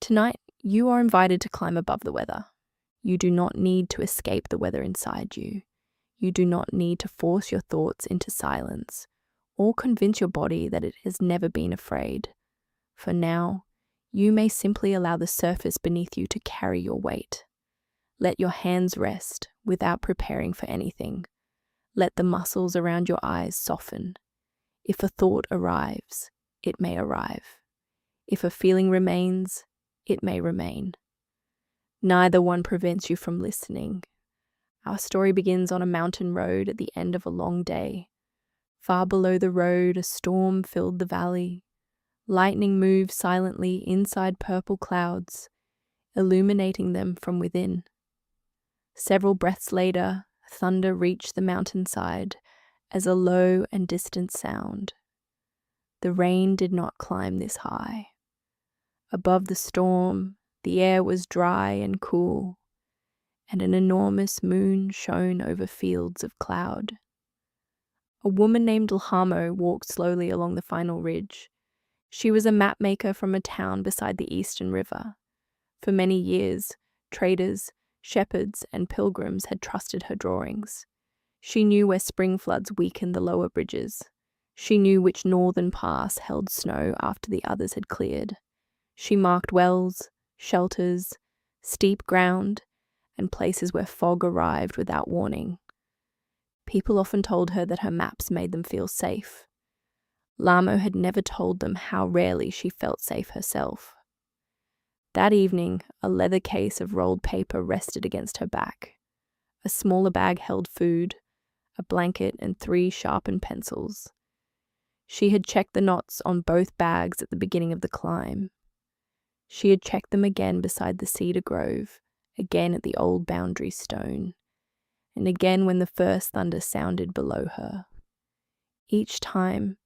Tonight, you are invited to climb above the weather. You do not need to escape the weather inside you. You do not need to force your thoughts into silence or convince your body that it has never been afraid. For now, you may simply allow the surface beneath you to carry your weight. Let your hands rest without preparing for anything. Let the muscles around your eyes soften. If a thought arrives, it may arrive. If a feeling remains, it may remain. Neither one prevents you from listening. Our story begins on a mountain road at the end of a long day. Far below the road, a storm filled the valley. Lightning moved silently inside purple clouds, illuminating them from within. Several breaths later, thunder reached the mountainside as a low and distant sound. The rain did not climb this high. Above the storm, the air was dry and cool, and an enormous moon shone over fields of cloud. A woman named Lhamo walked slowly along the final ridge. She was a mapmaker from a town beside the Eastern River. For many years, traders, shepherds, and pilgrims had trusted her drawings. She knew where spring floods weakened the lower bridges. She knew which northern pass held snow after the others had cleared. She marked wells, shelters, steep ground, and places where fog arrived without warning. People often told her that her maps made them feel safe. Lhamo had never told them how rarely she felt safe herself. That evening, a leather case of rolled paper rested against her back. A smaller bag held food, a blanket, and 3 sharpened pencils. She had checked the knots on both bags at the beginning of the climb. She had checked them again beside the cedar grove, again at the old boundary stone, and again when the first thunder sounded below her. Each time,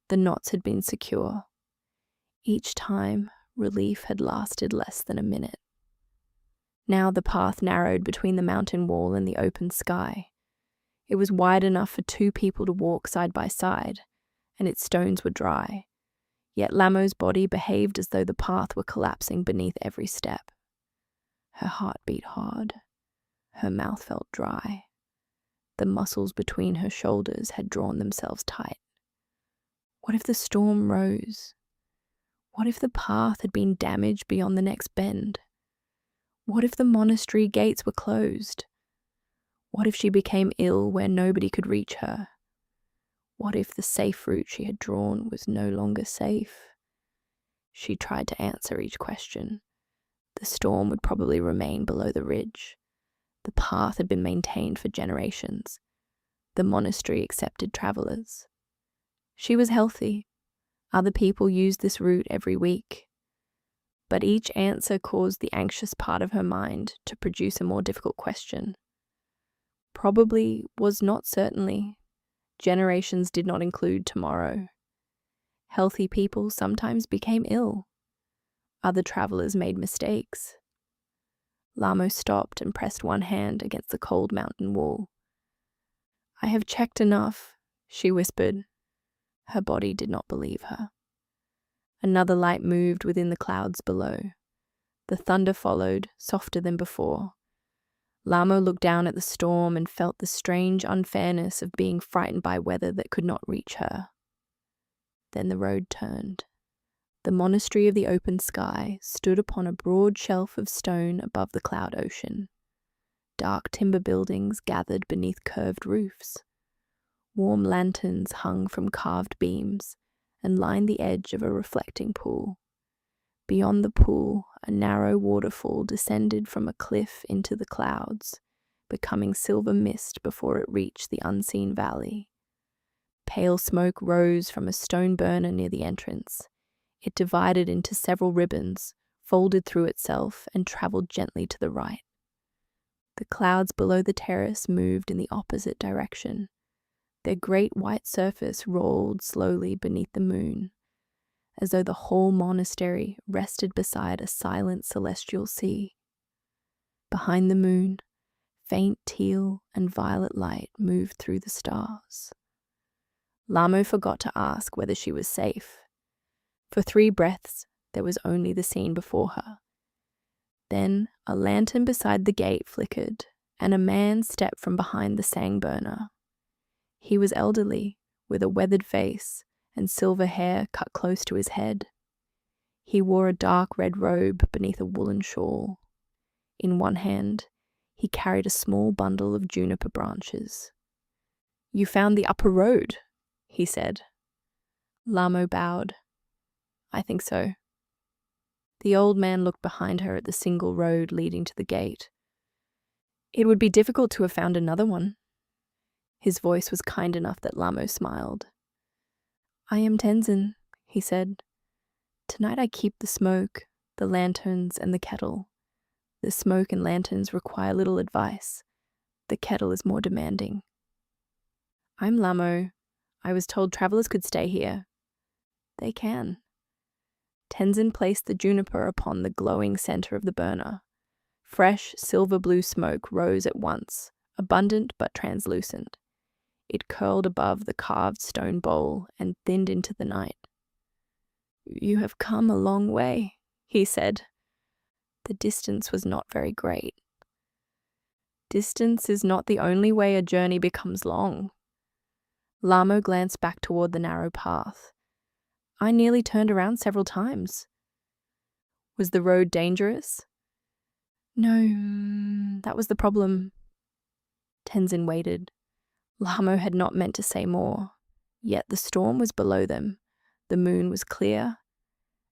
the knots had been secure. Each time, relief had lasted less than a minute. Now the path narrowed between the mountain wall and the open sky. It was wide enough for 2 people to walk side by side, and its stones were dry. Yet Lhamo's body behaved as though the path were collapsing beneath every step. Her heart beat hard. Her mouth felt dry. The muscles between her shoulders had drawn themselves tight. What if the storm rose? What if the path had been damaged beyond the next bend? What if the monastery gates were closed? What if she became ill where nobody could reach her? What if the safe route she had drawn was no longer safe? She tried to answer each question. The storm would probably remain below the ridge. The path had been maintained for generations. The monastery accepted travelers. She was healthy. Other people used this route every week. But each answer caused the anxious part of her mind to produce a more difficult question. Probably was not certainly. Generations did not include tomorrow. Healthy people sometimes became ill. Other travelers made mistakes. Lhamo stopped and pressed one hand against the cold mountain wall. "I have checked enough," she whispered. Her body did not believe her. Another light moved within the clouds below. The thunder followed, softer than before. Lhamo looked down at the storm and felt the strange unfairness of being frightened by weather that could not reach her. Then the road turned. The monastery of the open sky stood upon a broad shelf of stone above the cloud ocean. Dark timber buildings gathered beneath curved roofs. Warm lanterns hung from carved beams and lined the edge of a reflecting pool. Beyond the pool, a narrow waterfall descended from a cliff into the clouds, becoming silver mist before it reached the unseen valley. Pale smoke rose from a stone burner near the entrance. It divided into several ribbons, folded through itself, and traveled gently to the right. The clouds below the terrace moved in the opposite direction. Their great white surface rolled slowly beneath the moon, as though the whole monastery rested beside a silent celestial sea. Behind the moon, faint teal and violet light moved through the stars. Lhamo forgot to ask whether she was safe. For 3 breaths, there was only the scene before her, Then a lantern beside the gate flickered, and a man stepped from behind the sang burner. He was elderly, with a weathered face and silver hair cut close to his head. He wore a dark red robe beneath a woolen shawl. In one hand, he carried a small bundle of juniper branches. "You found the upper road," he said. Lhamo bowed. "I think so." The old man looked behind her at the single road leading to the gate. "It would be difficult to have found another one." His voice was kind enough that Lhamo smiled. "I am Tenzin," he said. "Tonight I keep the smoke, the lanterns, and the kettle. The smoke and lanterns require little advice. The kettle is more demanding." "I'm Lhamo. I was told travelers could stay here." "They can." Tenzin placed the juniper upon the glowing center of the burner. Fresh silver-blue smoke rose at once, abundant but translucent. It curled above the carved stone bowl and thinned into the night. "You have come a long way," he said. The distance was not very great. "Distance is not the only way a journey becomes long." Lhamo glanced back toward the narrow path. "I nearly turned around several times." "Was the road dangerous?" "No, that was the problem." Tenzin waited. Lhamo had not meant to say more, yet the storm was below them, the moon was clear,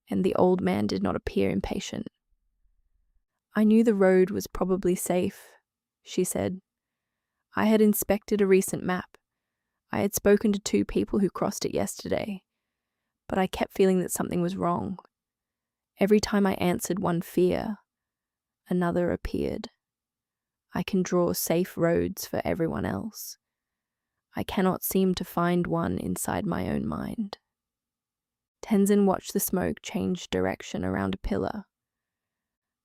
and the old man did not appear impatient. "I knew the road was probably safe," she said. "I had inspected a recent map. I had spoken to 2 people who crossed it yesterday, but I kept feeling that something was wrong. Every time I answered one fear, another appeared. I can draw safe roads for everyone else. I cannot seem to find one inside my own mind." Tenzin watched the smoke change direction around a pillar.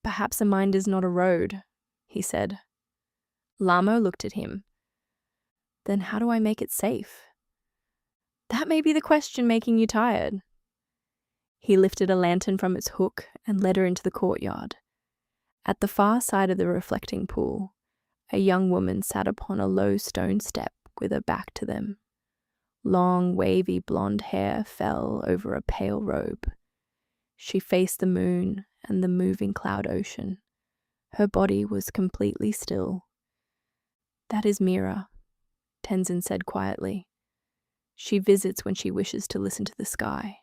"Perhaps a mind is not a road," he said. Lhamo looked at him. "Then how do I make it safe?" "That may be the question making you tired." He lifted a lantern from its hook and led her into the courtyard. At the far side of the reflecting pool, a young woman sat upon a low stone step with her back to them. Long, wavy blonde hair fell over a pale robe. She faced the moon and the moving cloud ocean. Her body was completely still. "That is Mira," Tenzin said quietly. "She visits when she wishes to listen to the sky."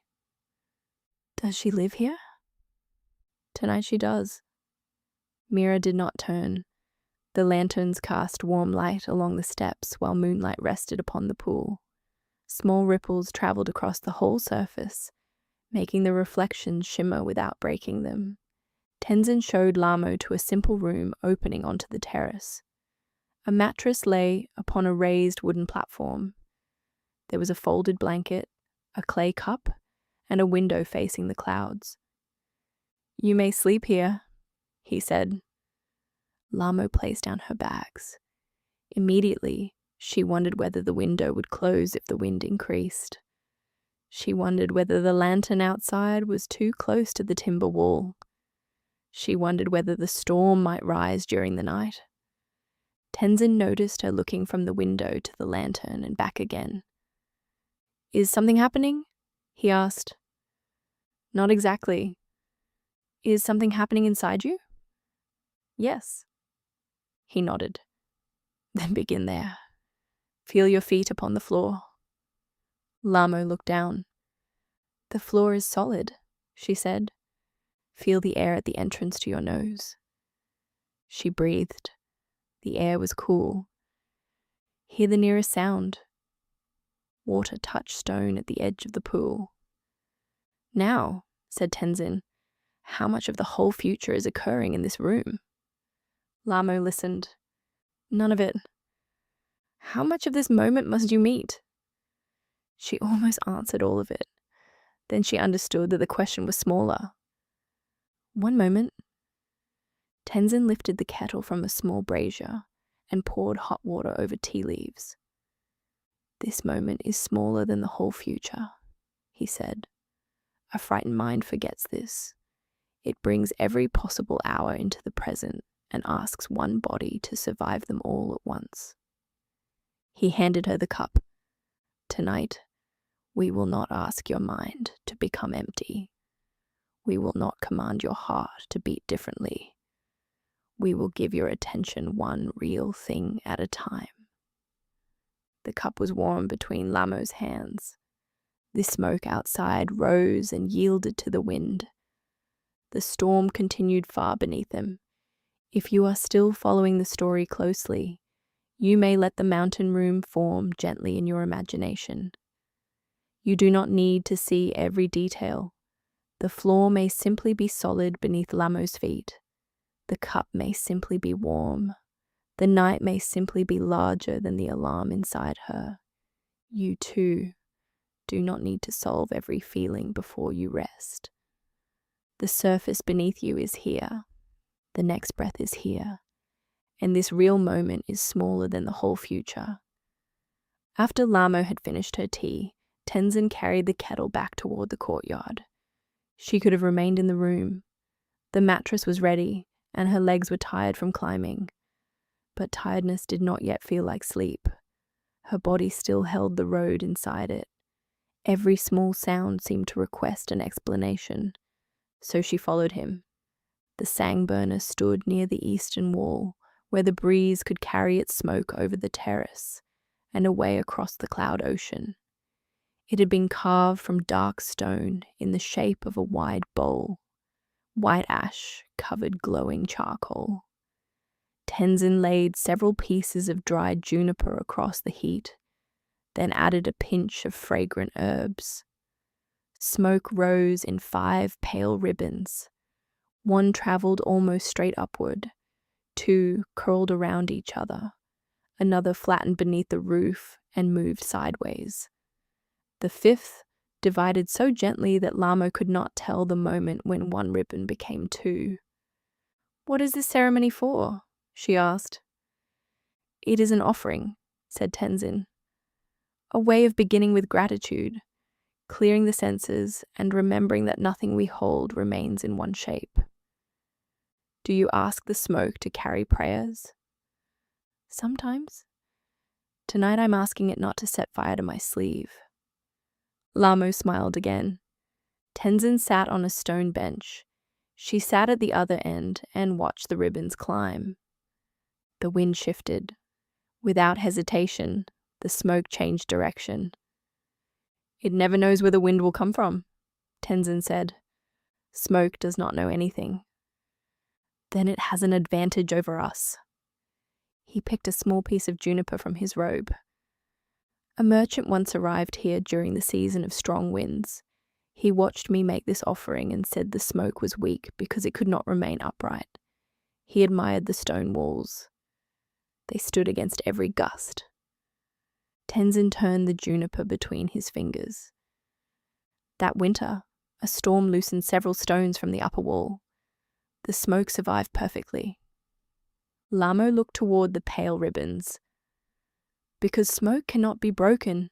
"Does she live here?" "Tonight she does." Mira did not turn. The lanterns cast warm light along the steps while moonlight rested upon the pool. Small ripples traveled across the whole surface, making the reflections shimmer without breaking them. Tenzin showed Lhamo to a simple room opening onto the terrace. A mattress lay upon a raised wooden platform. There was a folded blanket, a clay cup, and a window facing the clouds. "You may sleep here," he said. Lhamo placed down her bags. Immediately, she wondered whether the window would close if the wind increased. She wondered whether the lantern outside was too close to the timber wall. She wondered whether the storm might rise during the night. Tenzin noticed her looking from the window to the lantern and back again. "Is something happening?" he asked. "Not exactly." "Is something happening inside you?" "Yes." He nodded. "Then begin there. Feel your feet upon the floor." Lhamo looked down. "The floor is solid," she said. "Feel the air at the entrance to your nose." She breathed. The air was cool. Hear the nearest sound. Water touched stone at the edge of the pool. "Now," said Tenzin, "how much of the whole future is occurring in this room?" Lhamo listened. "None of it." "How much of this moment must you meet?" She almost answered all of it. Then she understood that the question was smaller. "One moment." Tenzin lifted the kettle from a small brazier and poured hot water over tea leaves. "This moment is smaller than the whole future," he said. "A frightened mind forgets this. It brings every possible hour into the present and asks one body to survive them all at once. He handed her the cup. Tonight, we will not ask your mind to become empty. We will not command your heart to beat differently. We will give your attention one real thing at a time. The cup was warm between Lhamo's hands. The smoke outside rose and yielded to the wind. The storm continued far beneath them. If you are still following the story closely, you may let the mountain room form gently in your imagination. You do not need to see every detail. The floor may simply be solid beneath Lhamo's feet. The cup may simply be warm. The night may simply be larger than the alarm inside her. You too do not need to solve every feeling before you rest. The surface beneath you is here. The next breath is here. And this real moment is smaller than the whole future. After Lhamo had finished her tea, Tenzin carried the kettle back toward the courtyard. She could have remained in the room. The mattress was ready, and her legs were tired from climbing. But tiredness did not yet feel like sleep. Her body still held the road inside it. Every small sound seemed to request an explanation. So she followed him. The sang burner stood near the eastern wall, where the breeze could carry its smoke over the terrace and away across the cloud ocean. It had been carved from dark stone in the shape of a wide bowl. White ash covered glowing charcoal. Tenzin laid several pieces of dried juniper across the heat, then added a pinch of fragrant herbs. Smoke rose in 5 pale ribbons. One traveled almost straight upward. 2 curled around each other. Another flattened beneath the roof and moved sideways. The 5th divided so gently that Lhamo could not tell the moment when one ribbon became 2. "What is this ceremony for?" she asked. "It is an offering," said Tenzin. "A way of beginning with gratitude, clearing the senses and remembering that nothing we hold remains in one shape." "Do you ask the smoke to carry prayers?" "Sometimes. Tonight I'm asking it not to set fire to my sleeve." Lhamo smiled again. Tenzin sat on a stone bench. She sat at the other end and watched the ribbons climb. The wind shifted. Without hesitation, the smoke changed direction. "It never knows where the wind will come from," Tenzin said. "Smoke does not know anything." "Then it has an advantage over us." He picked a small piece of juniper from his robe. "A merchant once arrived here during the season of strong winds. He watched me make this offering and said the smoke was weak because it could not remain upright. He admired the stone walls. They stood against every gust." Tenzin turned the juniper between his fingers. "That winter, a storm loosened several stones from the upper wall. The smoke survived perfectly." Lhamo looked toward the pale ribbons. "Because smoke cannot be broken."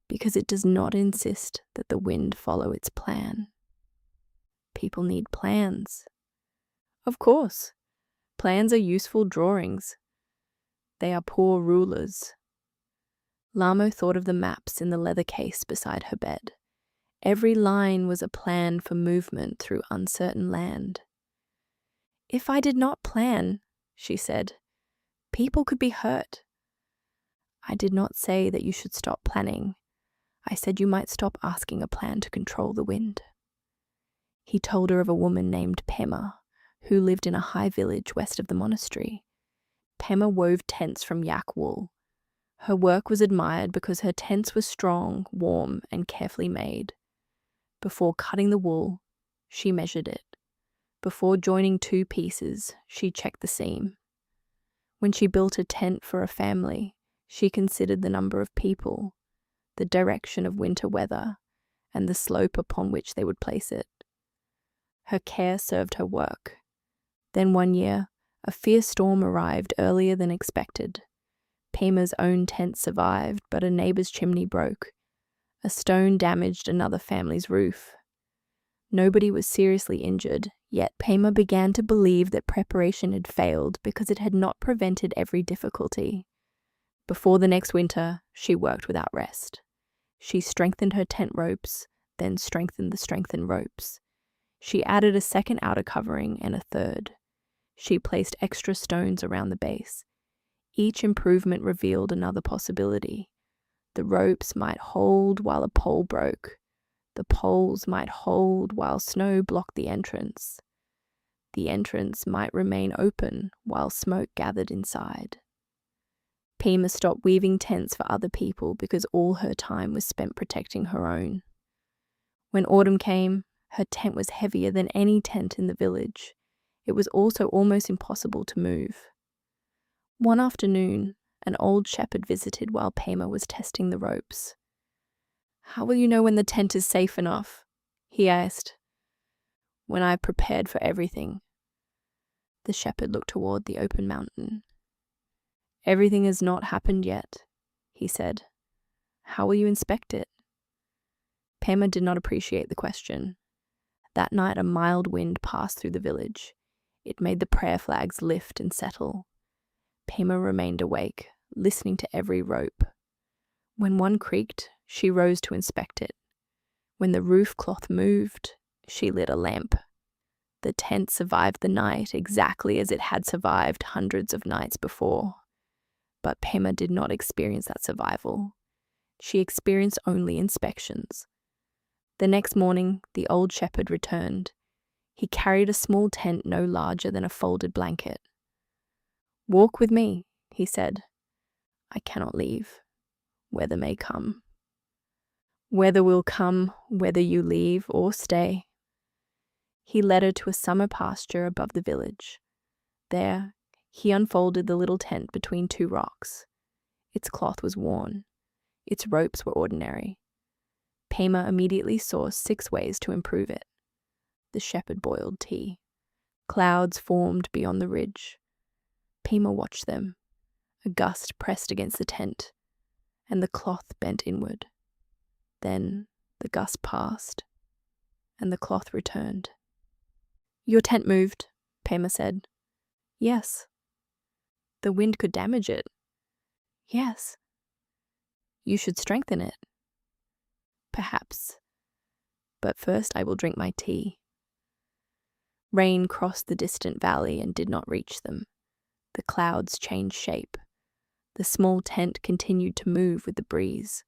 "Because it does not insist that the wind follow its plan." "People need plans." "Of course. Plans are useful drawings. They are poor rulers." Lhamo thought of the maps in the leather case beside her bed. Every line was a plan for movement through uncertain land. "If I did not plan," she said, "people could be hurt." "I did not say that you should stop planning. I said you might stop asking a plan to control the wind." He told her of a woman named Pema, who lived in a high village west of the monastery. Pema wove tents from yak wool. Her work was admired because her tents were strong, warm, and carefully made. Before cutting the wool, she measured it. Before joining 2 pieces, she checked the seam. When she built a tent for a family, she considered the number of people, the direction of winter weather, and the slope upon which they would place it. Her care served her work. Then one year, a fierce storm arrived earlier than expected. Pema's own tent survived, but a neighbor's chimney broke. A stone damaged another family's roof. Nobody was seriously injured, yet Pema began to believe that preparation had failed because it had not prevented every difficulty. Before the next winter, she worked without rest. She strengthened her tent ropes, then strengthened the strengthened ropes. She added a second outer covering and a third. She placed extra stones around the base. Each improvement revealed another possibility. The ropes might hold while a pole broke. The poles might hold while snow blocked the entrance. The entrance might remain open while smoke gathered inside. Pema stopped weaving tents for other people because all her time was spent protecting her own. When autumn came, her tent was heavier than any tent in the village. It was also almost impossible to move. One afternoon, an old shepherd visited while Pema was testing the ropes. "How will you know when the tent is safe enough?" he asked. "When I have prepared for everything." The shepherd looked toward the open mountain. "Everything has not happened yet," he said. "How will you inspect it?" Pema did not appreciate the question. That night a mild wind passed through the village. It made the prayer flags lift and settle. Pema remained awake, listening to every rope. When one creaked, she rose to inspect it. When the roof cloth moved, she lit a lamp. The tent survived the night exactly as it had survived hundreds of nights before. But Pema did not experience that survival. She experienced only inspections. The next morning, the old shepherd returned. He carried a small tent no larger than a folded blanket. "Walk with me," he said. "I cannot leave. Weather may come. Weather will come whether you leave or stay." He led her to a summer pasture above the village. There, he unfolded the little tent between two rocks. Its cloth was worn. Its ropes were ordinary. Pema immediately saw 6 ways to improve it. The shepherd boiled tea. Clouds formed beyond the ridge. Pema watched them. A gust pressed against the tent, and the cloth bent inward. Then the gust passed, and the cloth returned. "Your tent moved," Pema said. "Yes." "The wind could damage it." "Yes." "You should strengthen it." "Perhaps. But first I will drink my tea." Rain crossed the distant valley and did not reach them. The clouds changed shape. The small tent continued to move with the breeze.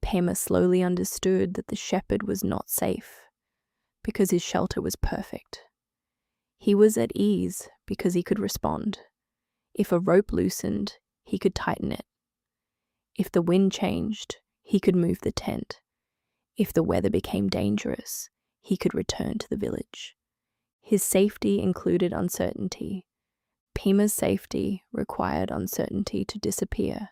Pema slowly understood that the shepherd was not safe, because his shelter was perfect. He was at ease because he could respond. If a rope loosened, he could tighten it. If the wind changed, he could move the tent. If the weather became dangerous, he could return to the village. His safety included uncertainty. Pema's safety required uncertainty to disappear.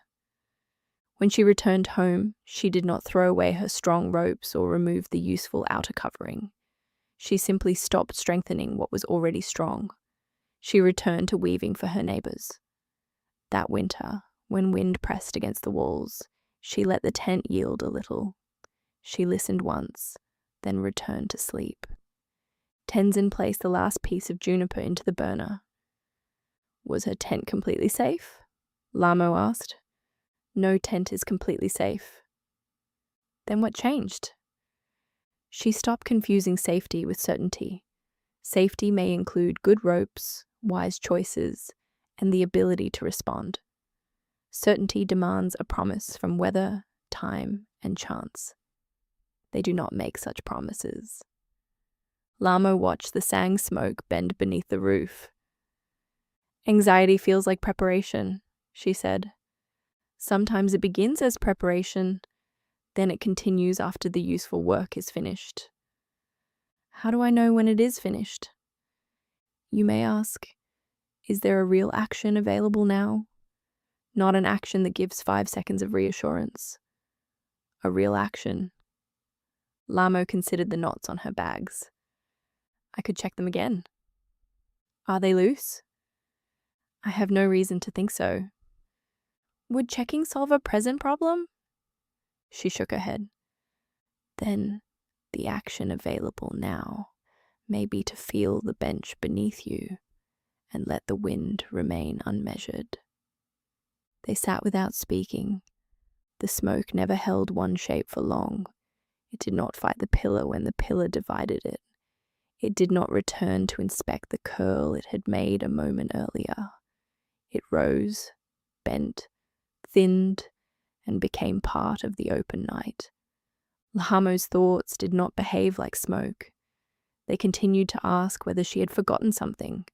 When she returned home, she did not throw away her strong ropes or remove the useful outer covering. She simply stopped strengthening what was already strong. She returned to weaving for her neighbors. That winter, when wind pressed against the walls, she let the tent yield a little. She listened once, then returned to sleep. Tenzin placed the last piece of juniper into the burner. "Was her tent completely safe?" Lhamo asked. "No tent is completely safe." "Then what changed?" She stopped confusing safety with certainty. Safety may include good ropes, wise choices, and the ability to respond. Certainty demands a promise from weather, time, and chance. They do not make such promises. Lhamo watched the sang smoke bend beneath the roof. "Anxiety feels like preparation," she said. "Sometimes it begins as preparation, then it continues after the useful work is finished." "How do I know when it is finished?" You may ask, is there a real action available now? Not an action that gives 5 seconds of reassurance. A real action. Lhamo considered the knots on her bags. "I could check them again." "Are they loose?" "I have no reason to think so." "Would checking solve a present problem?" She shook her head. "Then The action available now may be to feel the bench beneath you and let the wind remain unmeasured. They sat without speaking. The smoke never held one shape for long. It did not fight the pillar when the pillar divided it. It did not return to inspect the curl it had made a moment earlier. It rose, bent, thinned, and became part of the open night. Lhamo's thoughts did not behave like smoke. They continued to ask whether she had forgotten something,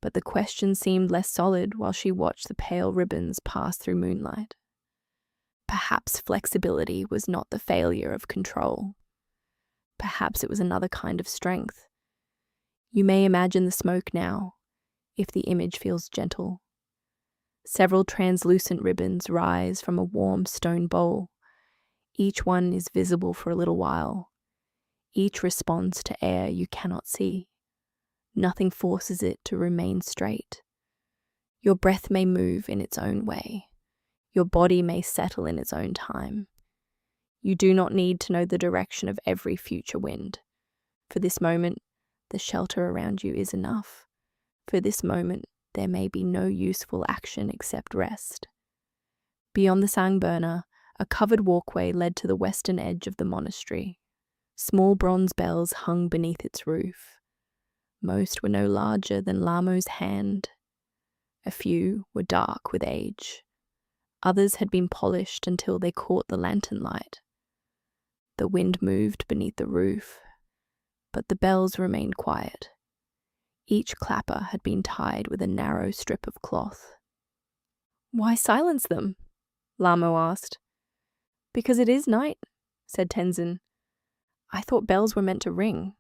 but the question seemed less solid while she watched the pale ribbons pass through moonlight. Perhaps flexibility was not the failure of control. Perhaps it was another kind of strength. You may imagine the smoke now, if the image feels gentle. Several translucent ribbons rise from a warm stone bowl. Each one is visible for a little while. Each responds to air you cannot see. Nothing forces it to remain straight. Your breath may move in its own way. Your body may settle in its own time. You do not need to know the direction of every future wind. For this moment, the shelter around you is enough. For this moment, there may be no useful action except rest. Beyond the sangburner, a covered walkway led to the western edge of the monastery. Small bronze bells hung beneath its roof. Most were no larger than Lhamo's hand. A few were dark with age. Others had been polished until they caught the lantern light. The wind moved beneath the roof, but the bells remained quiet. Each clapper had been tied with a narrow strip of cloth. "Why silence them?" Lhamo asked. "Because it is night," said Tenzin. "I thought bells were meant to ring.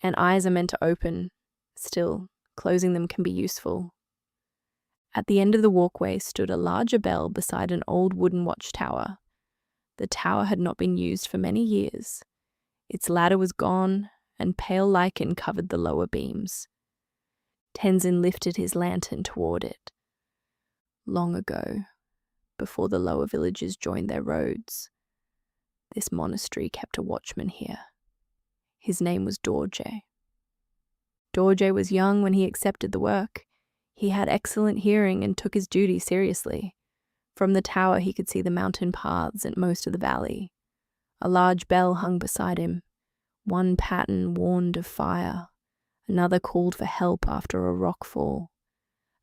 And eyes are meant to open. Still, closing them can be useful." At the end of the walkway stood a larger bell beside an old wooden watchtower. The tower had not been used for many years. Its ladder was gone, and pale lichen covered the lower beams. Tenzin lifted his lantern toward it. Long ago, before the lower villages joined their roads, this monastery kept a watchman here. His name was Dorje. Dorje was young when he accepted the work. He had excellent hearing and took his duty seriously. From the tower he could see the mountain paths and most of the valley. A large bell hung beside him. One pattern warned of fire. Another called for help after a rock fall.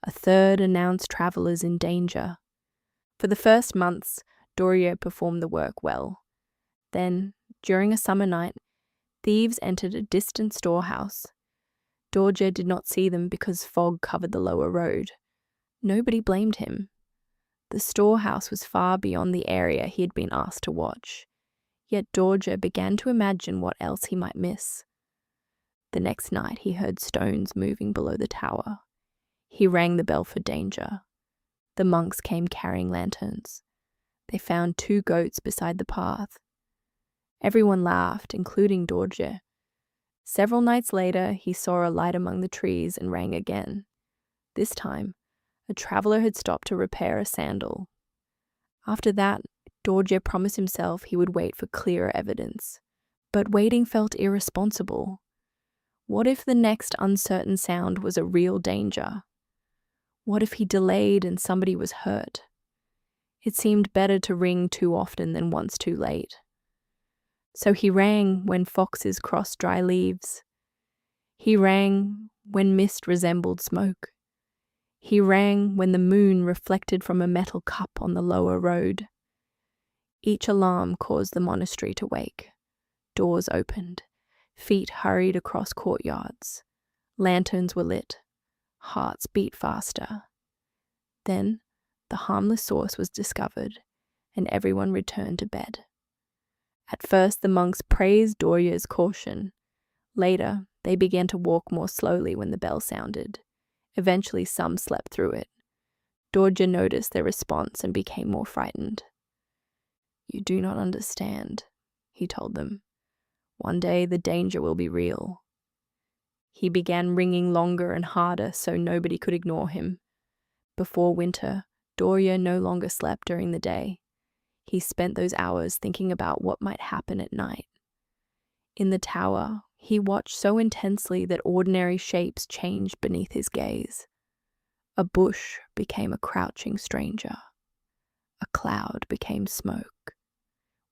A third announced travelers in danger. For the first months, Dorje performed the work well. Then, during a summer night, thieves entered a distant storehouse. Dorje did not see them because fog covered the lower road. Nobody blamed him. The storehouse was far beyond the area he had been asked to watch. Yet Dorje began to imagine what else he might miss. The next night he heard stones moving below the tower. He rang the bell for danger. The monks came carrying lanterns. They found 2 goats beside the path. Everyone laughed, including Dorje. Several nights later, he saw a light among the trees and rang again. This time, a traveler had stopped to repair a sandal. After that, Dorje promised himself he would wait for clearer evidence. But waiting felt irresponsible. What if the next uncertain sound was a real danger? What if he delayed and somebody was hurt? It seemed better to ring too often than once too late. So he rang when foxes crossed dry leaves. He rang when mist resembled smoke. He rang when the moon reflected from a metal cup on the lower road. Each alarm caused the monastery to wake. Doors opened. Feet hurried across courtyards. Lanterns were lit. Hearts beat faster. Then the harmless source was discovered, and everyone returned to bed. At first the monks praised Dorje's caution. Later, they began to walk more slowly when the bell sounded. Eventually some slept through it. Dorje noticed their response and became more frightened. "You do not understand," he told them. "One day the danger will be real." He began ringing longer and harder so nobody could ignore him. Before winter, Dorje no longer slept during the day. He spent those hours thinking about what might happen at night. In the tower, he watched so intensely that ordinary shapes changed beneath his gaze. A bush became a crouching stranger. A cloud became smoke.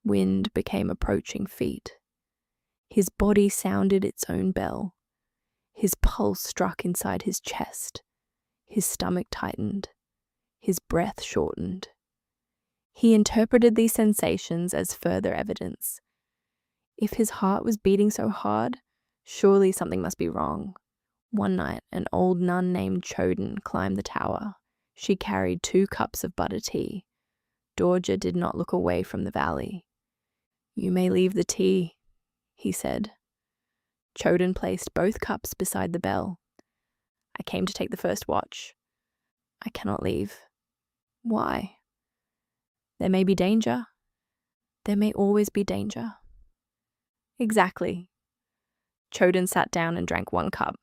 Wind became approaching feet. His body sounded its own bell. His pulse struck inside his chest. His stomach tightened. His breath shortened. He interpreted these sensations as further evidence. If his heart was beating so hard, surely something must be wrong. One night, an old nun named Choden climbed the tower. She carried 2 cups of butter tea. Dorje did not look away from the valley. "You may leave the tea," he said. Choden placed both cups beside the bell. "I came to take the first watch. I cannot leave." "Why?" "There may be danger." "There may always be danger." "Exactly." Choden sat down and drank 1 cup.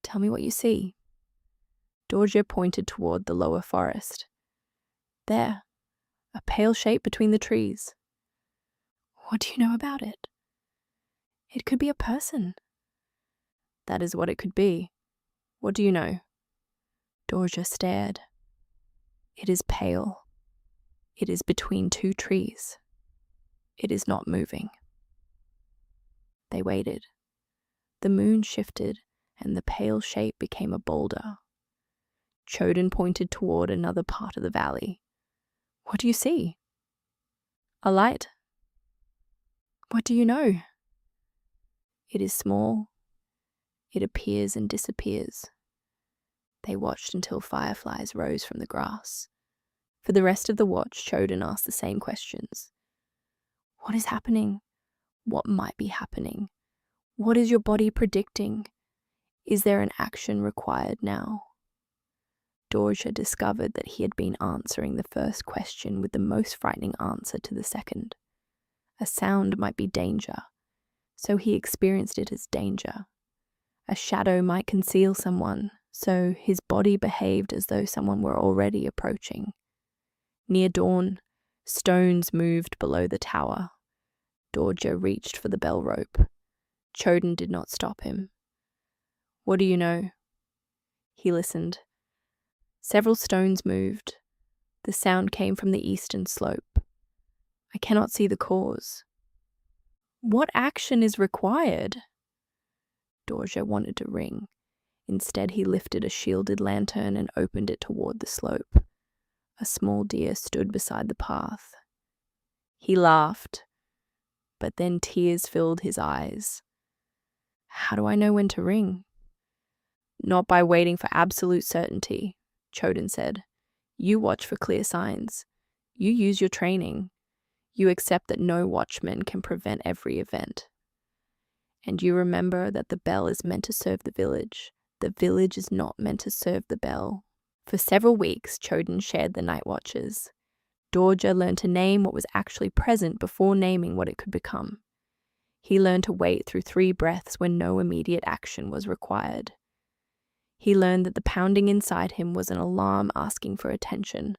"Tell me what you see." Dorje pointed toward the lower forest. "There, a pale shape between the trees." "What do you know about it?" "It could be a person." "That is what it could be. What do you know?" Dorje stared. "It is pale. It is between 2 trees. It is not moving." They waited. The moon shifted, and the pale shape became a boulder. Choden pointed toward another part of the valley. "What do you see?" "A light." "What do you know?" "It is small. It appears and disappears." They watched until fireflies rose from the grass. For the rest of the watch, Choden asked the same questions. "What is happening? What might be happening? What is your body predicting? Is there an action required now?" Dorje discovered that he had been answering the first question with the most frightening answer to the second. A sound might be danger, so he experienced it as danger. A shadow might conceal someone, so his body behaved as though someone were already approaching. Near dawn, stones moved below the tower. Dorje reached for the bell rope. Choden did not stop him. "What do you know?" He listened. Several stones moved. The sound came from the eastern slope. "I cannot see the cause." "What action is required?" Dorje wanted to ring. Instead, he lifted a shielded lantern and opened it toward the slope. A small deer stood beside the path. He laughed, but then tears filled his eyes. "How do I know when to ring?" "Not by waiting for absolute certainty," Choden said. "You watch for clear signs. You use your training. You accept that no watchman can prevent every event. And you remember that the bell is meant to serve the village. The village is not meant to serve the bell." For several weeks, Choden shared the night watches. Dorje learned to name what was actually present before naming what it could become. He learned to wait through 3 breaths when no immediate action was required. He learned that the pounding inside him was an alarm asking for attention,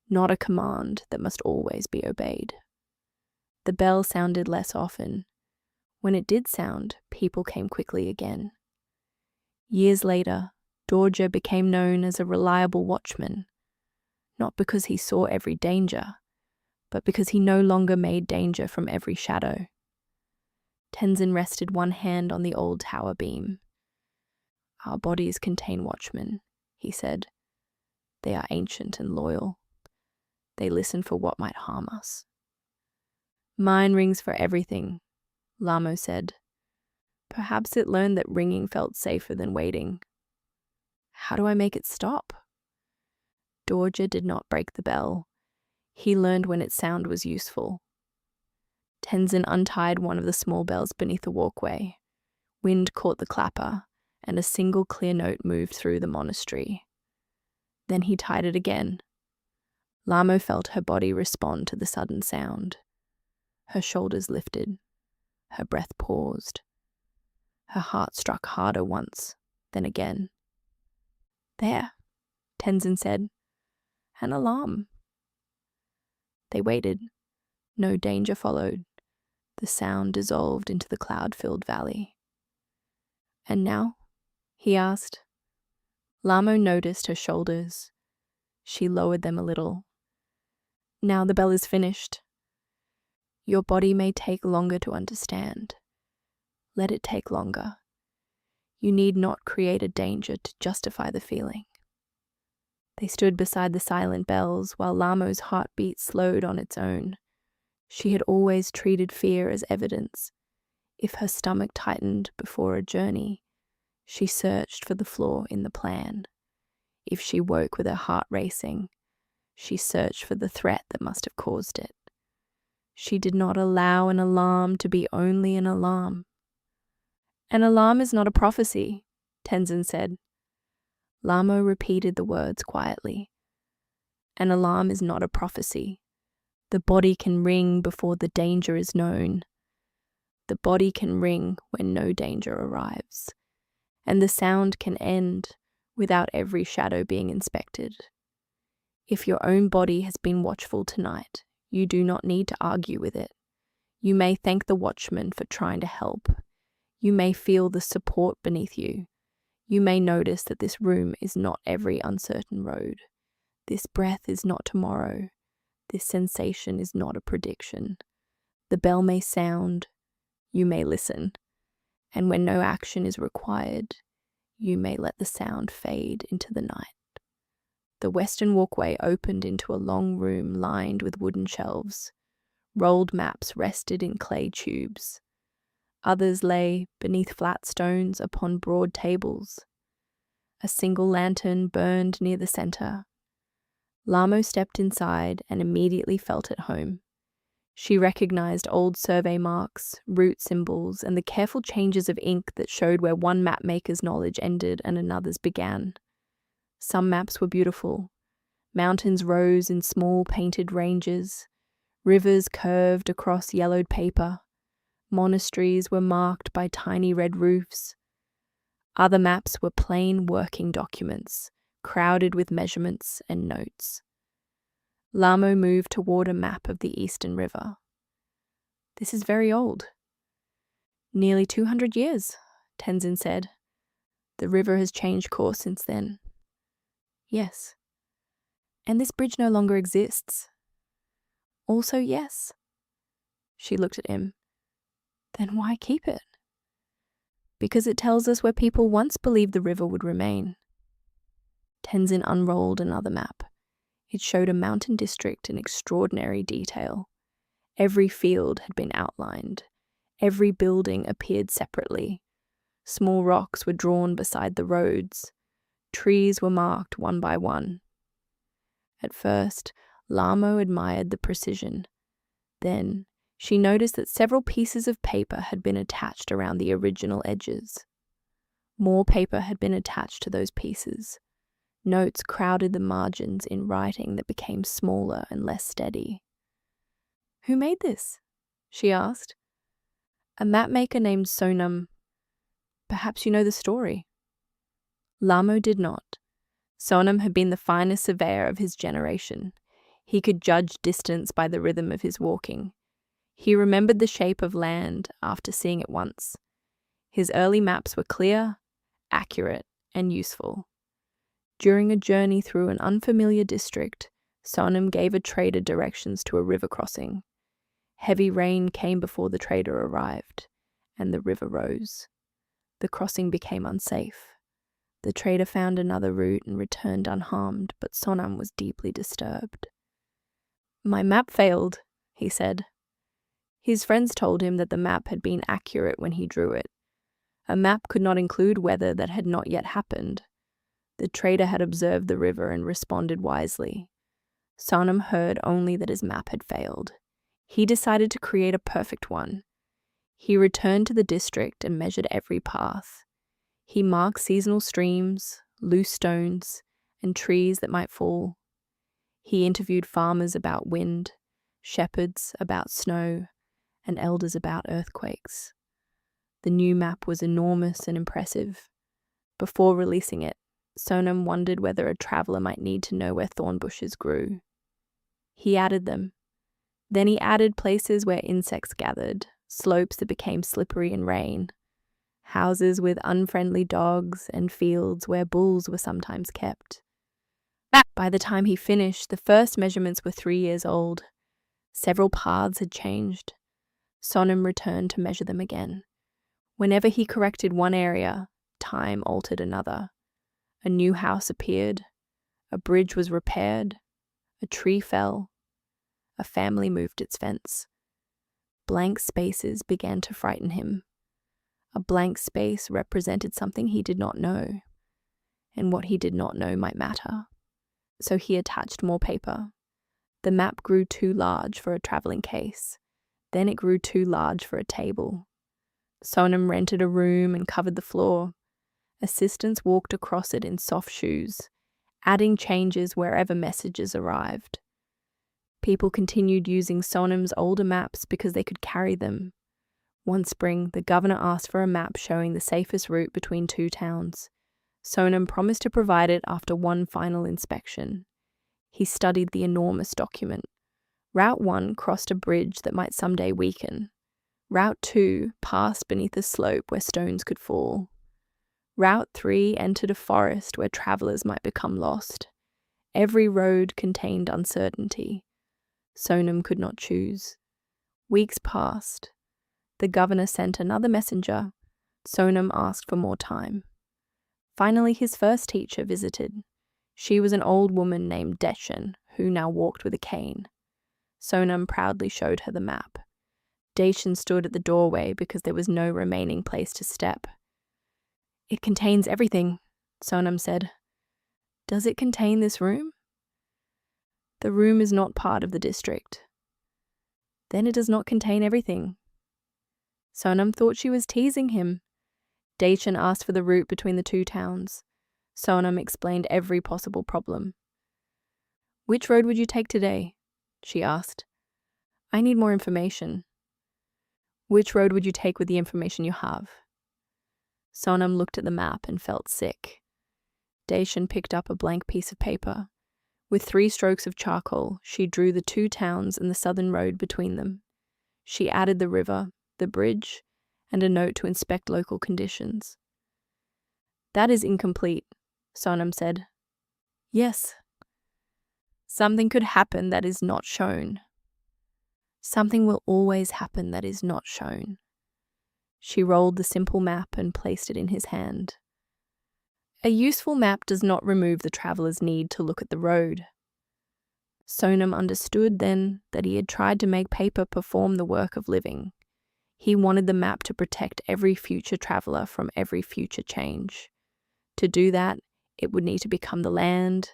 not a command that must always be obeyed. The bell sounded less often. When it did sound, people came quickly again. Years later, Dorje became known as a reliable watchman, not because he saw every danger, but because he no longer made danger from every shadow. Tenzin rested one hand on the old tower beam. "Our bodies contain watchmen," he said. "They are ancient and loyal. They listen for what might harm us." "Mine rings for everything," Lhamo said. Perhaps it learned that ringing felt safer than waiting. "How do I make it stop?" Dorje did not break the bell. He learned when its sound was useful. Tenzin untied one of the small bells beneath the walkway. Wind caught the clapper, and a single clear note moved through the monastery. Then he tied it again. Lhamo felt her body respond to the sudden sound. Her shoulders lifted. Her breath paused. Her heart struck harder once, then again. "There," Tenzin said. "An alarm." They waited. No danger followed. The sound dissolved into the cloud-filled valley. "And now?" he asked. Lhamo noticed her shoulders. She lowered them a little. "Now the bell is finished. Your body may take longer to understand. Let it take longer. You need not create a danger to justify the feeling." They stood beside the silent bells while Lhamo's heartbeat slowed on its own. She had always treated fear as evidence. If her stomach tightened before a journey, she searched for the flaw in the plan. If she woke with her heart racing, she searched for the threat that must have caused it. She did not allow an alarm to be only an alarm. "An alarm is not a prophecy," Tenzin said. Lhamo repeated the words quietly. "An alarm is not a prophecy. The body can ring before the danger is known. The body can ring when no danger arrives. And the sound can end without every shadow being inspected. If your own body has been watchful tonight, you do not need to argue with it. You may thank the watchman for trying to help. You may feel the support beneath you. You may notice that this room is not every uncertain road. This breath is not tomorrow. This sensation is not a prediction. The bell may sound. You may listen. And when no action is required, you may let the sound fade into the night." The western walkway opened into a long room lined with wooden shelves. Rolled maps rested in clay tubes. Others lay beneath flat stones upon broad tables. A single lantern burned near the center. Lhamo stepped inside and immediately felt at home. She recognized old survey marks, route symbols, and the careful changes of ink that showed where one mapmaker's knowledge ended and another's began. Some maps were beautiful. Mountains rose in small painted ranges. Rivers curved across yellowed paper. Monasteries were marked by tiny red roofs. Other maps were plain working documents, crowded with measurements and notes. Lhamo moved toward a map of the Eastern River. "This is very old." "Nearly 200 years, Tenzin said. "The river has changed course since then." "Yes." "And this bridge no longer exists." "Also yes." She looked at him. "Then why keep it?" "Because it tells us where people once believed the river would remain." Tenzin unrolled another map. It showed a mountain district in extraordinary detail. Every field had been outlined. Every building appeared separately. Small rocks were drawn beside the roads. Trees were marked one by one. At first, Lhamo admired the precision. Then, she noticed that several pieces of paper had been attached around the original edges. More paper had been attached to those pieces. Notes crowded the margins in writing that became smaller and less steady. "Who made this?" she asked. "A mapmaker named Sonam. Perhaps you know the story." Lhamo did not. Sonam had been the finest surveyor of his generation. He could judge distance by the rhythm of his walking. He remembered the shape of land after seeing it once. His early maps were clear, accurate, and useful. During a journey through an unfamiliar district, Sonam gave a trader directions to a river crossing. Heavy rain came before the trader arrived, and the river rose. The crossing became unsafe. The trader found another route and returned unharmed, but Sonam was deeply disturbed. "My map failed," he said. His friends told him that the map had been accurate when he drew it. A map could not include weather that had not yet happened. The trader had observed the river and responded wisely. Sonam heard only that his map had failed. He decided to create a perfect one. He returned to the district and measured every path. He marked seasonal streams, loose stones, and trees that might fall. He interviewed farmers about wind, shepherds about snow, and elders about earthquakes. The new map was enormous and impressive. Before releasing it, Sonam wondered whether a traveller might need to know where thorn bushes grew. He added them. Then he added places where insects gathered, slopes that became slippery in rain, houses with unfriendly dogs, and fields where bulls were sometimes kept. By the time he finished, the first measurements were 3 years old. Several paths had changed. Sonam returned to measure them again. Whenever he corrected one area, time altered another. A new house appeared, a bridge was repaired, a tree fell, a family moved its fence. Blank spaces began to frighten him. A blank space represented something he did not know, and what he did not know might matter. So he attached more paper. The map grew too large for a traveling case. Then it grew too large for a table. Sonam rented a room and covered the floor. Assistants walked across it in soft shoes, adding changes wherever messages arrived. People continued using Sonam's older maps because they could carry them. One spring, the governor asked for a map showing the safest route between 2 towns. Sonam promised to provide it after one final inspection. He studied the enormous document. Route 1 crossed a bridge that might someday weaken. Route 2 passed beneath a slope where stones could fall. Route 3 entered a forest where travelers might become lost. Every road contained uncertainty. Sonam could not choose. Weeks passed. The governor sent another messenger. Sonam asked for more time. Finally, his first teacher visited. She was an old woman named Deshan, who now walked with a cane. Sonam proudly showed her the map. Deshan stood at the doorway because there was no remaining place to step. "It contains everything," Sonam said. "Does it contain this room?" "The room is not part of the district." "Then it does not contain everything." Sonam thought she was teasing him. Deshan asked for the route between the 2 towns. Sonam explained every possible problem. "Which road would you take today?" she asked. "I need more information." "Which road would you take with the information you have?" Sonam looked at the map and felt sick. Deshan picked up a blank piece of paper. With 3 strokes of charcoal, she drew the 2 towns and the southern road between them. She added the river, the bridge, and a note to inspect local conditions. "That is incomplete," Sonam said. "Yes. Something could happen that is not shown. Something will always happen that is not shown." She rolled the simple map and placed it in his hand. A useful map does not remove the traveller's need to look at the road. Sonam understood then that he had tried to make paper perform the work of living. He wanted the map to protect every future traveller from every future change. To do that, it would need to become the land,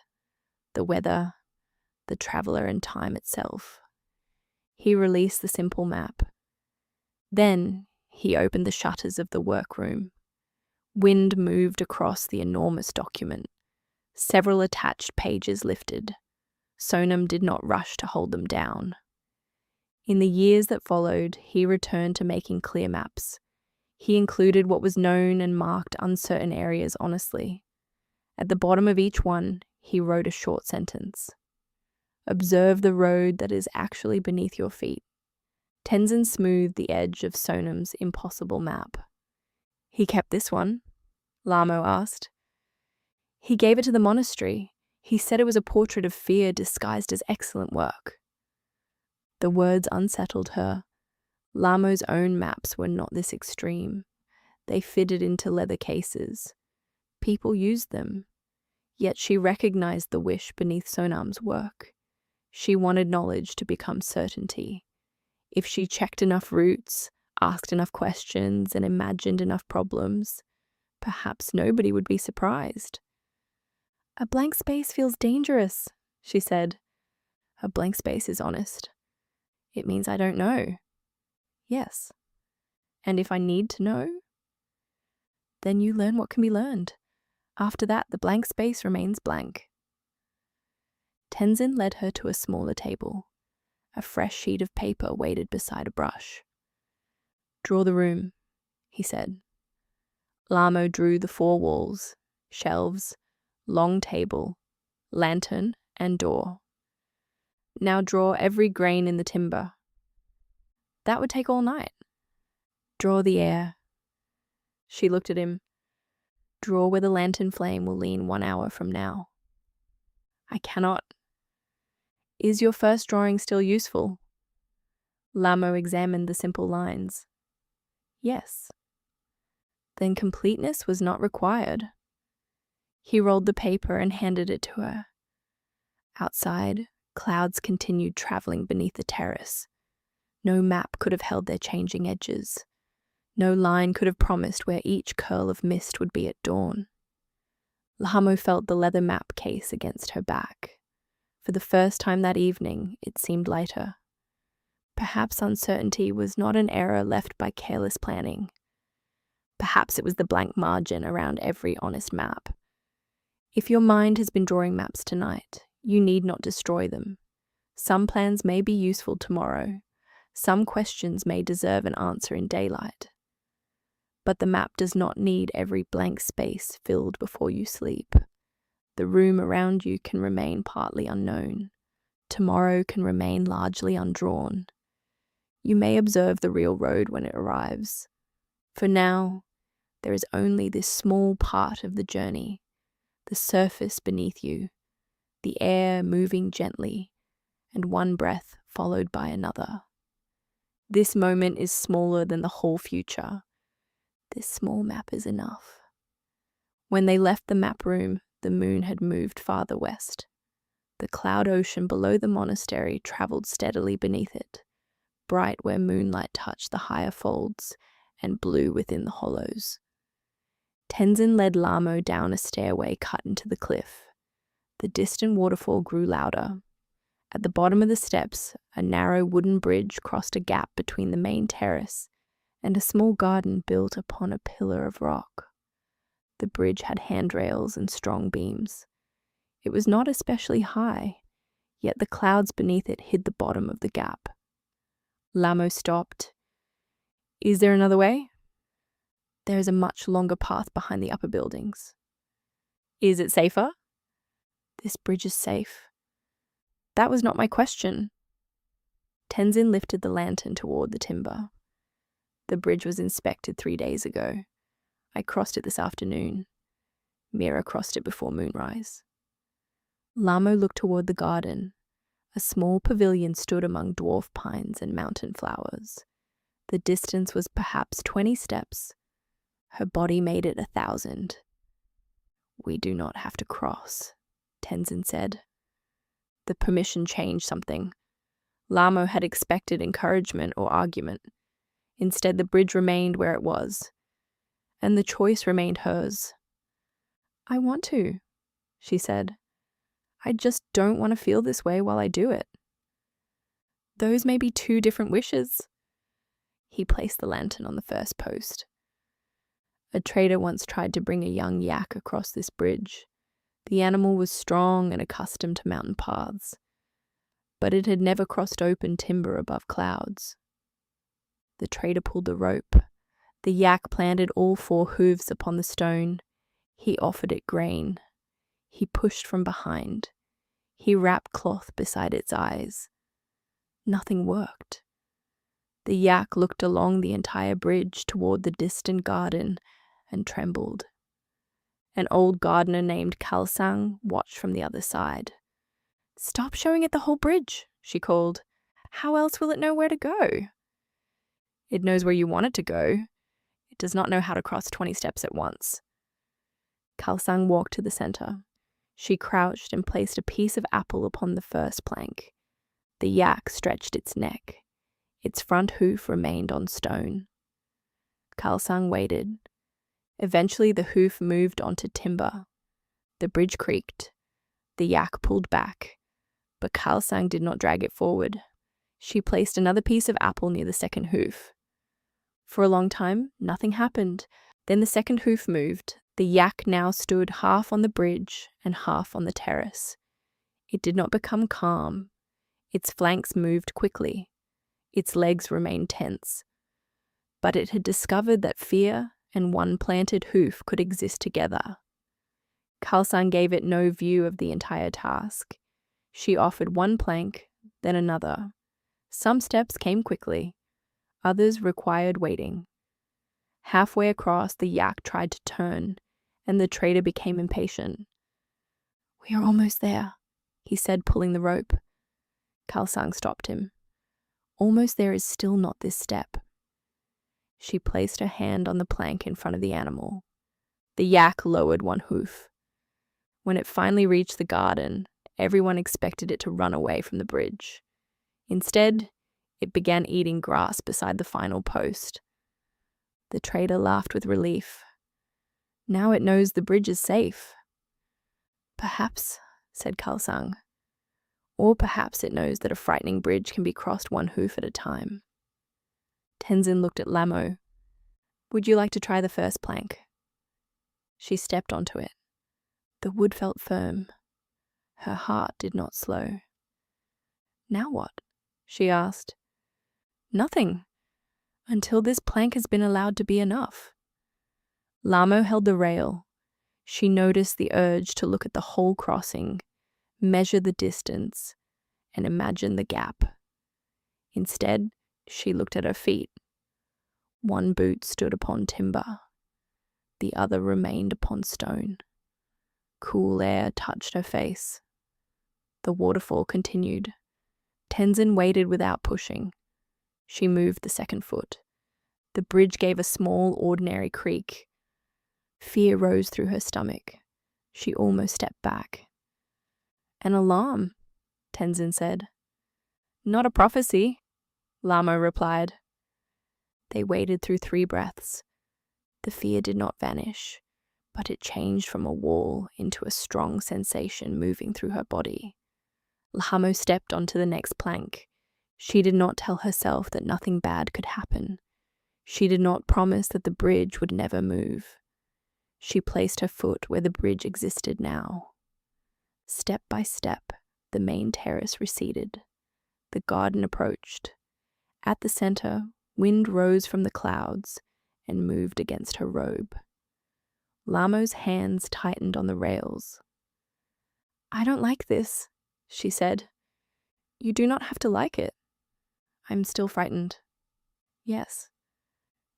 the weather, the traveller, and time itself. He released the simple map. Then he opened the shutters of the workroom. Wind moved across the enormous document. Several attached pages lifted. Sonam did not rush to hold them down. In the years that followed, he returned to making clear maps. He included what was known and marked uncertain areas honestly. At the bottom of each one, he wrote a short sentence. "Observe the road that is actually beneath your feet." Tenzin smoothed the edge of Sonam's impossible map. "He kept this one?" Lhamo asked. "He gave it to the monastery. He said it was a portrait of fear disguised as excellent work." The words unsettled her. Lhamo's own maps were not this extreme. They fitted into leather cases. People used them. Yet she recognized the wish beneath Sonam's work. She wanted knowledge to become certainty. If she checked enough routes, asked enough questions, and imagined enough problems, perhaps nobody would be surprised. "A blank space feels dangerous," she said. "A blank space is honest. It means I don't know." "Yes. And if I need to know?" "Then you learn what can be learned. After that, the blank space remains blank." Tenzin led her to a smaller table. A fresh sheet of paper waited beside a brush. "Draw the room," he said. Lhamo drew the 4 walls, shelves, long table, lantern, and door. "Now draw every grain in the timber." "That would take all night," Draw the air. She looked at him. Draw where the lantern flame will lean 1 hour from now. I cannot. Is your first drawing still useful? Lhamo examined the simple lines. Yes. Then completeness was not required. He rolled the paper and handed it to her. Outside, clouds continued traveling beneath the terrace. No map could have held their changing edges. No line could have promised where each curl of mist would be at dawn. Lhamo felt the leather map case against her back. For the first time that evening, it seemed lighter. Perhaps uncertainty was not an error left by careless planning. Perhaps it was the blank margin around every honest map. If your mind has been drawing maps tonight, you need not destroy them. Some plans may be useful tomorrow. Some questions may deserve an answer in daylight. But the map does not need every blank space filled before you sleep. The room around you can remain partly unknown. Tomorrow can remain largely undrawn. You may observe the real road when it arrives. For now, there is only this small part of the journey, the surface beneath you, the air moving gently, and one breath followed by another. This moment is smaller than the whole future. This small map is enough. When they left the map room, the moon had moved farther west. The cloud ocean below the monastery traveled steadily beneath it, bright where moonlight touched the higher folds and blue within the hollows. Tenzin led Lhamo down a stairway cut into the cliff. The distant waterfall grew louder. At the bottom of the steps, a narrow wooden bridge crossed a gap between the main terrace and a small garden built upon a pillar of rock. The bridge had handrails and strong beams. It was not especially high, yet the clouds beneath it hid the bottom of the gap. Lhamo stopped. Is there another way? There is a much longer path behind the upper buildings. Is it safer? This bridge is safe. That was not my question. Tenzin lifted the lantern toward the timber. The bridge was inspected 3 days ago. I crossed it this afternoon. Mira crossed it before moonrise. Lhamo looked toward the garden. A small pavilion stood among dwarf pines and mountain flowers. The distance was perhaps 20 steps. Her body made it 1,000. We do not have to cross, Tenzin said. The permission changed something. Lhamo had expected encouragement or argument. Instead, the bridge remained where it was, and the choice remained hers. I want to, she said. I just don't want to feel this way while I do it. Those may be 2 different wishes. He placed the lantern on the first post. A trader once tried to bring a young yak across this bridge. The animal was strong and accustomed to mountain paths, but it had never crossed open timber above clouds. The trader pulled the rope. The yak planted all 4 hooves upon the stone. He offered it grain. He pushed from behind. He wrapped cloth beside its eyes. Nothing worked. The yak looked along the entire bridge toward the distant garden and trembled. An old gardener named Kalsang watched from the other side. Stop showing it the whole bridge, she called. How else will it know where to go? It knows where you want it to go. It does not know how to cross 20 steps at once. Kalsang walked to the center. She crouched and placed a piece of apple upon the first plank. The yak stretched its neck. Its front hoof remained on stone. Kalsang waited. Eventually the hoof moved onto timber. The bridge creaked. The yak pulled back, but Kalsang did not drag it forward. She placed another piece of apple near the second hoof. For a long time, nothing happened. Then the second hoof moved. The yak now stood half on the bridge and half on the terrace. It did not become calm. Its flanks moved quickly. Its legs remained tense. But it had discovered that fear and one planted hoof could exist together. Kalsang gave it no view of the entire task. She offered one plank, then another. Some steps came quickly. Others required waiting. Halfway across, the yak tried to turn, and the trader became impatient. "We are almost there," he said, pulling the rope. Khalsang stopped him. "Almost there is still not this step." She placed her hand on the plank in front of the animal. The yak lowered one hoof. When it finally reached the garden, everyone expected it to run away from the bridge. Instead, it began eating grass beside the final post. The trader laughed with relief. Now it knows the bridge is safe. "Perhaps," said Khalsang. "Or perhaps it knows that a frightening bridge can be crossed one hoof at a time." Tenzin looked at Lhamo. "Would you like to try the first plank?" She stepped onto it. The wood felt firm. Her heart did not slow. "Now what?" she asked. "Nothing, until this plank has been allowed to be enough." Lhamo held the rail. She noticed the urge to look at the whole crossing, measure the distance, and imagine the gap. Instead, she looked at her feet. One boot stood upon timber. The other remained upon stone. Cool air touched her face. The waterfall continued. Tenzin waited without pushing. She moved the second foot. The bridge gave a small, ordinary creak. Fear rose through her stomach. She almost stepped back. "An alarm," Tenzin said. "Not a prophecy," Lhamo replied. They waited through 3 breaths. The fear did not vanish, but it changed from a wall into a strong sensation moving through her body. Lhamo stepped onto the next plank. She did not tell herself that nothing bad could happen. She did not promise that the bridge would never move. She placed her foot where the bridge existed now. Step by step, the main terrace receded. The garden approached. At the center, wind rose from the clouds and moved against her robe. Lhamo's hands tightened on the rails. "I don't like this," she said. "You do not have to like it." "I'm still frightened." "Yes."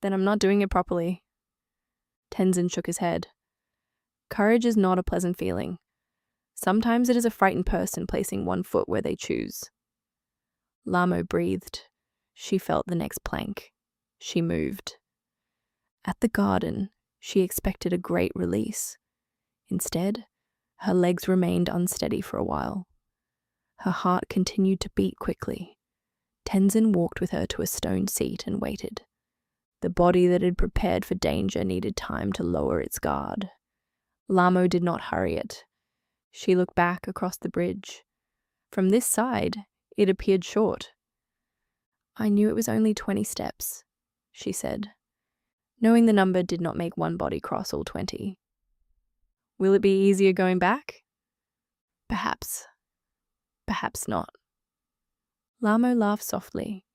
"Then I'm not doing it properly." Tenzin shook his head. "Courage is not a pleasant feeling. Sometimes it is a frightened person placing one foot where they choose." Lhamo breathed. She felt the next plank. She moved. At the garden, she expected a great release. Instead, her legs remained unsteady for a while. Her heart continued to beat quickly. Tenzin walked with her to a stone seat and waited. The body that had prepared for danger needed time to lower its guard. Lhamo did not hurry it. She looked back across the bridge. From this side, it appeared short. "I knew it was only 20 steps," she said. Knowing the number did not make one body cross all 20. "Will it be easier going back?" "Perhaps. Perhaps not." Lhamo laughed softly.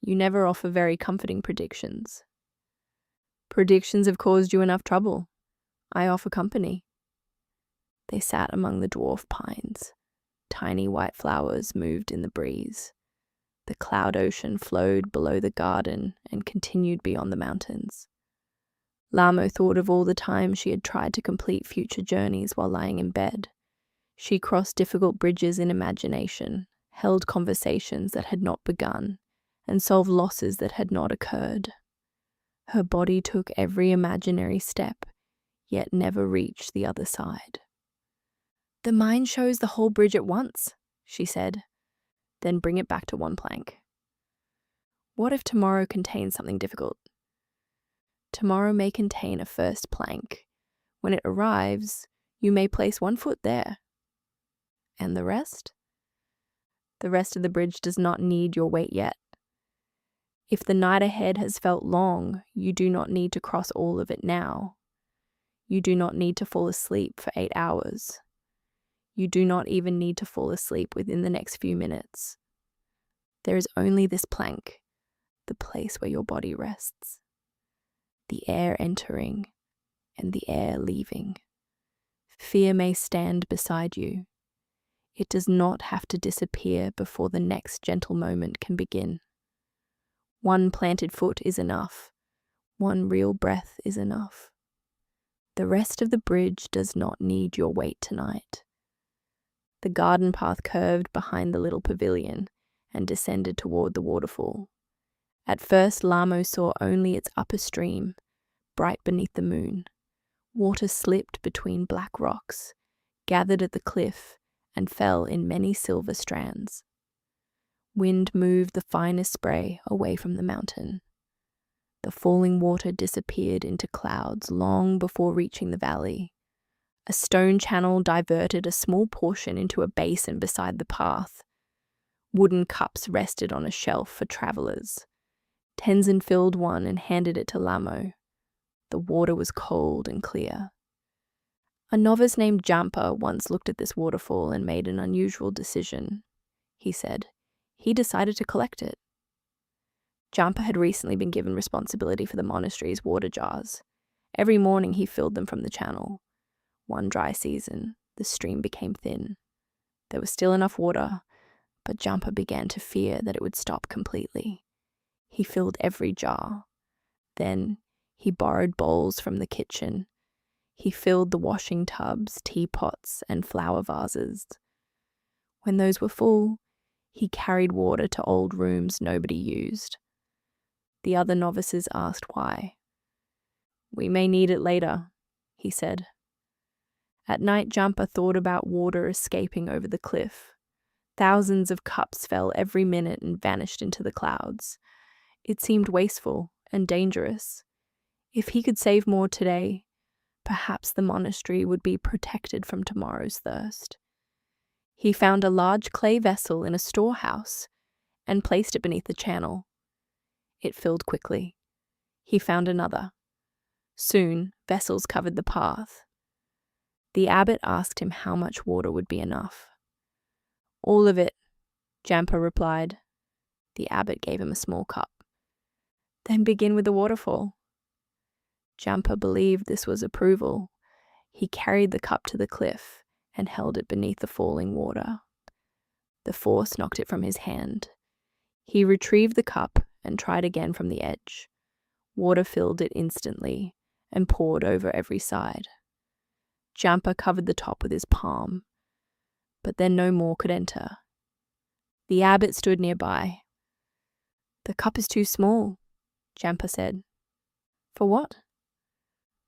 "You never offer very comforting predictions." "Predictions have caused you enough trouble. I offer company." They sat among the dwarf pines. Tiny white flowers moved in the breeze. The cloud ocean flowed below the garden and continued beyond the mountains. Lhamo thought of all the times she had tried to complete future journeys while lying in bed. She crossed difficult bridges in imagination, held conversations that had not begun, and solved losses that had not occurred. Her body took every imaginary step, yet never reached the other side. "The mind shows the whole bridge at once," she said. "Then bring it back to one plank." "What if tomorrow contains something difficult?" "Tomorrow may contain a first plank. When it arrives, you may place one foot there." "And the rest?" "The rest of the bridge does not need your weight yet. If the night ahead has felt long, you do not need to cross all of it now. You do not need to fall asleep for 8 hours. You do not even need to fall asleep within the next few minutes. There is only this plank, the place where your body rests. The air entering and the air leaving. Fear may stand beside you. It does not have to disappear before the next gentle moment can begin. One planted foot is enough. One real breath is enough. The rest of the bridge does not need your weight tonight. The garden path curved behind the little pavilion and descended toward the waterfall. At first, Lhamo saw only its upper stream, bright beneath the moon. Water slipped between black rocks, gathered at the cliff, and fell in many silver strands. Wind moved the finest spray away from the mountain. The falling water disappeared into clouds long before reaching the valley. A stone channel diverted a small portion into a basin beside the path. Wooden cups rested on a shelf for travelers. Tenzin filled one and handed it to Lhamo. The water was cold and clear. A novice named Jampa once looked at this waterfall and made an unusual decision, he said. He decided to collect it. Jampa had recently been given responsibility for the monastery's water jars. Every morning he filled them from the channel. One dry season, the stream became thin. There was still enough water, but Jampa began to fear that it would stop completely. He filled every jar. Then he borrowed bowls from the kitchen. He filled the washing tubs, teapots, and flower vases. When those were full, he carried water to old rooms nobody used. The other novices asked why. "We may need it later," he said. At night, Jampa thought about water escaping over the cliff. Thousands of cups fell every minute and vanished into the clouds. It seemed wasteful and dangerous. If he could save more today, perhaps the monastery would be protected from tomorrow's thirst. He found a large clay vessel in a storehouse and placed it beneath the channel. It filled quickly. He found another. Soon, vessels covered the path. The abbot asked him how much water would be enough. "All of it," Jampa replied. The abbot gave him a small cup. "Then begin with the waterfall." Jampa believed this was approval. He carried the cup to the cliff and held it beneath the falling water. The force knocked it from his hand. He retrieved the cup and tried again from the edge. Water filled it instantly and poured over every side. Jampa covered the top with his palm, but then no more could enter. The abbot stood nearby. "The cup is too small," Jampa said. "For what?"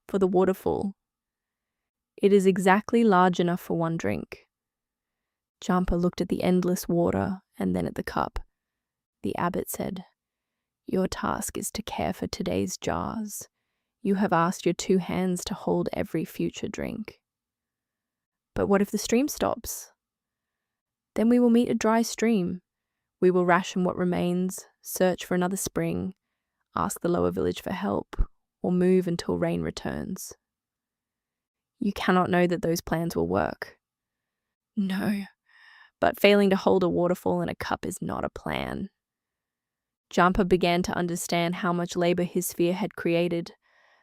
"For the waterfall. It is exactly large enough for one drink." Jampa looked at the endless water and then at the cup. The abbot said, "Your task is to care for today's jars. You have asked your 2 hands to hold every future drink." "But what if the stream stops?" "Then we will meet a dry stream. We will ration what remains, search for another spring, ask the lower village for help, or move until rain returns." "You cannot know that those plans will work." "No, but failing to hold a waterfall in a cup is not a plan." Jampa began to understand how much labor his fear had created.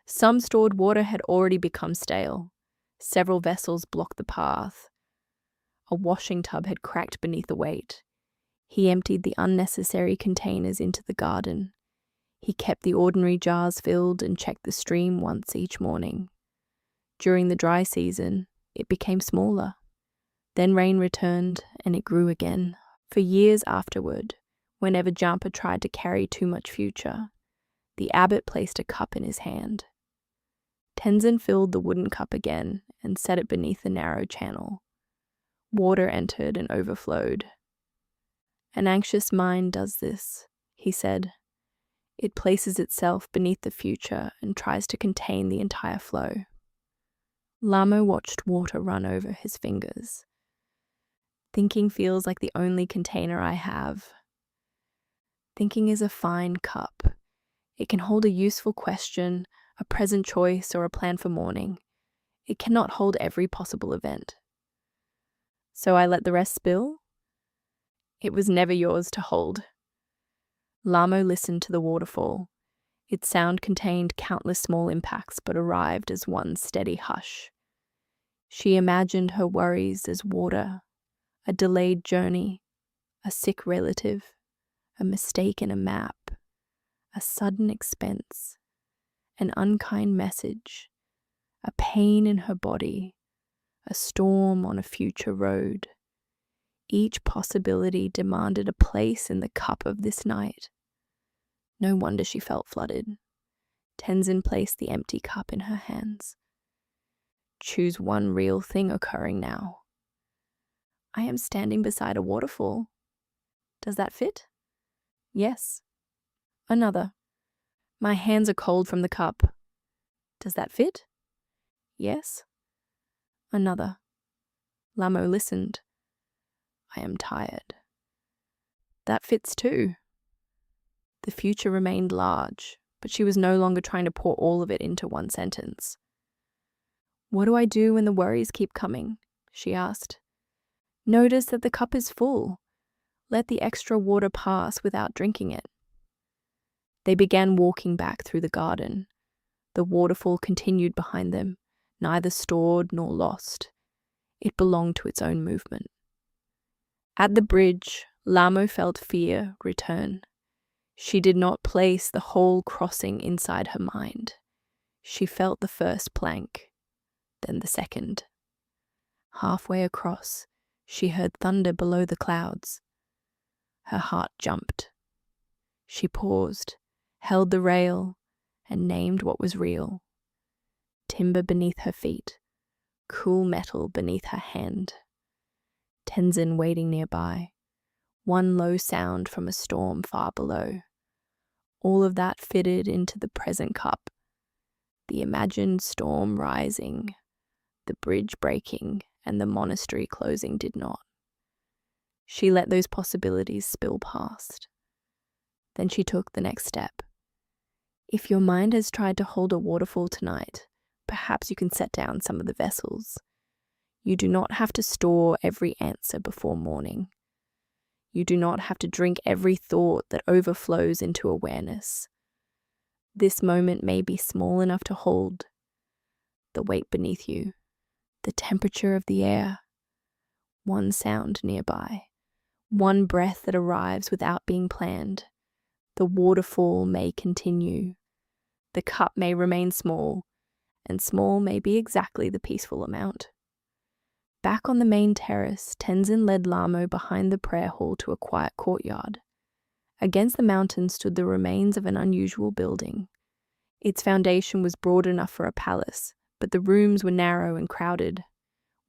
Some stored water had already become stale. Several vessels blocked the path. A washing tub had cracked beneath the weight. He emptied the unnecessary containers into the garden. He kept the ordinary jars filled and checked the stream once each morning. During the dry season, it became smaller. Then rain returned and it grew again. For years afterward, whenever Jampa tried to carry too much future, the abbot placed a cup in his hand. Tenzin filled the wooden cup again and set it beneath the narrow channel. Water entered and overflowed. "An anxious mind does this," he said. "It places itself beneath the future and tries to contain the entire flow." Lhamo watched water run over his fingers. "Thinking feels like the only container I have." Thinking is a fine cup. It can hold a useful question, a present choice, or a plan for morning. It cannot hold every possible event. "So I let the rest spill?" "It was never yours to hold." Lhamo listened to the waterfall. Its sound contained countless small impacts but arrived as one steady hush. She imagined her worries as water, a delayed journey, a sick relative, a mistake in a map, a sudden expense. an unkind message, a pain in her body, a storm on a future road. Each possibility demanded a place in the cup of this night. No wonder she felt flooded. Tenzin placed the empty cup in her hands. Choose one real thing occurring now. I am standing beside a waterfall. Does that fit? Yes. Another. My hands are cold from the cup. Does that fit? Yes. Another. Lhamo listened. I am tired. That fits too. The future remained large, but she was no longer trying to pour all of it into one sentence. What do I do when the worries keep coming? She asked. Notice that the cup is full. Let the extra water pass without drinking it. They began walking back through the garden. The waterfall continued behind them, neither stored nor lost. It belonged to its own movement. At the bridge, Lhamo felt fear return. She did not place the whole crossing inside her mind. She felt the first plank, then the second. Halfway across, she heard thunder below the clouds. Her heart jumped. She paused, held the rail, and named what was real. Timber beneath her feet, cool metal beneath her hand. Tenzin waiting nearby, one low sound from a storm far below. All of that fitted into the present cup. The imagined storm rising, the bridge breaking, and the monastery closing did not. She let those possibilities spill past. Then she took the next step. If your mind has tried to hold a waterfall tonight, perhaps you can set down some of the vessels. You do not have to store every answer before morning. You do not have to drink every thought that overflows into awareness. This moment may be small enough to hold the weight beneath you, the temperature of the air, one sound nearby, one breath that arrives without being planned. The waterfall may continue. The cup may remain small, and small may be exactly the peaceful amount. Back on the main terrace, Tenzin led Lhamo behind the prayer hall to a quiet courtyard. Against the mountain stood the remains of an unusual building. Its foundation was broad enough for a palace, but the rooms were narrow and crowded.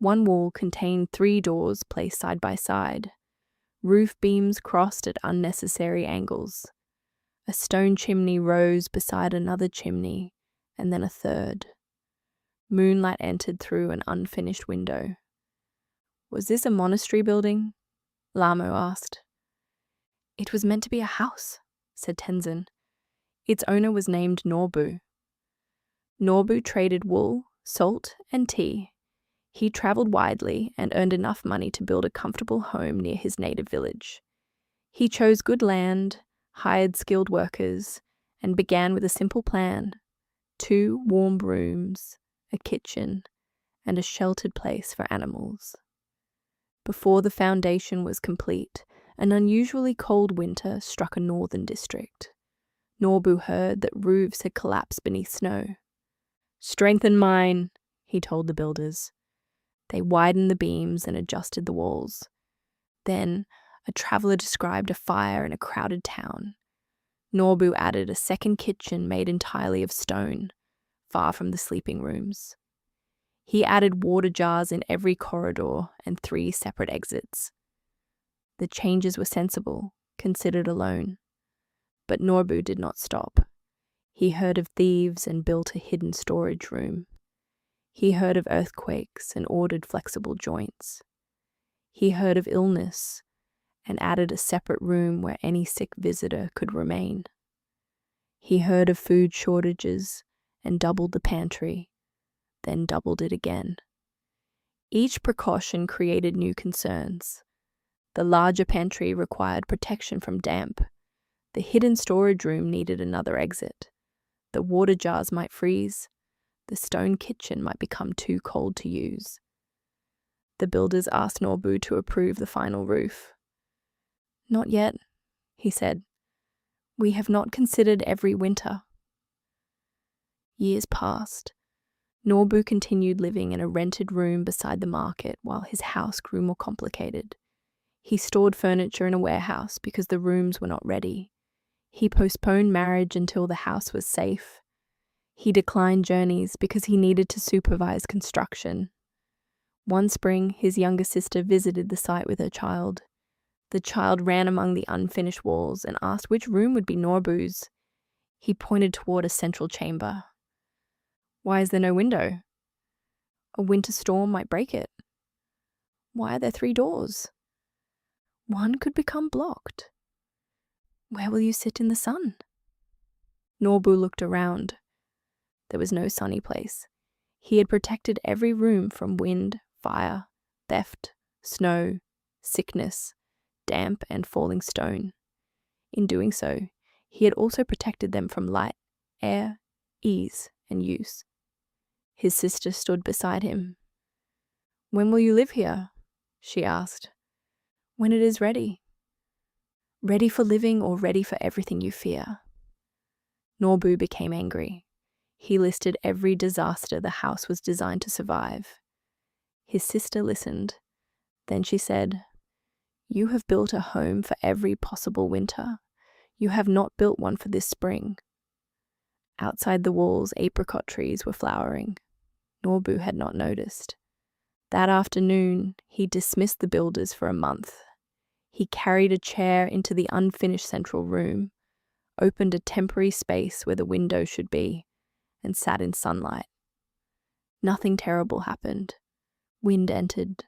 One wall contained 3 doors placed side by side. Roof beams crossed at unnecessary angles. A stone chimney rose beside another chimney, and then a third. Moonlight entered through an unfinished window. Was this a monastery building? Lhamo asked. It was meant to be a house, said Tenzin. Its owner was named Norbu. Norbu traded wool, salt, and tea. He travelled widely and earned enough money to build a comfortable home near his native village. He chose good land, hired skilled workers, and began with a simple plan: 2 warm rooms, a kitchen, and a sheltered place for animals. Before the foundation was complete, an unusually cold winter struck a northern district. Norbu heard that roofs had collapsed beneath snow. Strengthen mine, he told the builders. They widened the beams and adjusted the walls. Then, a traveller described a fire in a crowded town. Norbu added a second kitchen made entirely of stone, far from the sleeping rooms. He added water jars in every corridor and 3 separate exits. The changes were sensible, considered alone. But Norbu did not stop. He heard of thieves and built a hidden storage room. He heard of earthquakes and ordered flexible joints. He heard of illness and added a separate room where any sick visitor could remain. He heard of food shortages and doubled the pantry, then doubled it again. Each precaution created new concerns. The larger pantry required protection from damp. The hidden storage room needed another exit. The water jars might freeze. The stone kitchen might become too cold to use. The builders asked Norbu to approve the final roof. Not yet, he said. We have not considered every winter. Years passed. Norbu continued living in a rented room beside the market while his house grew more complicated. He stored furniture in a warehouse because the rooms were not ready. He postponed marriage until the house was safe. He declined journeys because he needed to supervise construction. One spring, his younger sister visited the site with her child. The child ran among the unfinished walls and asked which room would be Norbu's. He pointed toward a central chamber. Why is there no window? A winter storm might break it. Why are there 3 doors? One could become blocked. Where will you sit in the sun? Norbu looked around. There was no sunny place. He had protected every room from wind, fire, theft, snow, sickness, damp, and falling stone. In doing so, he had also protected them from light, air, ease, and use. His sister stood beside him. When will you live here? She asked. When it is ready. Ready for living or ready for everything you fear? Norbu became angry. He listed every disaster the house was designed to survive. His sister listened. Then she said, You have built a home for every possible winter. You have not built one for this spring. Outside the walls, apricot trees were flowering. Norbu had not noticed. That afternoon, he dismissed the builders for a month. He carried a chair into the unfinished central room, opened a temporary space where the window should be, and sat in sunlight. Nothing terrible happened. Wind entered.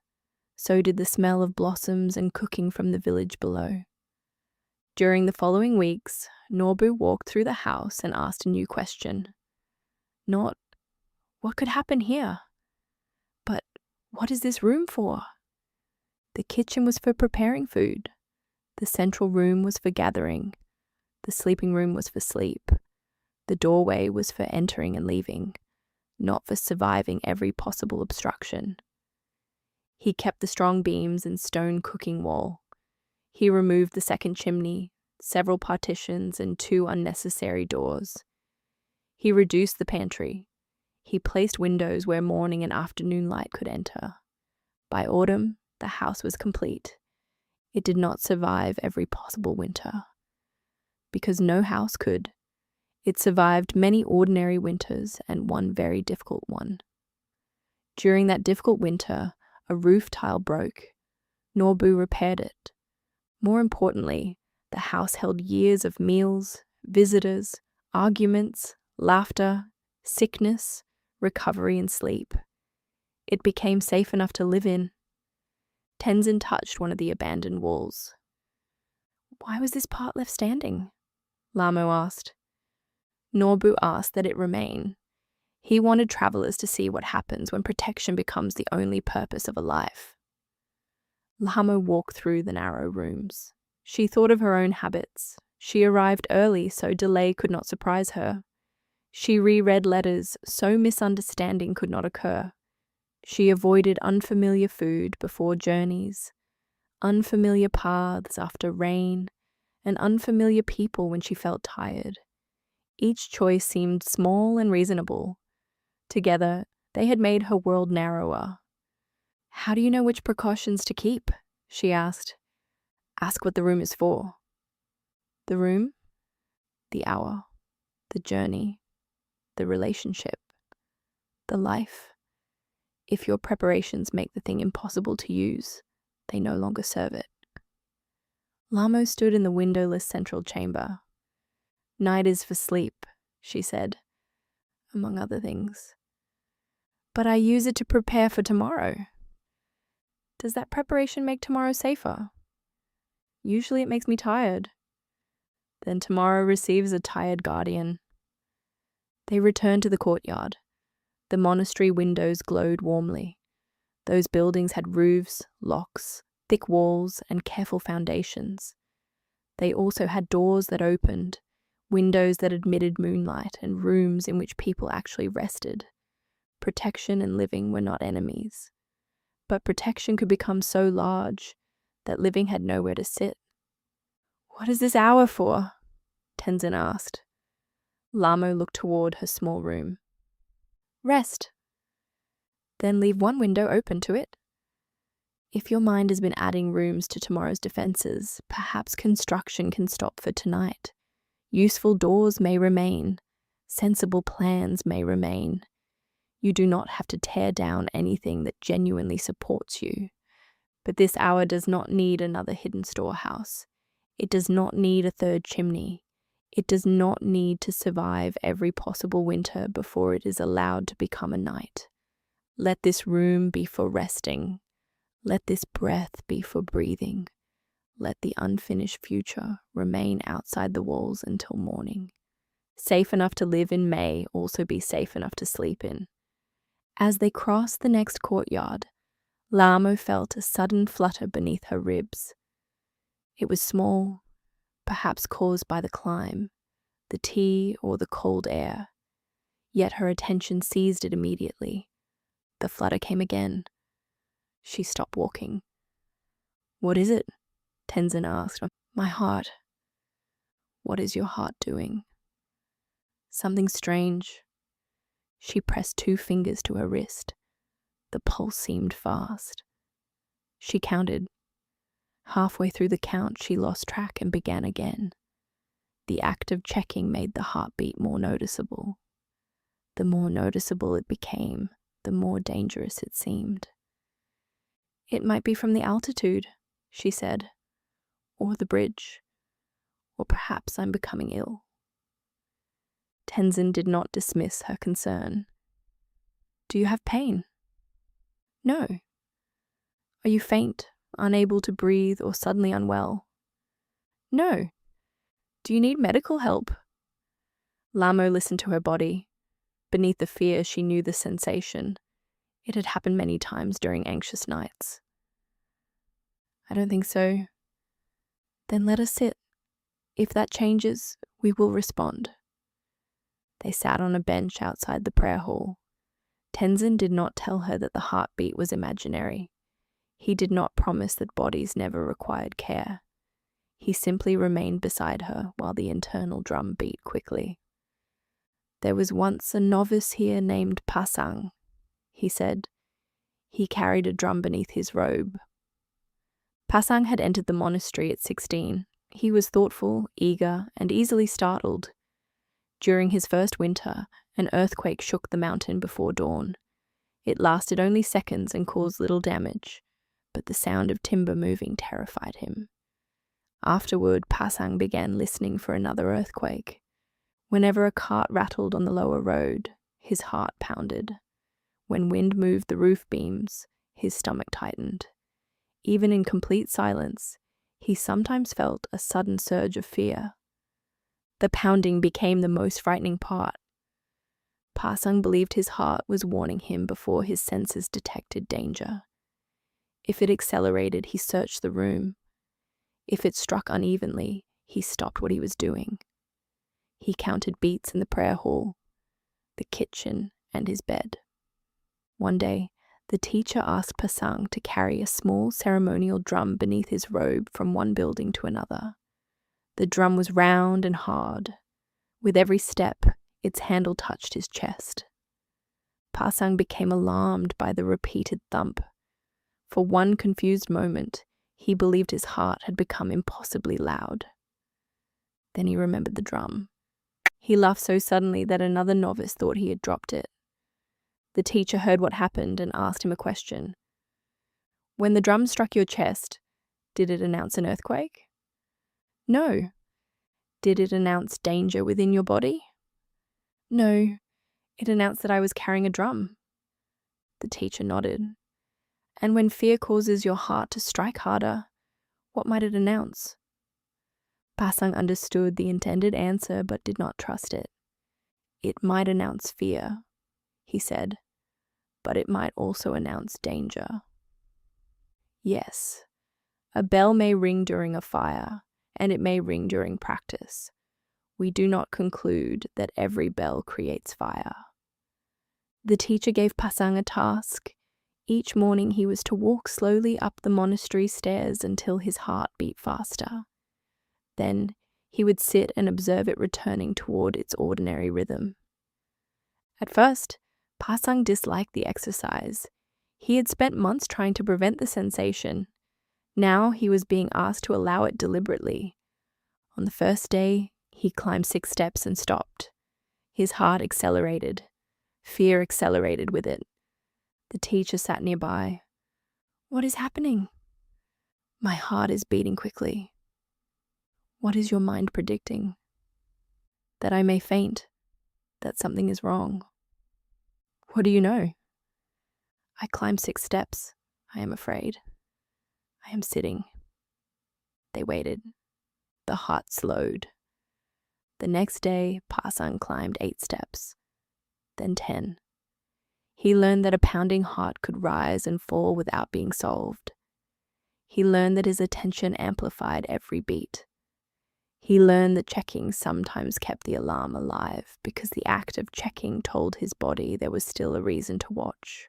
So did the smell of blossoms and cooking from the village below. During the following weeks, Norbu walked through the house and asked a new question. Not, what could happen here? But, what is this room for? The kitchen was for preparing food. The central room was for gathering. The sleeping room was for sleep. The doorway was for entering and leaving, not for surviving every possible obstruction. He kept the strong beams and stone cooking wall. He removed the second chimney, several partitions, and 2 unnecessary doors. He reduced the pantry. He placed windows where morning and afternoon light could enter. By autumn, the house was complete. It did not survive every possible winter. Because no house could. It survived many ordinary winters and one very difficult one. During that difficult winter, a roof tile broke. Norbu repaired it. More importantly, the house held years of meals, visitors, arguments, laughter, sickness, recovery, and sleep. It became safe enough to live in. Tenzin touched one of the abandoned walls. Why was this part left standing? Lhamo asked. Norbu asked that it remain. He wanted travelers to see what happens when protection becomes the only purpose of a life. Lhamo walked through the narrow rooms. She thought of her own habits. She arrived early so delay could not surprise her. She reread letters so misunderstanding could not occur. She avoided unfamiliar food before journeys, unfamiliar paths after rain, and unfamiliar people when she felt tired. Each choice seemed small and reasonable. Together, they had made her world narrower. How do you know which precautions to keep? She asked. Ask what the room is for. The room, the hour, the journey, the relationship, the life. If your preparations make the thing impossible to use, they no longer serve it. Lhamo stood in the windowless central chamber. Night is for sleep, she said, among other things. But I use it to prepare for tomorrow. Does that preparation make tomorrow safer? Usually it makes me tired. Then tomorrow receives a tired guardian. They returned to the courtyard. The monastery windows glowed warmly. Those buildings had roofs, locks, thick walls, and careful foundations. They also had doors that opened, windows that admitted moonlight, and rooms in which people actually rested. Protection and living were not enemies. But protection could become so large that living had nowhere to sit. What is this hour for? Tenzin asked. Lhamo looked toward her small room. Rest. Then leave one window open to it. If your mind has been adding rooms to tomorrow's defenses, perhaps construction can stop for tonight. Useful doors may remain. Sensible plans may remain. You do not have to tear down anything that genuinely supports you. But this hour does not need another hidden storehouse. It does not need a third chimney. It does not need to survive every possible winter before it is allowed to become a night. Let this room be for resting. Let this breath be for breathing. Let the unfinished future remain outside the walls until morning. Safe enough to live in may also be safe enough to sleep in. As they crossed the next courtyard, Lhamo felt a sudden flutter beneath her ribs. It was small, perhaps caused by the climb, the tea or the cold air. Yet her attention seized it immediately. The flutter came again. She stopped walking. What is it? Tenzin asked. My heart. What is your heart doing? Something strange. She pressed 2 fingers to her wrist. The pulse seemed fast. She counted. Halfway through the count, she lost track and began again. The act of checking made the heartbeat more noticeable. The more noticeable it became, the more dangerous it seemed. It might be from the altitude, she said, or the bridge, or perhaps I'm becoming ill. Tenzin did not dismiss her concern. Do you have pain? No. Are you faint, unable to breathe, or suddenly unwell? No. Do you need medical help? Lhamo listened to her body. Beneath the fear, she knew the sensation. It had happened many times during anxious nights. I don't think so. Then let us sit. If that changes, we will respond. They sat on a bench outside the prayer hall. Tenzin did not tell her that the heartbeat was imaginary. He did not promise that bodies never required care. He simply remained beside her while the internal drum beat quickly. There was once a novice here named Pasang, he said. He carried a drum beneath his robe. Pasang had entered the monastery at 16. He was thoughtful, eager, and easily startled. During his first winter, an earthquake shook the mountain before dawn. It lasted only seconds and caused little damage, but the sound of timber moving terrified him. Afterward, Pasang began listening for another earthquake. Whenever a cart rattled on the lower road, his heart pounded. When wind moved the roof beams, his stomach tightened. Even in complete silence, he sometimes felt a sudden surge of fear. The pounding became the most frightening part. Pasang believed his heart was warning him before his senses detected danger. If it accelerated, he searched the room. If it struck unevenly, he stopped what he was doing. He counted beats in the prayer hall, the kitchen, and his bed. One day, the teacher asked Pasang to carry a small ceremonial drum beneath his robe from one building to another. The drum was round and hard. With every step, its handle touched his chest. Pasang became alarmed by the repeated thump. For one confused moment, he believed his heart had become impossibly loud. Then he remembered the drum. He laughed so suddenly that another novice thought he had dropped it. The teacher heard what happened and asked him a question. When the drum struck your chest, did it announce an earthquake? No. Did it announce danger within your body? No. It announced that I was carrying a drum. The teacher nodded. And when fear causes your heart to strike harder, what might it announce? Pasang understood the intended answer but did not trust it. It might announce fear, he said, but it might also announce danger. Yes, a bell may ring during a fire, and it may ring during practice. We do not conclude that every bell creates fire. The teacher gave Pasang a task. Each morning he was to walk slowly up the monastery stairs until his heart beat faster. Then He would sit and observe it returning toward its ordinary rhythm. At first, Pasang disliked the exercise. He had spent months trying to prevent the sensation. Now he was being asked to allow it deliberately. On the first day, he climbed 6 steps and stopped. His heart accelerated. Fear accelerated with it. The teacher sat nearby. "What is happening?" "My heart is beating quickly." "What is your mind predicting?" "That I may faint, that something is wrong." "What do you know?" "I climbed 6 steps. I am afraid. I am sitting." They waited. The heart slowed. The next day, Pasang climbed 8 steps, then 10. He learned that a pounding heart could rise and fall without being solved. He learned that his attention amplified every beat. He learned that checking sometimes kept the alarm alive because the act of checking told his body there was still a reason to watch.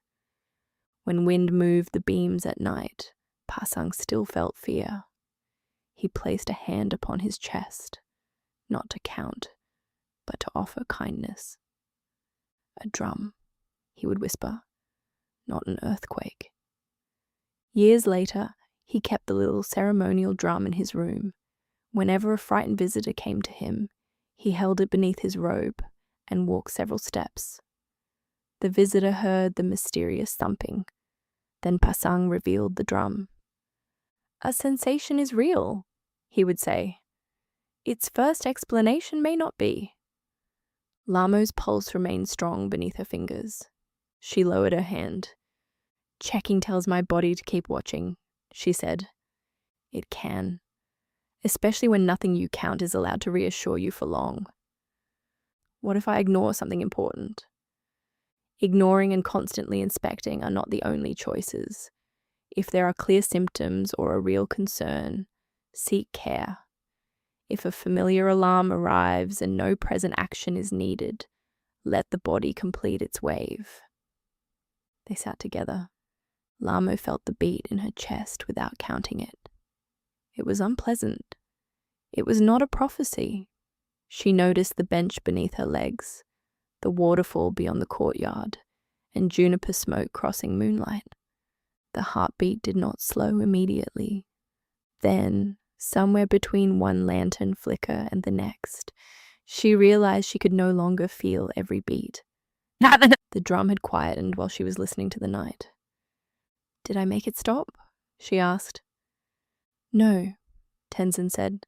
When wind moved the beams at night, Pasang still felt fear. He placed a hand upon his chest, not to count, but to offer kindness. "A drum," he would whisper, "not an earthquake." Years later, he kept the little ceremonial drum in his room. Whenever a frightened visitor came to him, he held it beneath his robe and walked several steps. The visitor heard the mysterious thumping. Then Pasang revealed the drum. "A sensation is real," he would say. "Its first explanation may not be." Lhamo's pulse remained strong beneath her fingers. She lowered her hand. "Checking tells my body to keep watching," she said. "It can, especially when nothing you count is allowed to reassure you for long." What if I ignore something important? Ignoring and constantly inspecting are not the only choices. If there are clear symptoms or a real concern, seek care. If a familiar alarm arrives and no present action is needed, let the body complete its wave. They sat together. Lhamo felt the beat in her chest without counting it. It was unpleasant. It was not a prophecy. She noticed the bench beneath her legs, the waterfall beyond the courtyard, and juniper smoke crossing moonlight. The heartbeat did not slow immediately. Then, somewhere between one lantern flicker and the next, she realized she could no longer feel every beat. The drum had quietened while she was listening to the night. "Did I make it stop?" she asked. "No," Tenzin said.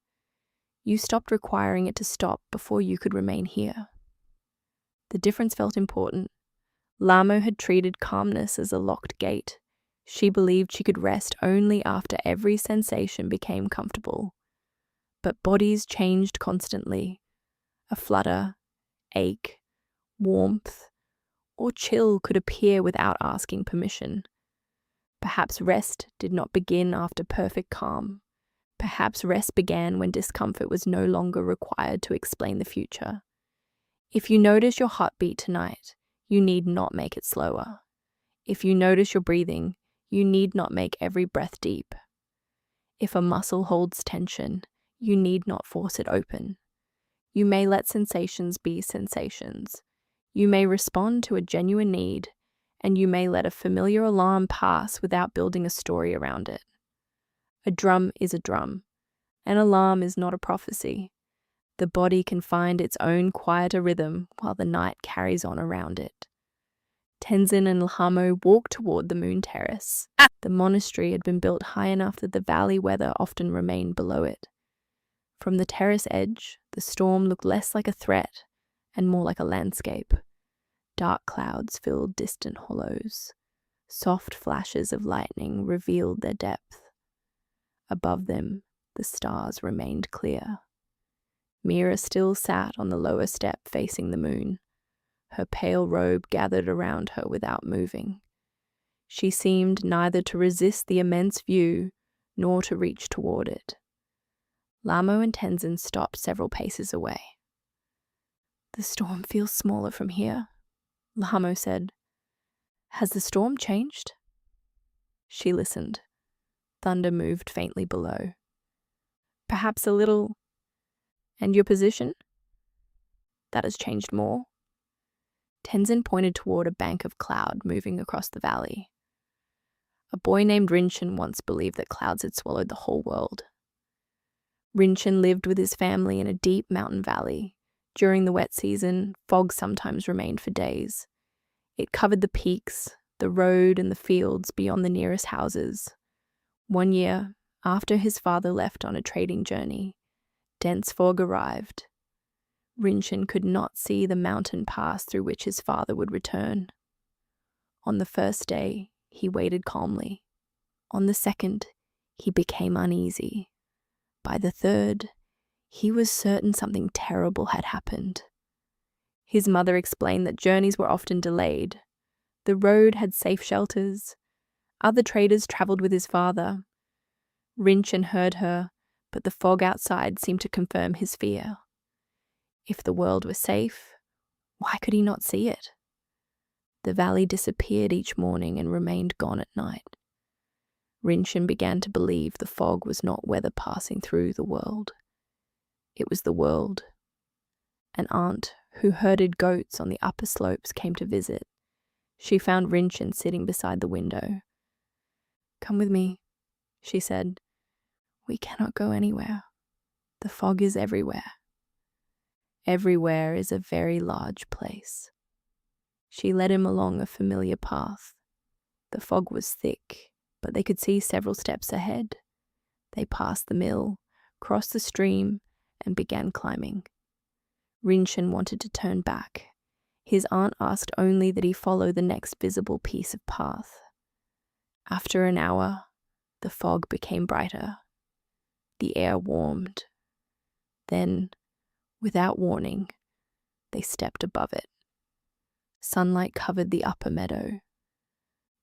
"You stopped requiring it to stop before you could remain here." The difference felt important. Lhamo had treated calmness as a locked gate. She believed she could rest only after every sensation became comfortable. But bodies changed constantly. A flutter, ache, warmth, or chill could appear without asking permission. Perhaps rest did not begin after perfect calm. Perhaps rest began when discomfort was no longer required to explain the future. If you notice your heartbeat tonight, you need not make it slower. If you notice your breathing, you need not make every breath deep. If a muscle holds tension, you need not force it open. You may let sensations be sensations. You may respond to a genuine need, and you may let a familiar alarm pass without building a story around it. A drum is a drum. An alarm is not a prophecy. The body can find its own quieter rhythm while the night carries on around it. Tenzin and Lhamo walked toward the moon terrace. The monastery had been built high enough that the valley weather often remained below it. From the terrace edge, the storm looked less like a threat and more like a landscape. Dark clouds filled distant hollows. Soft flashes of lightning revealed their depth. Above them, the stars remained clear. Mira still sat on the lower step facing the moon. Her pale robe gathered around her without moving. She seemed neither to resist the immense view nor to reach toward it. Lhamo and Tenzin stopped several paces away. "The storm feels smaller from here," Lhamo said. "Has the storm changed?" She listened. Thunder moved faintly below. "Perhaps a little," And your position? That has changed more. Tenzin pointed toward a bank of cloud moving across the valley. A boy named Rinchen once believed that clouds had swallowed the whole world. Rinchen lived with his family in a deep mountain valley. During the wet season, fog sometimes remained for days. It covered the peaks, the road, and the fields beyond the nearest houses. One year, after his father left on a trading journey, dense fog arrived. Rinchen could not see the mountain pass through which his father would return. On the first day, he waited calmly. On the second, he became uneasy. By the third, he was certain something terrible had happened. His mother explained that journeys were often delayed. The road had safe shelters. Other traders travelled with his father. Rinchen heard her, but the fog outside seemed to confirm his fear. If the world were safe, why could he not see it? The valley disappeared each morning and remained gone at night. Rinchen began to believe the fog was not weather passing through the world. It was the world. An aunt who herded goats on the upper slopes came to visit. She found Rinchen sitting beside the window. "Come with me," she said. "We cannot go anywhere. The fog is everywhere. Everywhere is a very large place." She led him along a familiar path. The fog was thick, but they could see several steps ahead. They passed the mill, crossed the stream, and began climbing. Rinchen wanted to turn back. His aunt asked only that he follow the next visible piece of path. After an hour, the fog became brighter. The air warmed. Then, without warning, they stepped above it. Sunlight covered the upper meadow.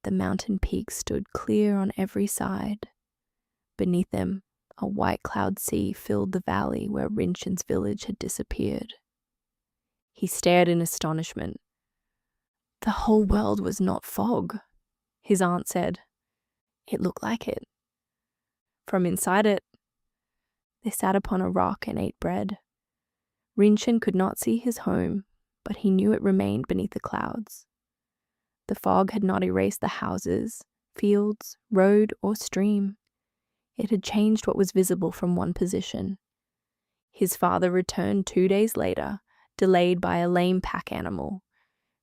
The mountain peaks stood clear on every side. Beneath them, a white cloud sea filled the valley where Rinchen's village had disappeared. He stared in astonishment. "The whole world was not fog," his aunt said. "It looked like it." From inside it, they sat upon a rock and ate bread. Rinchen could not see his home, but he knew it remained beneath the clouds. The fog had not erased the houses, fields, road, or stream. It had changed what was visible from one position. His father returned 2 days later, delayed by a lame pack animal.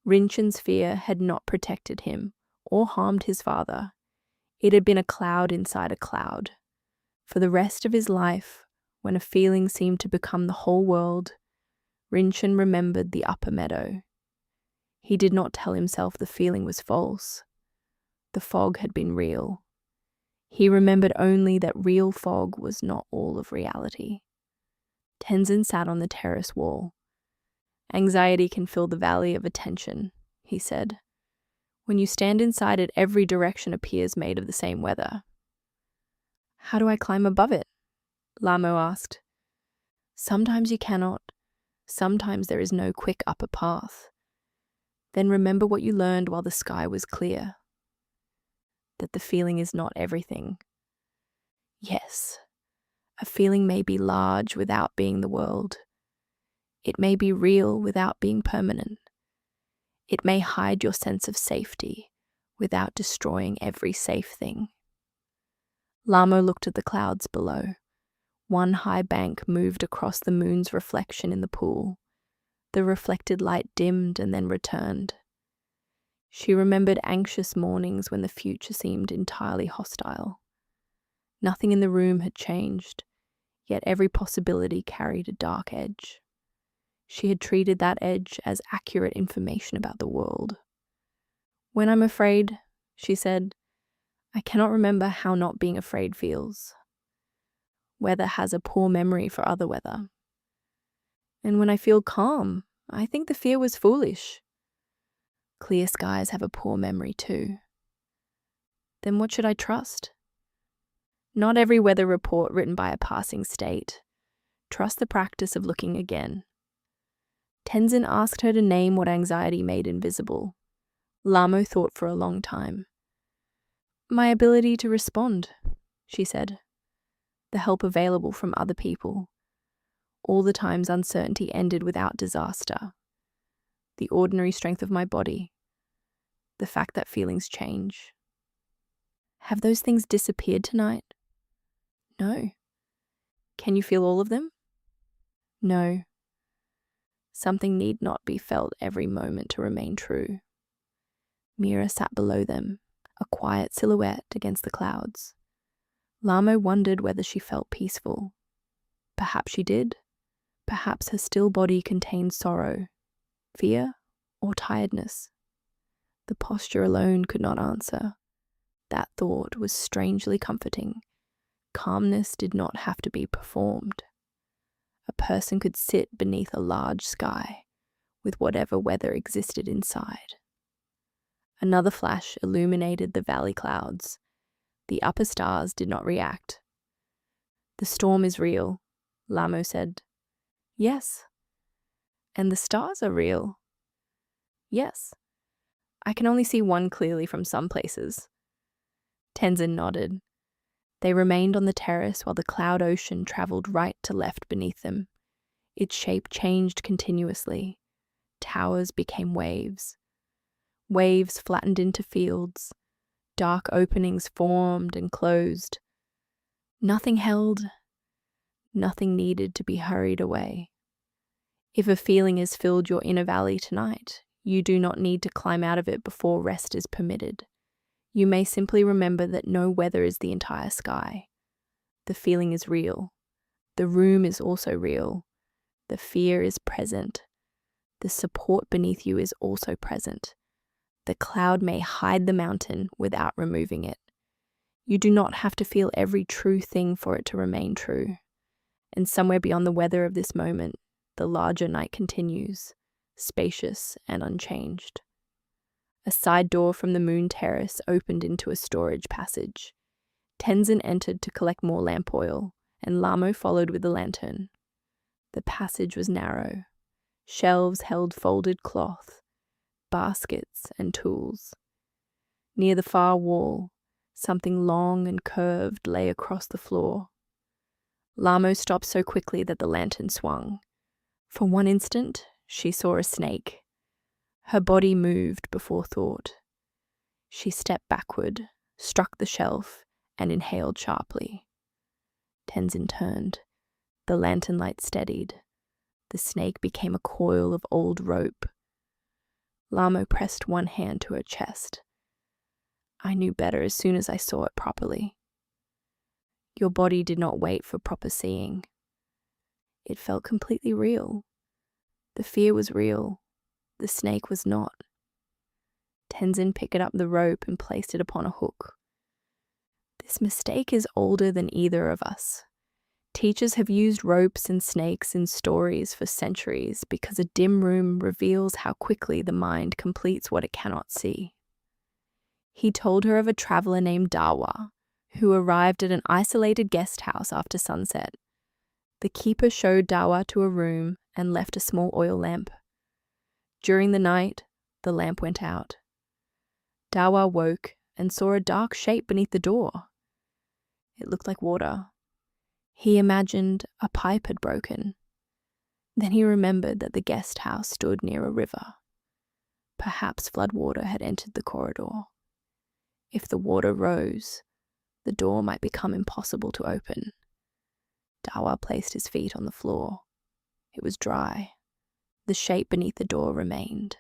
Rinchen's fear had not protected him or harmed his father. It had been a cloud inside a cloud. For the rest of his life, when a feeling seemed to become the whole world, Rinchen remembered the upper meadow. He did not tell himself the feeling was false. The fog had been real. He remembered only that real fog was not all of reality. Tenzin sat on the terrace wall. "Anxiety can fill the valley of attention," he said. "When you stand inside it, every direction appears made of the same weather." "How do I climb above it?" Lhamo asked. "Sometimes you cannot. Sometimes there is no quick upper path. Then remember what you learned while the sky was clear. That the feeling is not everything. Yes, a feeling may be large without being the world. It may be real without being permanent. It may hide your sense of safety without destroying every safe thing." Lhamo looked at the clouds below. One high bank moved across the moon's reflection in the pool. The reflected light dimmed and then returned. She remembered anxious mornings when the future seemed entirely hostile. Nothing in the room had changed, yet every possibility carried a dark edge. She had treated that edge as accurate information about the world. "When I'm afraid," she said, "I cannot remember how not being afraid feels. Weather has a poor memory for other weather. And when I feel calm, I think the fear was foolish. Clear skies have a poor memory too. Then what should I trust? Not every weather report written by a passing state. Trust the practice of looking again." Tenzin asked her to name what anxiety made invisible. Lhamo thought for a long time. "My ability to respond," she said. "The help available from other people. all the times uncertainty ended without disaster, the ordinary strength of my body, the fact that feelings change. Have those things disappeared tonight? No. Can you feel all of them? No. Something need not be felt every moment to remain true. Mira sat below them, a quiet silhouette against the clouds. Lhamo wondered whether she felt peaceful. Perhaps she did. Perhaps her still body contained sorrow, fear, or tiredness. The posture alone could not answer. That thought was strangely comforting. Calmness did not have to be performed. A person could sit beneath a large sky, with whatever weather existed inside. Another flash illuminated the valley clouds. The upper stars did not react. "The storm is real," Lhamo said. "Yes." "And the stars are real." "Yes. I can only see one clearly from some places." Tenzin nodded. They remained on the terrace while the cloud ocean traveled right to left beneath them. Its shape changed continuously. Towers became waves. Waves flattened into fields. Dark openings formed and closed. Nothing held. Nothing needed to be hurried away. If a feeling has filled your inner valley tonight, you do not need to climb out of it before rest is permitted. You may simply remember that no weather is the entire sky. The feeling is real. The room is also real. The fear is present. The support beneath you is also present. The cloud may hide the mountain without removing it. You do not have to feel every true thing for it to remain true. And somewhere beyond the weather of this moment, the larger night continues, spacious and unchanged. A side door from the moon terrace opened into a storage passage. Tenzin entered to collect more lamp oil, and Lhamo followed with the lantern. The passage was narrow. Shelves held folded cloth, baskets and tools. Near the far wall, something long and curved lay across the floor. Lhamo stopped so quickly that the lantern swung. For one instant, she saw a snake. Her body moved before thought. She stepped backward, struck the shelf, and inhaled sharply. Tenzin turned. The lantern light steadied. The snake became a coil of old rope. Lhamo pressed one hand to her chest. "I knew better as soon as I saw it properly." Your body did not wait for proper seeing. It felt completely real. The fear was real. The snake was not. Tenzin picked up the rope and placed it upon a hook. This mistake is older than either of us. Teachers have used ropes and snakes in stories for centuries because a dim room reveals how quickly the mind completes what it cannot see. He told her of a traveler named Dawa, who arrived at an isolated guest house after sunset. The keeper showed Dawa to a room and left a small oil lamp. During the night, the lamp went out. Dawa woke and saw a dark shape beneath the door. It looked like water. He imagined a pipe had broken. Then he remembered that the guest house stood near a river. Perhaps floodwater had entered the corridor. If the water rose, the door might become impossible to open. Dawa placed his feet on the floor. It was dry. The shape beneath the door remained.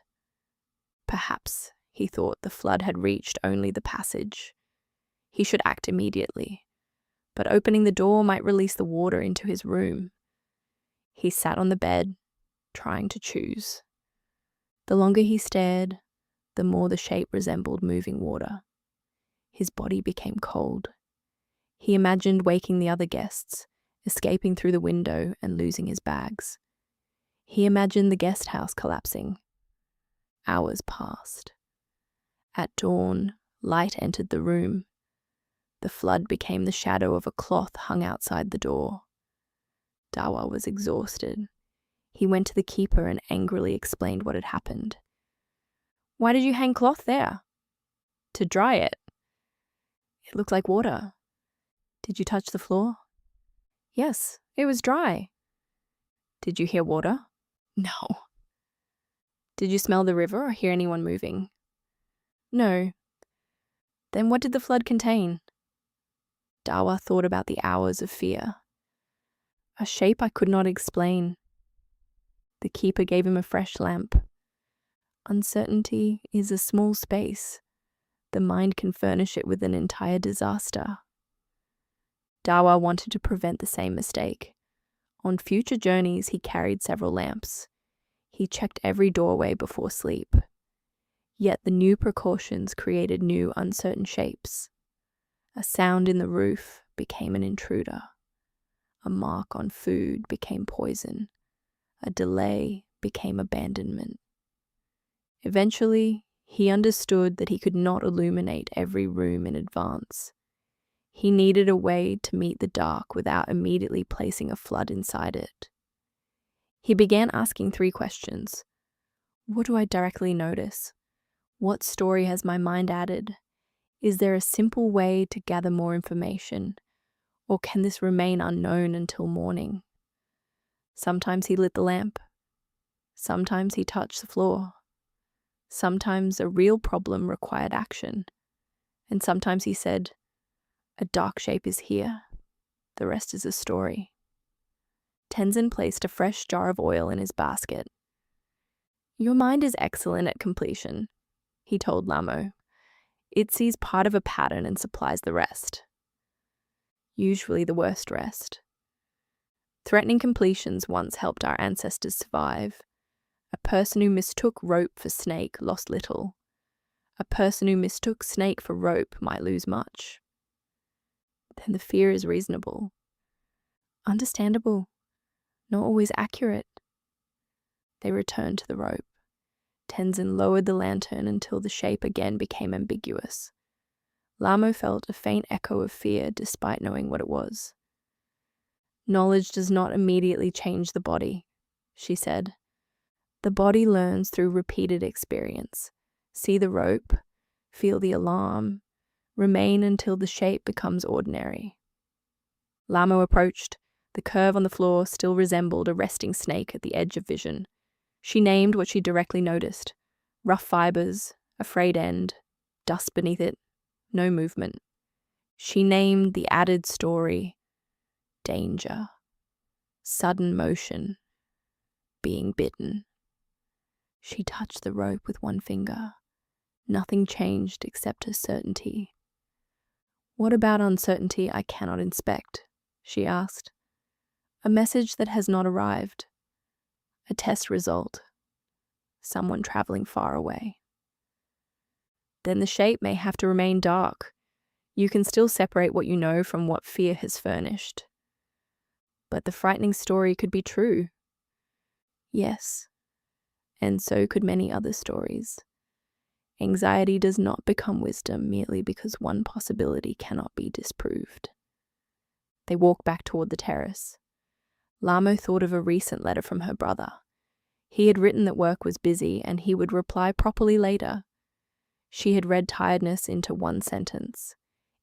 Perhaps, he thought, the flood had reached only the passage. He should act immediately, but opening the door might release the water into his room. He sat on the bed, trying to choose. The longer he stared, the more the shape resembled moving water. His body became cold. He imagined waking the other guests, escaping through the window and losing his bags. He imagined the guest house collapsing. Hours passed. At dawn, light entered the room. The flood became the shadow of a cloth hung outside the door. Dawa was exhausted. He went to the keeper and angrily explained what had happened. "Why did you hang cloth there?" "To dry it." "It looked like water." "Did you touch the floor?" "Yes, it was dry." Did you hear water? No. Did you smell the river or hear anyone moving? No. Then what did the flood contain? Dawa thought about the hours of fear. A shape I could not explain. The keeper gave him a fresh lamp. Uncertainty is a small space. The mind can furnish it with an entire disaster. Dawa wanted to prevent the same mistake. On future journeys, he carried several lamps. He checked every doorway before sleep. Yet the new precautions created new uncertain shapes. A sound in the roof became an intruder. A mark on food became poison. A delay became abandonment. Eventually, he understood that he could not illuminate every room in advance. He needed a way to meet the dark without immediately placing a flood inside it. He began asking 3 questions. What do I directly notice? What story has my mind added? Is there a simple way to gather more information? Or can this remain unknown until morning? Sometimes he lit the lamp. Sometimes he touched the floor. Sometimes a real problem required action. And sometimes he said, "A dark shape is here. The rest is a story." Tenzin placed a fresh jar of oil in his basket. "Your mind is excellent at completion," he told Lhamo. "It sees part of a pattern and supplies the rest. Usually the worst rest. Threatening completions once helped our ancestors survive. A person who mistook rope for snake lost little. A person who mistook snake for rope might lose much." Then the fear is reasonable. Understandable. Not always accurate. They returned to the rope. Tenzin lowered the lantern until the shape again became ambiguous. Lhamo felt a faint echo of fear despite knowing what it was. "Knowledge does not immediately change the body," she said. "The body learns through repeated experience. See the rope, feel the alarm, remain until the shape becomes ordinary." Lhamo approached. The curve on the floor still resembled a resting snake at the edge of vision. She named what she directly noticed. Rough fibers, a frayed end, dust beneath it, no movement. She named the added story, danger, sudden motion, being bitten. She touched the rope with one finger. Nothing changed except her certainty. "What about uncertainty I cannot inspect?" she asked. "A message that has not arrived. A test result. Someone traveling far away." "Then the shape may have to remain dark. You can still separate what you know from what fear has furnished." "But the frightening story could be true." "Yes. And so could many other stories. Anxiety does not become wisdom merely because one possibility cannot be disproved." They walked back toward the terrace. Lhamo thought of a recent letter from her brother. He had written that work was busy and he would reply properly later. She had read tiredness into one sentence,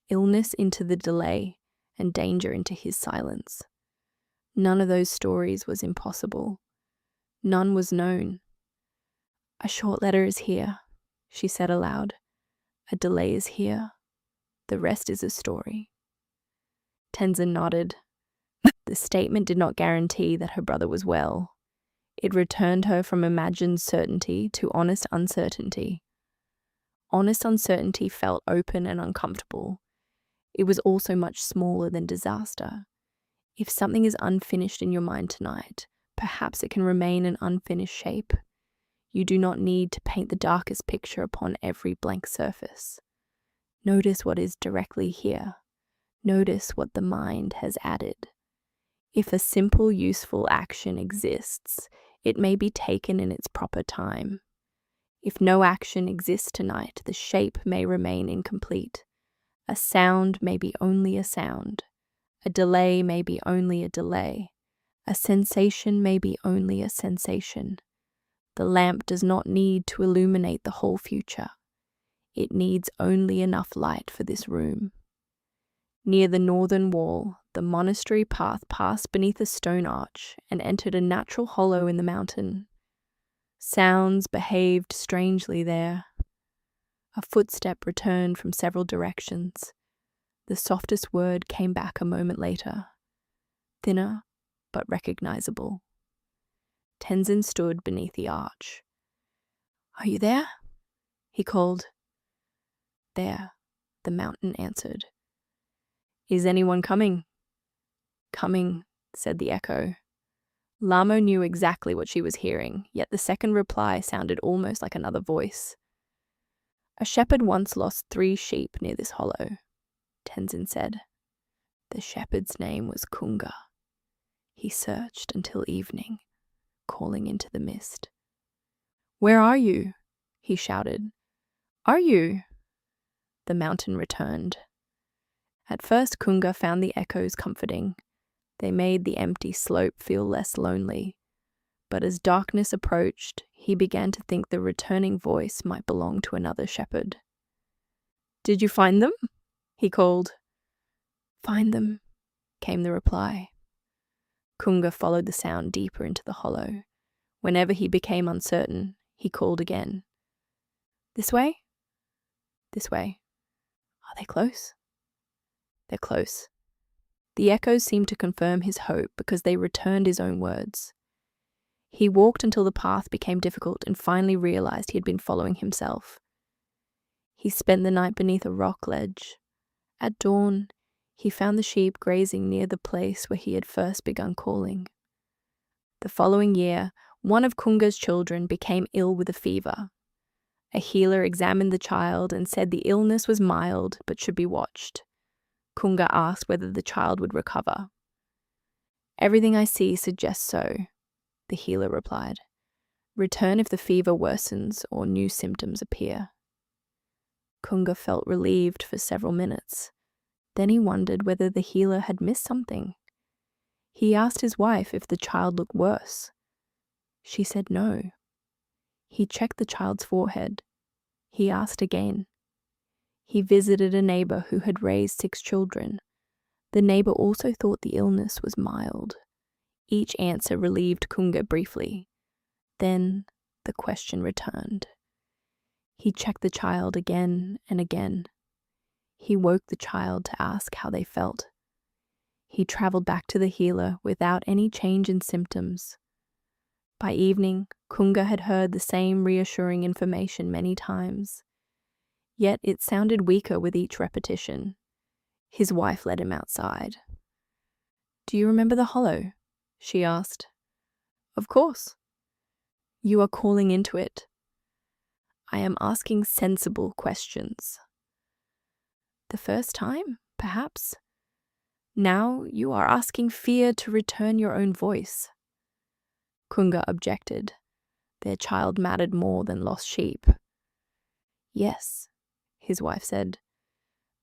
illness into the delay, and danger into his silence. None of those stories was impossible. None was known. "A short letter is here," she said aloud. "A delay is here. The rest is a story." Tenzin nodded. The statement did not guarantee that her brother was well. It returned her from imagined certainty to honest uncertainty. Honest uncertainty felt open and uncomfortable. It was also much smaller than disaster. If something is unfinished in your mind tonight, perhaps it can remain an unfinished shape. You do not need to paint the darkest picture upon every blank surface. Notice what is directly here. Notice what the mind has added. If a simple, useful action exists, it may be taken in its proper time. If no action exists tonight, the shape may remain incomplete. A sound may be only a sound. A delay may be only a delay. A sensation may be only a sensation. The lamp does not need to illuminate the whole future. It needs only enough light for this room. Near the northern wall, the monastery path passed beneath a stone arch and entered a natural hollow in the mountain. Sounds behaved strangely there. A footstep returned from several directions. The softest word came back a moment later, thinner but recognizable. Tenzin stood beneath the arch. "Are you there?" he called. "There," the mountain answered. "Is anyone coming?" "Coming," said the echo. Lhamo knew exactly what she was hearing, yet the second reply sounded almost like another voice. "A shepherd once lost 3 sheep near this hollow," Tenzin said. "The shepherd's name was Kunga. He searched until evening, calling into the mist." "Where are you?" he shouted. "Are you?" The mountain returned. At first, Kunga found the echoes comforting. They made the empty slope feel less lonely. But as darkness approached, he began to think the returning voice might belong to another shepherd. "Did you find them?" he called. "Find them," came the reply. Kunga followed the sound deeper into the hollow. Whenever he became uncertain, he called again. "This way?" "This way." "Are they close?" "They're close." The echoes seemed to confirm his hope because they returned his own words. He walked until the path became difficult and finally realized he had been following himself. He spent the night beneath a rock ledge. At dawn, he found the sheep grazing near the place where he had first begun calling. The following year, one of Kunga's children became ill with a fever. A healer examined the child and said the illness was mild but should be watched. Kunga asked whether the child would recover. "Everything I see suggests so," the healer replied. "Return if the fever worsens or new symptoms appear." Kunga felt relieved for several minutes. Then he wondered whether the healer had missed something. He asked his wife if the child looked worse. She said no. He checked the child's forehead. He asked again. He visited a neighbor who had raised 6 children. The neighbor also thought the illness was mild. Each answer relieved Kunga briefly. Then the question returned. He checked the child again and again. He woke the child to ask how they felt. He traveled back to the healer without any change in symptoms. By evening, Kunga had heard the same reassuring information many times. Yet it sounded weaker with each repetition. His wife led him outside. "Do you remember the hollow?" she asked. "Of course." "You are calling into it." "I am asking sensible questions." "The first time, perhaps. Now you are asking fear to return your own voice." Kunga objected. Their child mattered more than lost sheep. "Yes," his wife said.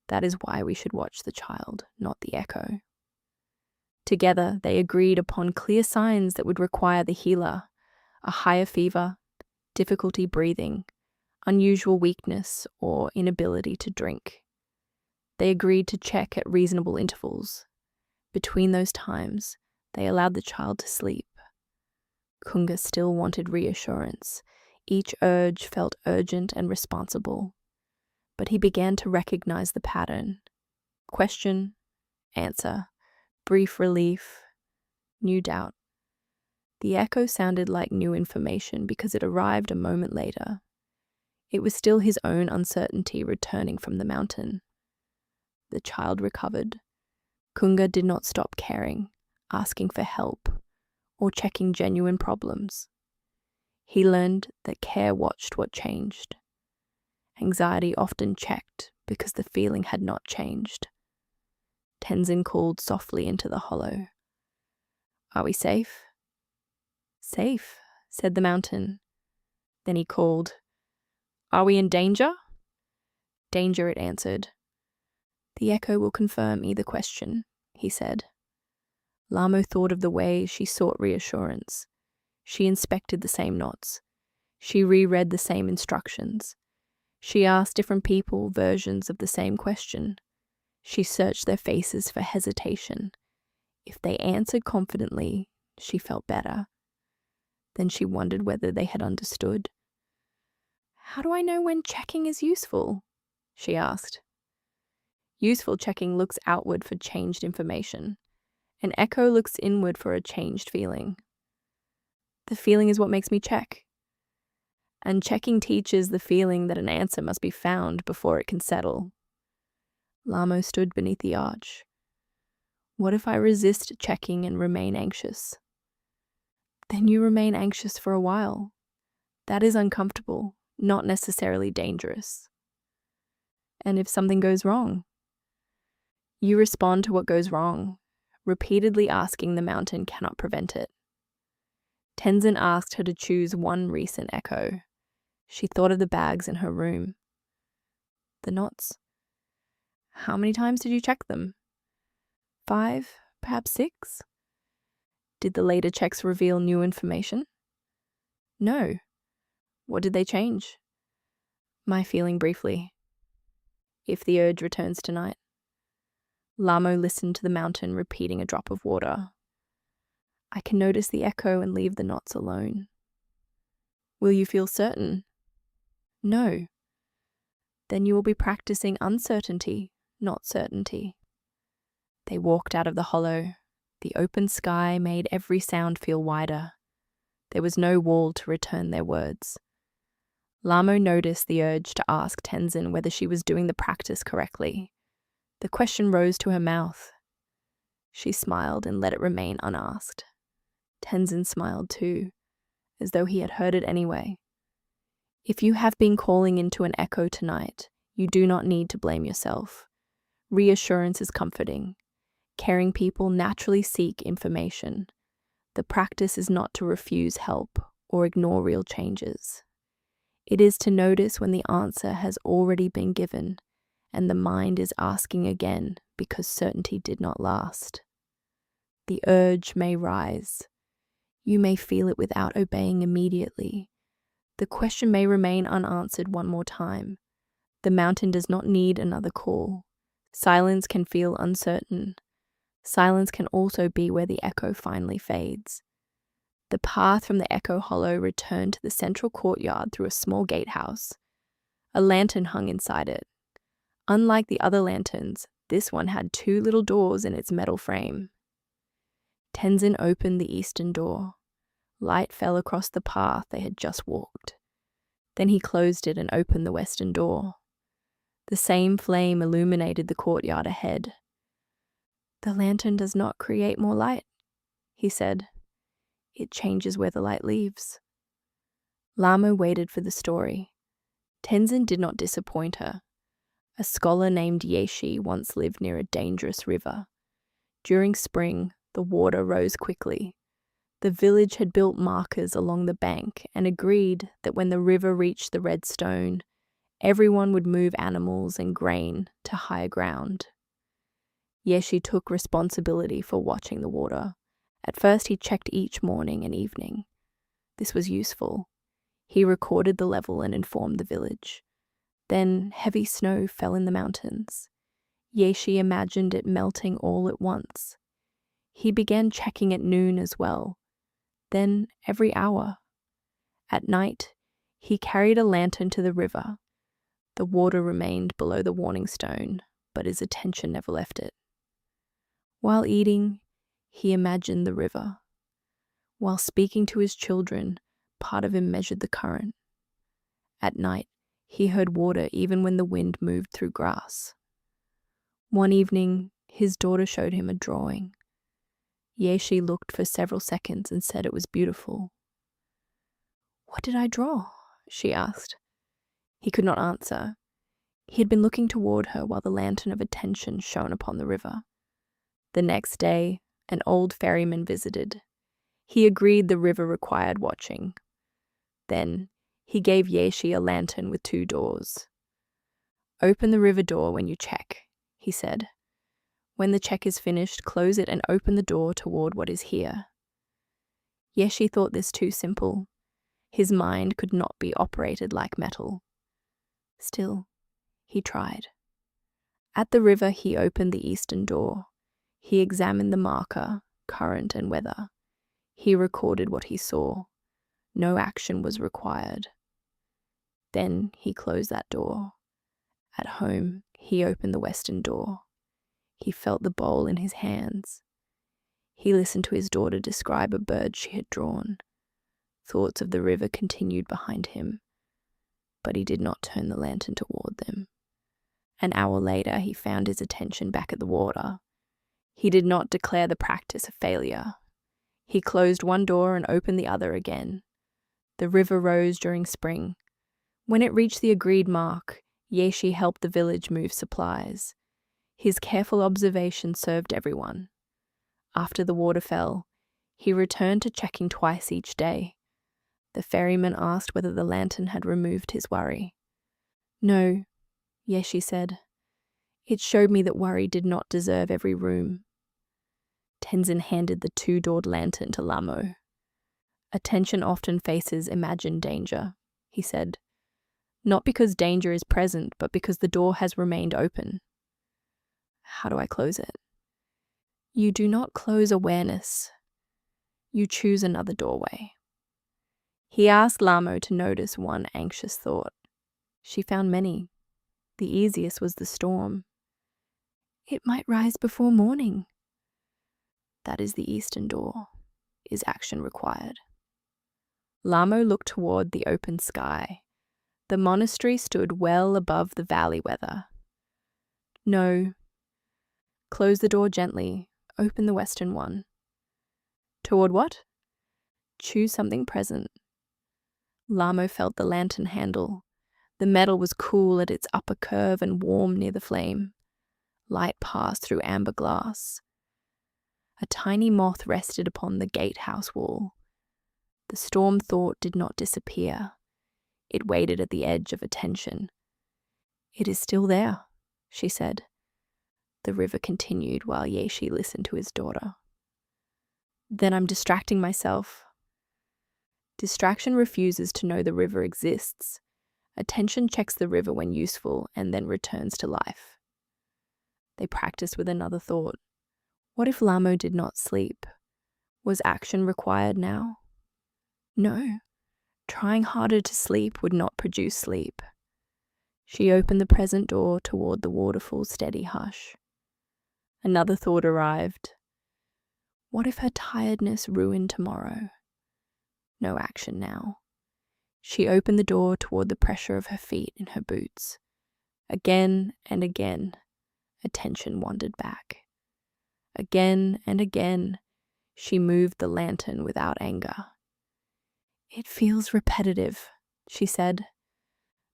"That is why we should watch the child, not the echo." Together, they agreed upon clear signs that would require the healer: a higher fever, difficulty breathing, unusual weakness, or inability to drink. They agreed to check at reasonable intervals. Between those times, they allowed the child to sleep. Kunga still wanted reassurance. Each urge felt urgent and responsible. But he began to recognize the pattern. Question, answer, brief relief, new doubt. The echo sounded like new information because it arrived a moment later. It was still his own uncertainty returning from the mountain. The child recovered. Kunga did not stop caring, asking for help, or checking genuine problems. He learned that care watched what changed. Anxiety often checked because the feeling had not changed. Tenzin called softly into the hollow. "Are we safe?" "Safe," said the mountain. Then he called, "Are we in danger?" "Danger," it answered. "The echo will confirm either question," he said. Lhamo thought of the way she sought reassurance. She inspected the same knots. She reread the same instructions. She asked different people versions of the same question. She searched their faces for hesitation. If they answered confidently, she felt better. Then she wondered whether they had understood. "How do I know when checking is useful?" she asked. Useful checking looks outward for changed information. An echo looks inward for a changed feeling. The feeling is what makes me check. And checking teaches the feeling that an answer must be found before it can settle. Lhamo stood beneath the arch. What if I resist checking and remain anxious? Then you remain anxious for a while. That is uncomfortable, not necessarily dangerous. And if something goes wrong? You respond to what goes wrong. Repeatedly asking the mountain cannot prevent it. Tenzin asked her to choose one recent echo. She thought of the bags in her room. The knots. How many times did you check them? 5, perhaps 6? Did the later checks reveal new information? No. What did they change? My feeling briefly. If the urge returns tonight. Lhamo listened to the mountain repeating a drop of water. I can notice the echo and leave the knots alone. Will you feel certain? No. Then you will be practicing uncertainty, not certainty. They walked out of the hollow. The open sky made every sound feel wider. There was no wall to return their words. Lhamo noticed the urge to ask Tenzin whether she was doing the practice correctly. The question rose to her mouth. She smiled and let it remain unasked. Tenzin smiled too, as though he had heard it anyway. If you have been calling into an echo tonight, you do not need to blame yourself. Reassurance is comforting. Caring people naturally seek information. The practice is not to refuse help or ignore real changes. It is to notice when the answer has already been given and the mind is asking again because certainty did not last. The urge may rise. You may feel it without obeying immediately. The question may remain unanswered one more time. The mountain does not need another call. Silence can feel uncertain. Silence can also be where the echo finally fades. The path from the echo hollow returned to the central courtyard through a small gatehouse. A lantern hung inside it. Unlike the other lanterns, this one had 2 little doors in its metal frame. Tenzin opened the eastern door. Light fell across the path they had just walked. Then he closed it and opened the western door. The same flame illuminated the courtyard ahead. The lantern does not create more light, he said. It changes where the light leaves. Lhamo waited for the story. Tenzin did not disappoint her. A scholar named Yeshi once lived near a dangerous river. During spring, the water rose quickly. The village had built markers along the bank and agreed that when the river reached the red stone, everyone would move animals and grain to higher ground. Yeshi took responsibility for watching the water. At first, he checked each morning and evening. This was useful. He recorded the level and informed the village. Then heavy snow fell in the mountains. Yeshi imagined it melting all at once. He began checking at noon as well, then every hour. At night, he carried a lantern to the river. The water remained below the warning stone, but his attention never left it. While eating, he imagined the river. While speaking to his children, part of him measured the current. At night, he heard water even when the wind moved through grass. One evening, his daughter showed him a drawing. Yeshi looked for several seconds and said it was beautiful. "What did I draw?" she asked. He could not answer. He had been looking toward her while the lantern of attention shone upon the river. The next day, an old ferryman visited. He agreed the river required watching. Then, he gave Yeshi a lantern with 2 doors. "Open the river door when you check," he said. "When the check is finished, close it and open the door toward what is here." Yeshi thought this too simple. His mind could not be operated like metal. Still, he tried. At the river, he opened the eastern door. He examined the marker, current and weather. He recorded what he saw. No action was required. Then he closed that door. At home, he opened the western door. He felt the bowl in his hands. He listened to his daughter describe a bird she had drawn. Thoughts of the river continued behind him, but he did not turn the lantern toward them. An hour later, he found his attention back at the water. He did not declare the practice a failure. He closed one door and opened the other again. The river rose during spring. When it reached the agreed mark, Yeshi helped the village move supplies. His careful observation served everyone. After the water fell, he returned to checking twice each day. The ferryman asked whether the lantern had removed his worry. No, Yeshi said. It showed me that worry did not deserve every room. Tenzin handed the two-doored lantern to Lhamo. Attention often faces imagined danger, he said. Not because danger is present, but because the door has remained open. How do I close it? You do not close awareness. You choose another doorway. He asked Lhamo to notice one anxious thought. She found many. The easiest was the storm. It might rise before morning. That is the eastern door. Is action required? Lhamo looked toward the open sky. The monastery stood well above the valley weather. No. Close the door gently. Open the western one. Toward what? Choose something present. Lhamo felt the lantern handle. The metal was cool at its upper curve and warm near the flame. Light passed through amber glass. A tiny moth rested upon the gatehouse wall. The storm thought did not disappear. It waited at the edge of attention. It is still there, she said. The river continued while Yeshi listened to his daughter. Then I'm distracting myself. Distraction refuses to know the river exists. Attention checks the river when useful and then returns to life. They practiced with another thought. What if Lhamo did not sleep? Was action required now? No. Trying harder to sleep would not produce sleep. She opened the present door toward the waterfall's steady hush. Another thought arrived. What if her tiredness ruined tomorrow? No action now. She opened the door toward the pressure of her feet in her boots. Again and again, attention wandered back. Again and again, she moved the lantern without anger. It feels repetitive, she said.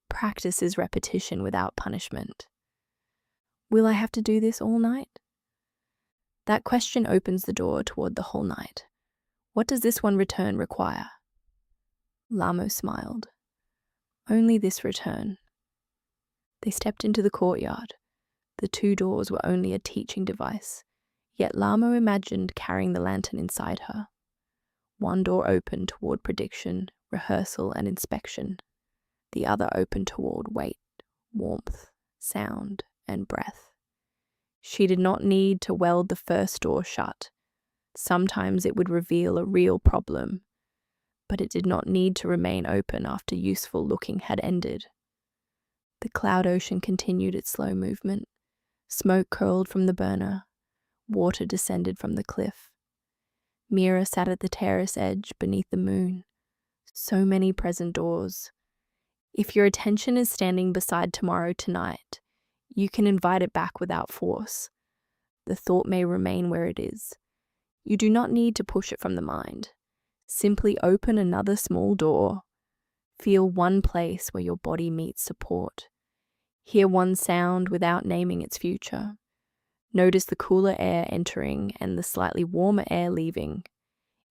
Practice is repetition without punishment. Will I have to do this all night? That question opens the door toward the whole night. What does this one return require? Lhamo smiled. Only this return. They stepped into the courtyard. The two doors were only a teaching device, yet Lhamo imagined carrying the lantern inside her. One door opened toward prediction, rehearsal, and inspection. The other opened toward weight, warmth, sound, and breath. She did not need to weld the first door shut. Sometimes it would reveal a real problem, but it did not need to remain open after useful looking had ended. The cloud ocean continued its slow movement. Smoke curled from the burner. Water descended from the cliff. Mira sat at the terrace edge beneath the moon. So many present doors. If your attention is standing beside tomorrow tonight, you can invite it back without force. The thought may remain where it is. You do not need to push it from the mind. Simply open another small door. Feel one place where your body meets support. Hear one sound without naming its future. Notice the cooler air entering and the slightly warmer air leaving.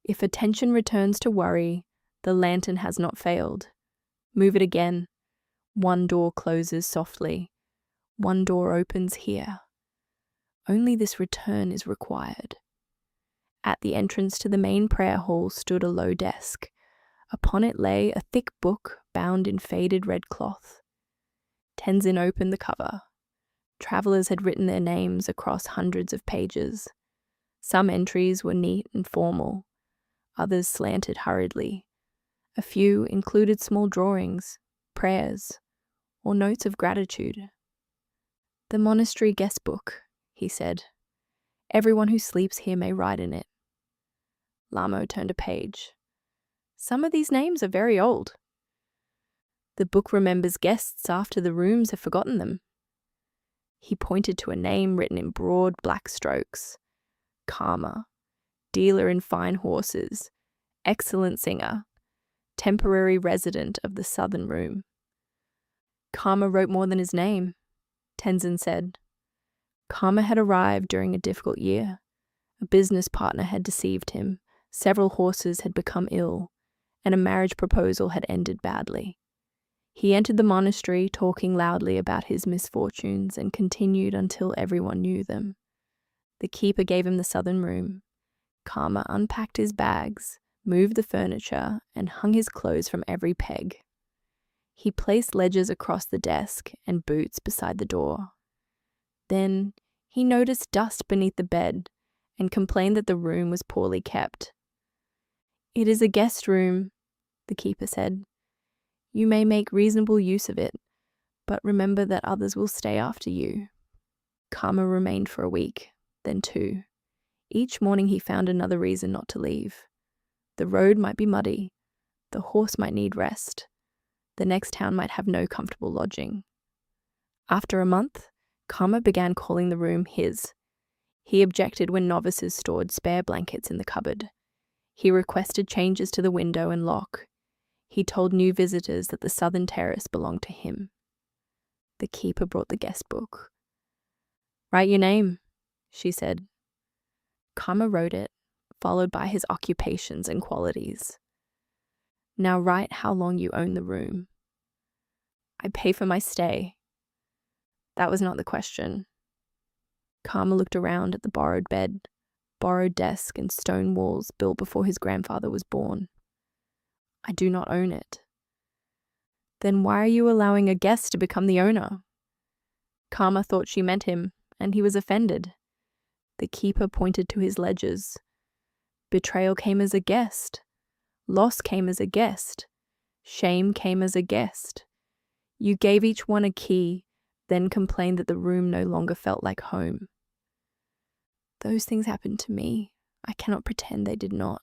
If attention returns to worry, the lantern has not failed. Move it again. One door closes softly. One door opens here. Only this return is required. At the entrance to the main prayer hall stood a low desk. Upon it lay a thick book bound in faded red cloth. Tenzin opened the cover. Travelers had written their names across hundreds of pages. Some entries were neat and formal, others slanted hurriedly. A few included small drawings, prayers, or notes of gratitude. "The monastery guest book," he said. "Everyone who sleeps here may write in it." Lhamo turned a page. "Some of these names are very old." "The book remembers guests after the rooms have forgotten them." He pointed to a name written in broad black strokes. Karma, dealer in fine horses, excellent singer, temporary resident of the southern room. "Karma wrote more than his name," Tenzin said. Karma had arrived during a difficult year. A business partner had deceived him, several horses had become ill, and a marriage proposal had ended badly. He entered the monastery talking loudly about his misfortunes and continued until everyone knew them. The keeper gave him the southern room. Karma unpacked his bags, moved the furniture, and hung his clothes from every peg. He placed ledgers across the desk and boots beside the door. Then he noticed dust beneath the bed and complained that the room was poorly kept. "It is a guest room," the keeper said. "You may make reasonable use of it, but remember that others will stay after you." Karma remained for a week, then 2. Each morning he found another reason not to leave. The road might be muddy, the horse might need rest, the next town might have no comfortable lodging. After a month, Karma began calling the room his. He objected when novices stored spare blankets in the cupboard. He requested changes to the window and lock. He told new visitors that the southern terrace belonged to him. The keeper brought the guest book. "Write your name," she said. Karma wrote it, followed by his occupations and qualities. "Now write how long you own the room." "I pay for my stay." That was not the question. Karma looked around at the borrowed bed, borrowed desk, and stone walls built before his grandfather was born. "I do not own it." "Then why are you allowing a guest to become the owner?" Karma thought she meant him, and he was offended. The keeper pointed to his ledgers. "Betrayal came as a guest. Loss came as a guest. Shame came as a guest. You gave each one a key, then complained that the room no longer felt like home." "Those things happened to me. I cannot pretend they did not."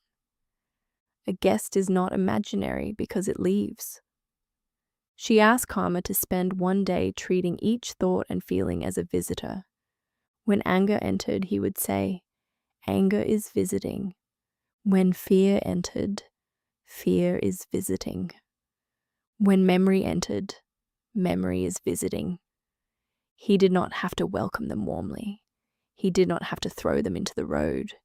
"A guest is not imaginary because it leaves." She asked Karma to spend one day treating each thought and feeling as a visitor. When anger entered, he would say, "Anger is visiting." When fear entered, "Fear is visiting." When memory entered, "Memory is visiting." He did not have to welcome them warmly. He did not have to throw them into the road.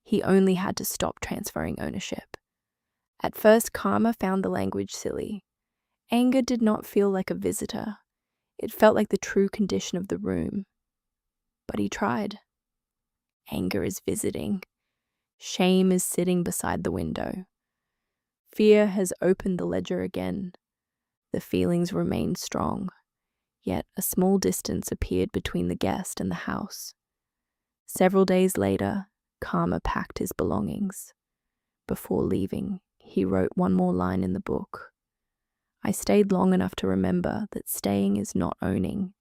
He only had to stop transferring ownership. At first, Karma found the language silly. Anger did not feel like a visitor. It felt like the true condition of the room. But he tried. Anger is visiting. Shame is sitting beside the window. Fear has opened the ledger again. The feelings remained strong, yet a small distance appeared between the guest and the house. Several days later, Karma packed his belongings. Before leaving, he wrote one more line in the book. "I stayed long enough to remember that staying is not owning."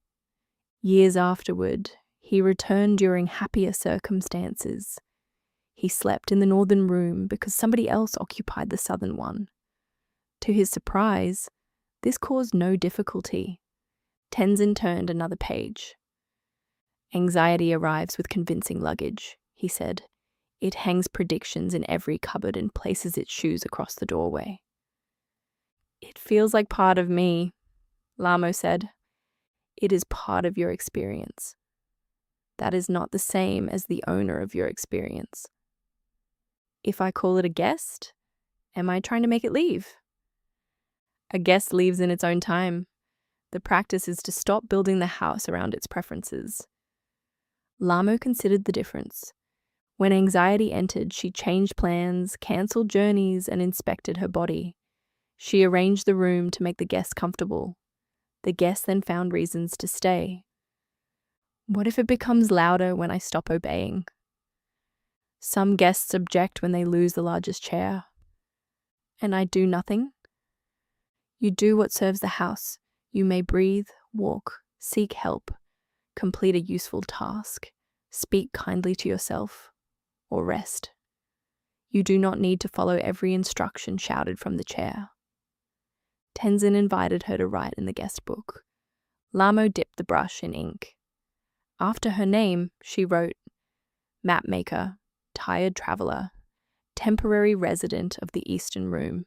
Years afterward, he returned during happier circumstances. He slept in the northern room because somebody else occupied the southern one. To his surprise, this caused no difficulty. Tenzin turned another page. "Anxiety arrives with convincing luggage," he said. "It hangs predictions in every cupboard and places its shoes across the doorway." "It feels like part of me," Lhamo said. "It is part of your experience. That is not the same as the owner of your experience." "If I call it a guest, am I trying to make it leave?" "A guest leaves in its own time. The practice is to stop building the house around its preferences." Lhamo considered the difference. When anxiety entered, she changed plans, cancelled journeys, and inspected her body. She arranged the room to make the guest comfortable. The guest then found reasons to stay. What if it becomes louder when I stop obeying? Some guests object when they lose the largest chair. And I do nothing? You do what serves the house. You may breathe, walk, seek help, complete a useful task, speak kindly to yourself, or rest. You do not need to follow every instruction shouted from the chair. Tenzin invited her to write in the guest book. Lhamo dipped the brush in ink. After her name, she wrote, Mapmaker, tired traveler, temporary resident of the Eastern Room.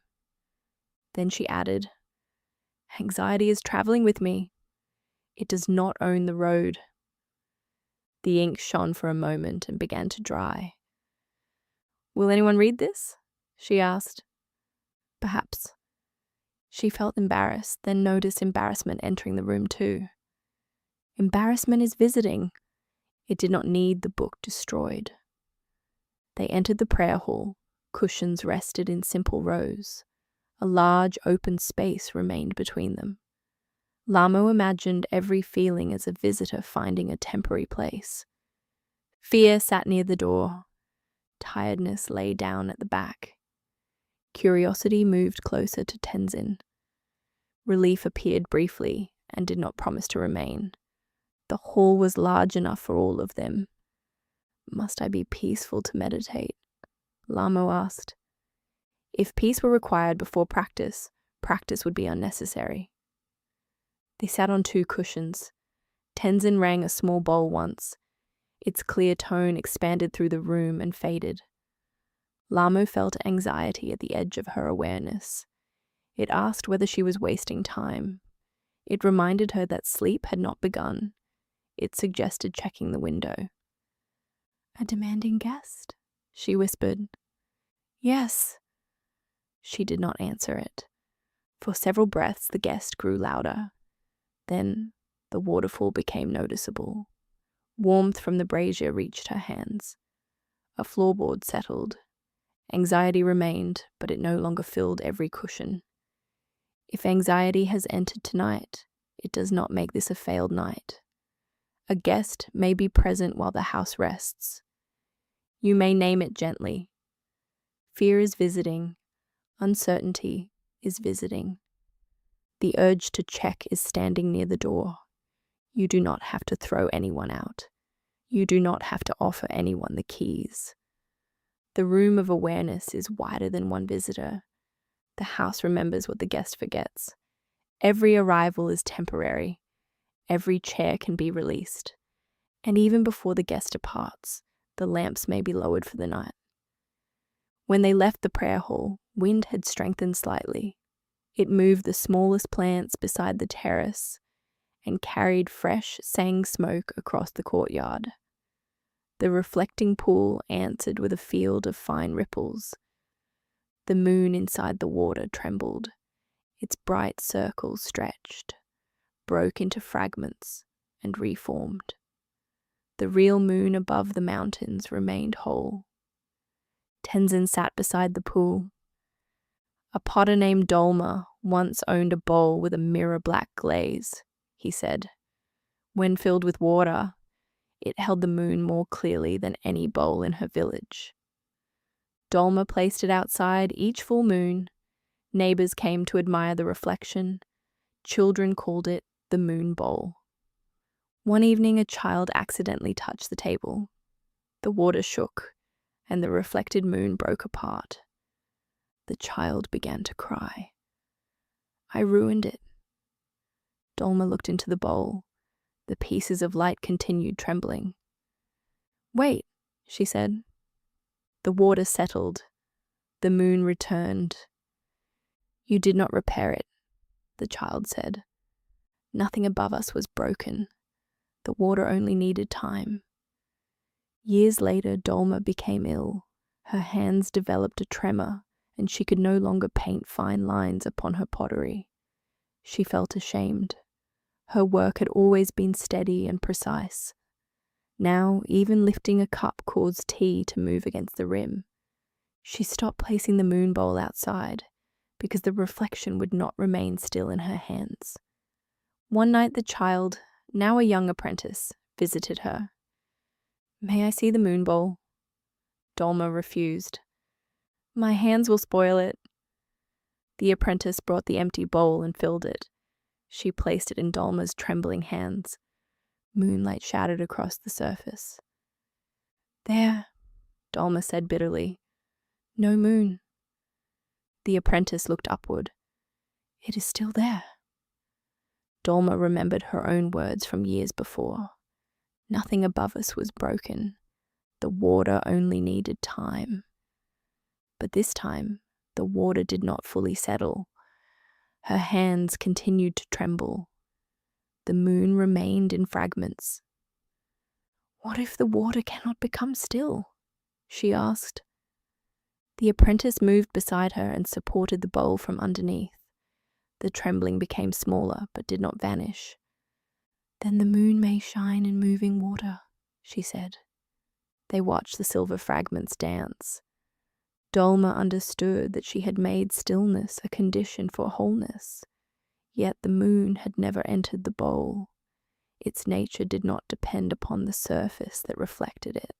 Then she added, Anxiety is traveling with me. It does not own the road. The ink shone for a moment and began to dry. Will anyone read this? She asked. Perhaps. She felt embarrassed, then noticed embarrassment entering the room too. Embarrassment is visiting. It did not need the book destroyed. They entered the prayer hall. Cushions rested in simple rows. A large open space remained between them. Lhamo imagined every feeling as a visitor finding a temporary place. Fear sat near the door. Tiredness lay down at the back. Curiosity moved closer to Tenzin. Relief appeared briefly and did not promise to remain. The hall was large enough for all of them. Must I be peaceful to meditate? Lhamo asked. If peace were required before practice, practice would be unnecessary. They sat on 2 cushions. Tenzin rang a small bowl once. Its clear tone expanded through the room and faded. Lhamo felt anxiety at the edge of her awareness. It asked whether she was wasting time. It reminded her that sleep had not begun. It suggested checking the window. A demanding guest? She whispered. Yes. She did not answer it. For several breaths, the guest grew louder. Then the waterfall became noticeable. Warmth from the brazier reached her hands. A floorboard settled. Anxiety remained, but it no longer filled every cushion. If anxiety has entered tonight, it does not make this a failed night. A guest may be present while the house rests. You may name it gently. Fear is visiting. Uncertainty is visiting. The urge to check is standing near the door. You do not have to throw anyone out. You do not have to offer anyone the keys. The room of awareness is wider than one visitor. The house remembers what the guest forgets. Every arrival is temporary. Every chair can be released. And even before the guest departs, the lamps may be lowered for the night. When they left the prayer hall, wind had strengthened slightly. It moved the smallest plants beside the terrace and carried fresh sang smoke across the courtyard. The reflecting pool answered with a field of fine ripples. The moon inside the water trembled. Its bright circles stretched, broke into fragments, and reformed. The real moon above the mountains remained whole. Tenzin sat beside the pool. A potter named Dolma once owned a bowl with a mirror-black glaze, he said. When filled with water, it held the moon more clearly than any bowl in her village. Dolma placed it outside each full moon. Neighbors came to admire the reflection. Children called it the moon bowl. One evening, a child accidentally touched the table. The water shook, and the reflected moon broke apart. The child began to cry. I ruined it. Dolma looked into the bowl. The pieces of light continued trembling. Wait, she said. The water settled. The moon returned. You did not repair it, the child said. Nothing above us was broken. The water only needed time. Years later, Dolma became ill. Her hands developed a tremor, and she could no longer paint fine lines upon her pottery. She felt ashamed. Her work had always been steady and precise. Now, even lifting a cup caused tea to move against the rim. She stopped placing the moon bowl outside, because the reflection would not remain still in her hands. One night the child, now a young apprentice, visited her. "May I see the moon bowl?" Dolma refused. "My hands will spoil it." The apprentice brought the empty bowl and filled it. She placed it in Dolma's trembling hands. Moonlight shattered across the surface. "There," Dolma said bitterly. "No moon." The apprentice looked upward. "It is still there." Dolma remembered her own words from years before. Nothing above us was broken. The water only needed time. But this time, the water did not fully settle. Her hands continued to tremble. The moon remained in fragments. "What if the water cannot become still?" she asked. The apprentice moved beside her and supported the bowl from underneath. The trembling became smaller, but did not vanish. "Then the moon may shine in moving water," she said. They watched the silver fragments dance. Dolma understood that she had made stillness a condition for wholeness. Yet the moon had never entered the bowl. Its nature did not depend upon the surface that reflected it.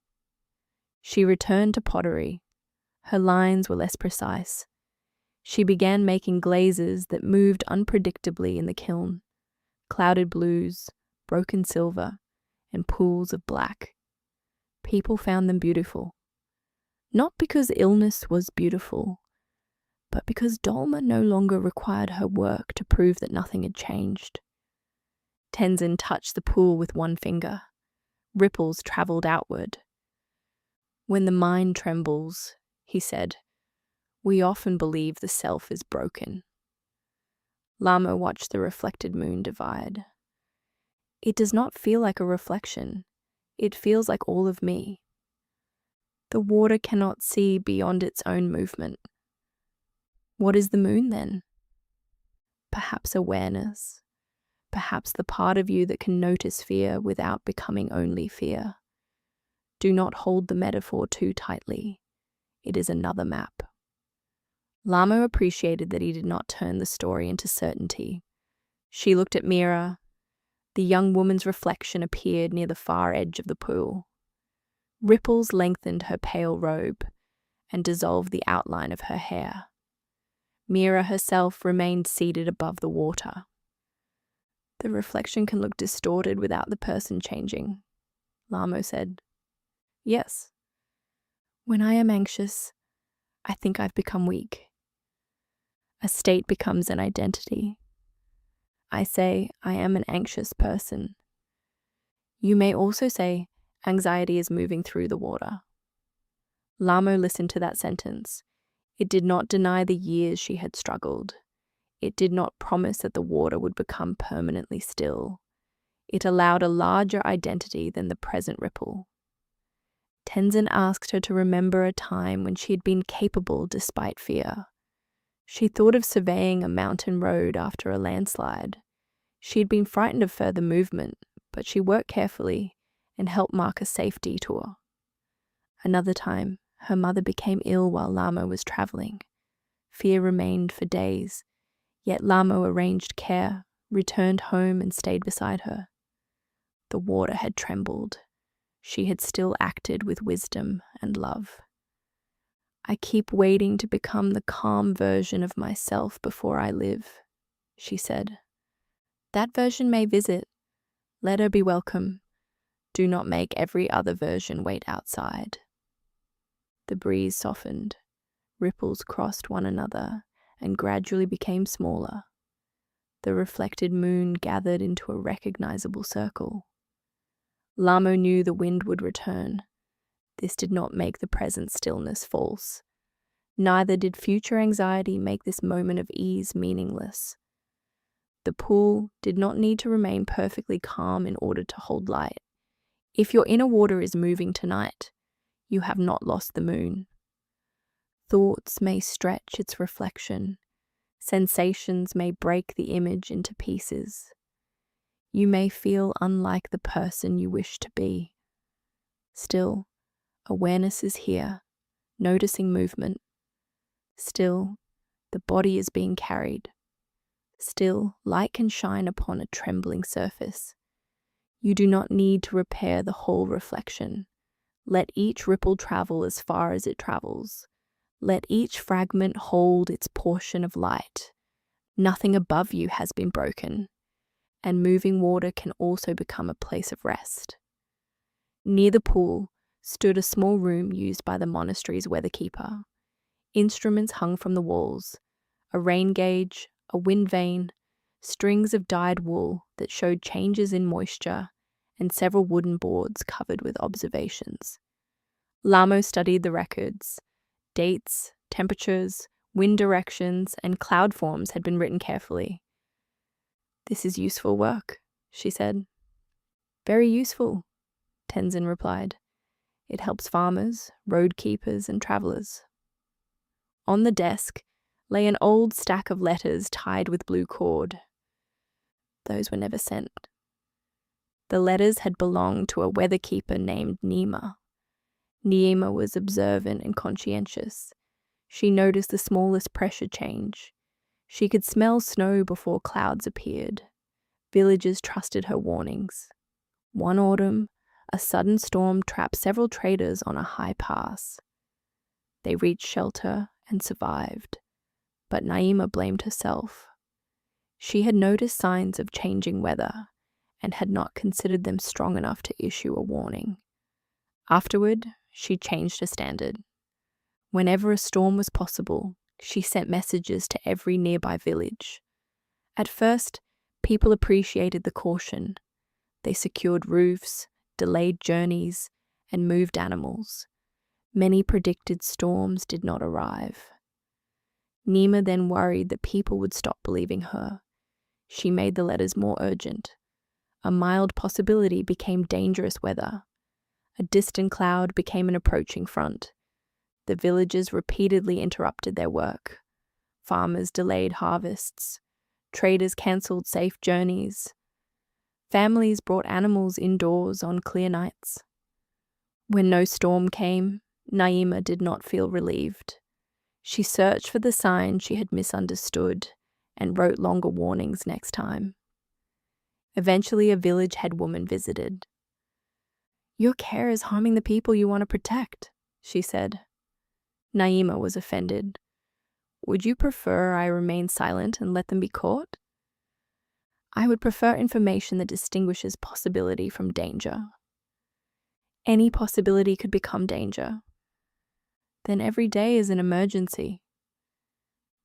She returned to pottery. Her lines were less precise. She began making glazes that moved unpredictably in the kiln. Clouded blues, broken silver, and pools of black. People found them beautiful. Not because illness was beautiful, but because Dolma no longer required her work to prove that nothing had changed. Tenzin touched the pool with one finger. Ripples travelled outward. "When the mind trembles," he said, "we often believe the self is broken." Lhamo watched the reflected moon divide. "It does not feel like a reflection. It feels like all of me. The water cannot see beyond its own movement." What is the moon then? Perhaps awareness. Perhaps the part of you that can notice fear without becoming only fear. Do not hold the metaphor too tightly. It is another map. Lhamo appreciated that he did not turn the story into certainty. She looked at Mira. The young woman's reflection appeared near the far edge of the pool. Ripples lengthened her pale robe and dissolved the outline of her hair. Mira herself remained seated above the water. "The reflection can look distorted without the person changing," Lhamo said. "Yes. When I am anxious, I think I've become weak. A state becomes an identity. I say I am an anxious person. You may also say anxiety is moving through the water." Lhamo listened to that sentence. It did not deny the years she had struggled. It did not promise that the water would become permanently still. It allowed a larger identity than the present ripple. Tenzin asked her to remember a time when she had been capable despite fear. She thought of surveying a mountain road after a landslide. She had been frightened of further movement, but she worked carefully and helped mark a safe detour. Another time, her mother became ill while Lhamo was traveling. Fear remained for days, yet Lhamo arranged care, returned home and stayed beside her. The water had trembled. She had still acted with wisdom and love. "I keep waiting to become the calm version of myself before I live," she said. "That version may visit. Let her be welcome. Do not make every other version wait outside." The breeze softened. Ripples crossed one another and gradually became smaller. The reflected moon gathered into a recognizable circle. Lhamo knew the wind would return. This did not make the present stillness false. Neither did future anxiety make this moment of ease meaningless. The pool did not need to remain perfectly calm in order to hold light. If your inner water is moving tonight, you have not lost the moon. Thoughts may stretch its reflection. Sensations may break the image into pieces. You may feel unlike the person you wish to be. Still, awareness is here, noticing movement. Still, the body is being carried. Still, light can shine upon a trembling surface. You do not need to repair the whole reflection. Let each ripple travel as far as it travels. Let each fragment hold its portion of light. Nothing above you has been broken, and moving water can also become a place of rest. Near the pool stood a small room used by the monastery's weatherkeeper. Instruments hung from the walls, a rain gauge, a wind vane, strings of dyed wool that showed changes in moisture, and several wooden boards covered with observations. Lhamo studied the records. Dates, temperatures, wind directions, and cloud forms had been written carefully. "This is useful work," she said. "Very useful," Tenzin replied. "It helps farmers, road keepers, and travelers." On the desk lay an old stack of letters tied with blue cord. Those were never sent. The letters had belonged to a weatherkeeper named Nima. Nima was observant and conscientious. She noticed the smallest pressure change. She could smell snow before clouds appeared. Villagers trusted her warnings. One autumn, a sudden storm trapped several traders on a high pass. They reached shelter and survived, but Naima blamed herself. She had noticed signs of changing weather and had not considered them strong enough to issue a warning. Afterward, she changed her standard. Whenever a storm was possible, she sent messages to every nearby village. At first, people appreciated the caution. They secured roofs, delayed journeys, and moved animals. Many predicted storms did not arrive. Nima then worried that people would stop believing her. She made the letters more urgent. A mild possibility became dangerous weather. A distant cloud became an approaching front. The villagers repeatedly interrupted their work. Farmers delayed harvests. Traders cancelled safe journeys. Families brought animals indoors on clear nights. When no storm came, Naima did not feel relieved. She searched for the signs she had misunderstood and wrote longer warnings next time. Eventually, a village head woman visited. "Your care is harming the people you want to protect," she said. Naima was offended. "Would you prefer I remain silent and let them be caught?" "I would prefer information that distinguishes possibility from danger." "Any possibility could become danger." "Then every day is an emergency."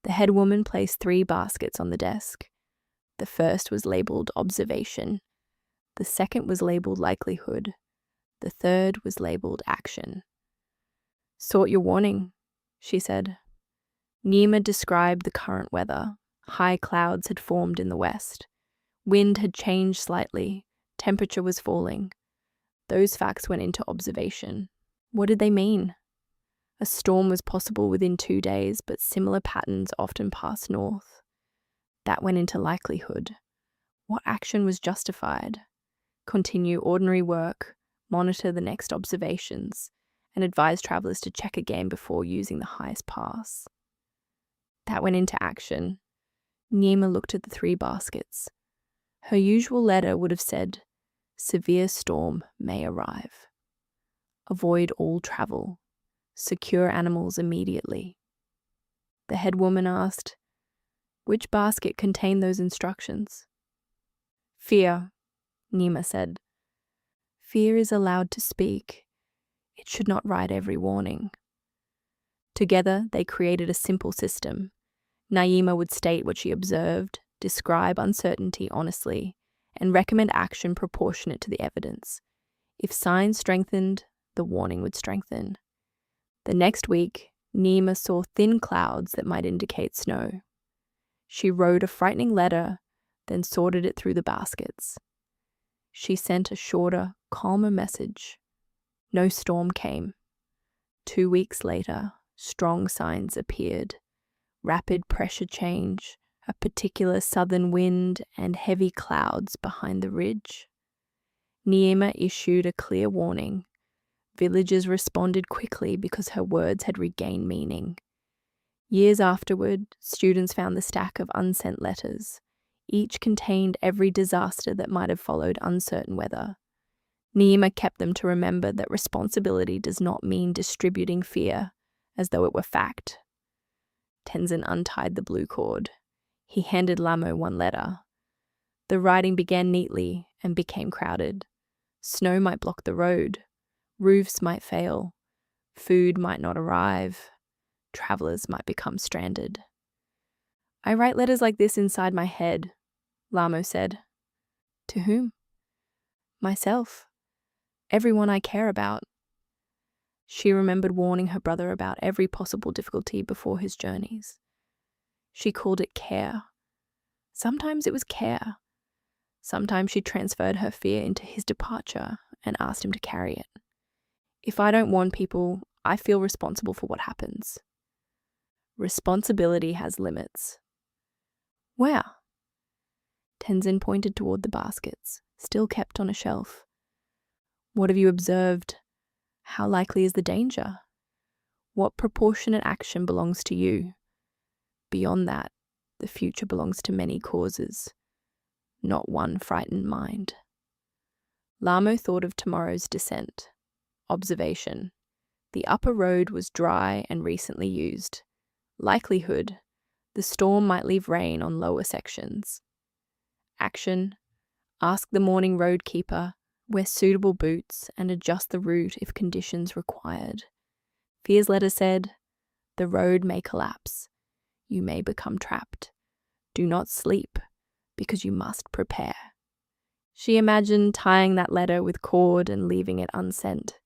The head woman placed 3 baskets on the desk. The first was labeled observation. The second was labeled likelihood. The third was labeled action. "Sort your warning," she said. Nima described the current weather. High clouds had formed in the west. Wind had changed slightly. Temperature was falling. Those facts went into observation. What did they mean? A storm was possible within 2 days, but similar patterns often passed north. That went into likelihood. What action was justified? Continue ordinary work, monitor the next observations, and advise travelers to check again before using the highest pass. That went into action. Nima looked at the 3 baskets. Her usual letter would have said, "Severe storm may arrive. Avoid all travel. Secure animals immediately." The head woman asked, "Which basket contained those instructions?" "Fear," Nima said. "Fear is allowed to speak. It should not write every warning." Together, they created a simple system. Naima would state what she observed, describe uncertainty honestly, and recommend action proportionate to the evidence. If signs strengthened, the warning would strengthen. The next week, Nima saw thin clouds that might indicate snow. She wrote a frightening letter, then sorted it through the baskets. She sent a shorter, calmer message. No storm came. 2 weeks later, strong signs appeared. Rapid pressure change, a particular southern wind, and heavy clouds behind the ridge. Nima issued a clear warning. Villagers responded quickly because her words had regained meaning. Years afterward, students found the stack of unsent letters. Each contained every disaster that might have followed uncertain weather. Nyima kept them to remember that responsibility does not mean distributing fear as though it were fact. Tenzin untied the blue cord. He handed Lhamo one letter. The writing began neatly and became crowded. Snow might block the road. Roofs might fail. Food might not arrive. Travelers might become stranded. I write letters like this inside my head, Lhamo said. To whom? Myself. Everyone I care about. She remembered warning her brother about every possible difficulty before his journeys. She called it care. Sometimes it was care. Sometimes she transferred her fear into his departure and asked him to carry it. If I don't warn people, I feel responsible for what happens. Responsibility has limits. Where? Tenzin pointed toward the baskets, still kept on a shelf. What have you observed? How likely is the danger? What proportionate action belongs to you? Beyond that, the future belongs to many causes, not one frightened mind. Lhamo thought of tomorrow's descent. Observation. The upper road was dry and recently used. Likelihood. The storm might leave rain on lower sections. Action. Ask the morning road keeper, wear suitable boots, and adjust the route if conditions required. Fear's letter said, the road may collapse. You may become trapped. Do not sleep, because you must prepare. She imagined tying that letter with cord and leaving it unsent.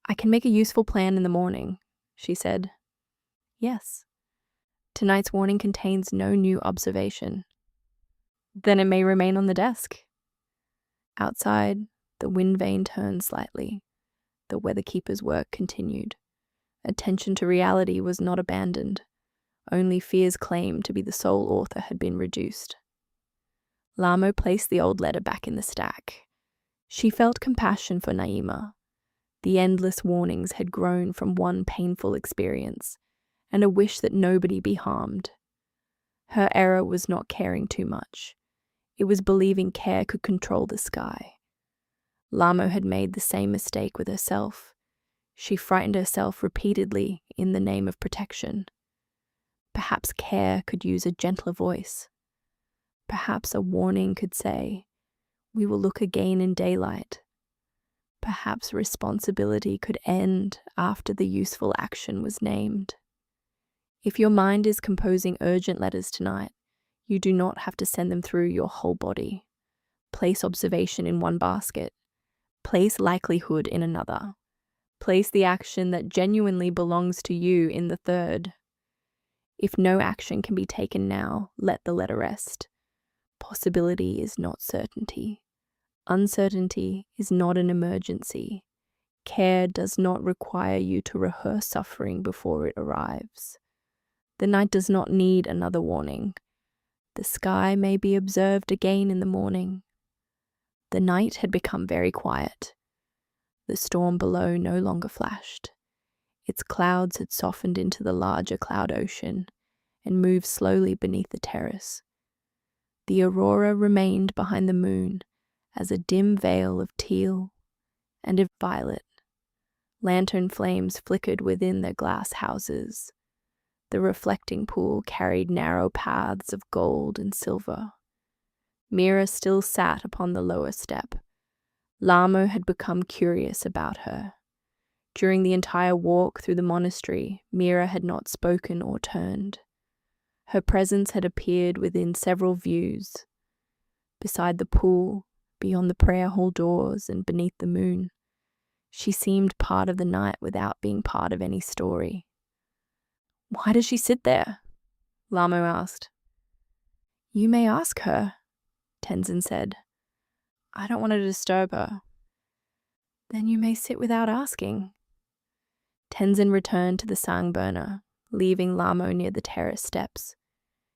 I can make a useful plan in the morning, she said. Yes. Tonight's warning contains no new observation. Then it may remain on the desk. Outside, the wind vane turned slightly. The weatherkeeper's work continued. Attention to reality was not abandoned. Only fear's claim to be the sole author had been reduced. Lhamo placed the old letter back in the stack. She felt compassion for Nyima. The endless warnings had grown from one painful experience, and a wish that nobody be harmed. Her error was not caring too much. It was believing care could control the sky. Lhamo had made the same mistake with herself. She frightened herself repeatedly in the name of protection. Perhaps care could use a gentler voice. Perhaps a warning could say, "We will look again in daylight." Perhaps responsibility could end after the useful action was named. If your mind is composing urgent letters tonight, you do not have to send them through your whole body. Place observation in one basket. Place likelihood in another. Place the action that genuinely belongs to you in the third. If no action can be taken now, let the letter rest. Possibility is not certainty. Uncertainty is not an emergency. Care does not require you to rehearse suffering before it arrives. The night does not need another warning. The sky may be observed again in the morning. The night had become very quiet. The storm below no longer flashed. Its clouds had softened into the larger cloud ocean and moved slowly beneath the terrace. The aurora remained behind the moon as a dim veil of teal and of violet. Lantern flames flickered within their glass houses. The reflecting pool carried narrow paths of gold and silver. Mira still sat upon the lower step. Lhamo had become curious about her. During the entire walk through the monastery, Mira had not spoken or turned. Her presence had appeared within several views. Beside the pool, beyond the prayer hall doors, and beneath the moon. She seemed part of the night without being part of any story. Why does she sit there? Lhamo asked. You may ask her, Tenzin said. I don't want to disturb her. Then you may sit without asking. Tenzin returned to the sang burner, leaving Lhamo near the terrace steps.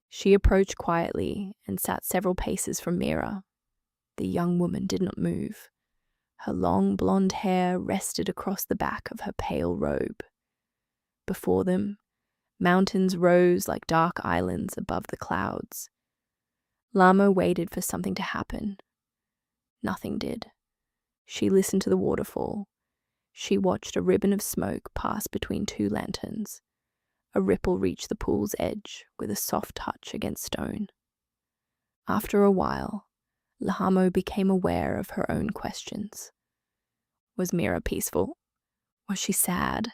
She approached quietly and sat several paces from Mira. The young woman did not move. Her long blonde hair rested across the back of her pale robe. Before them, mountains rose like dark islands above the clouds. Lhamo waited for something to happen. Nothing did. She listened to the waterfall. She watched a ribbon of smoke pass between two lanterns. A ripple reached the pool's edge with a soft touch against stone. After a while, Lhamo became aware of her own questions. Was Mira peaceful? Was she sad?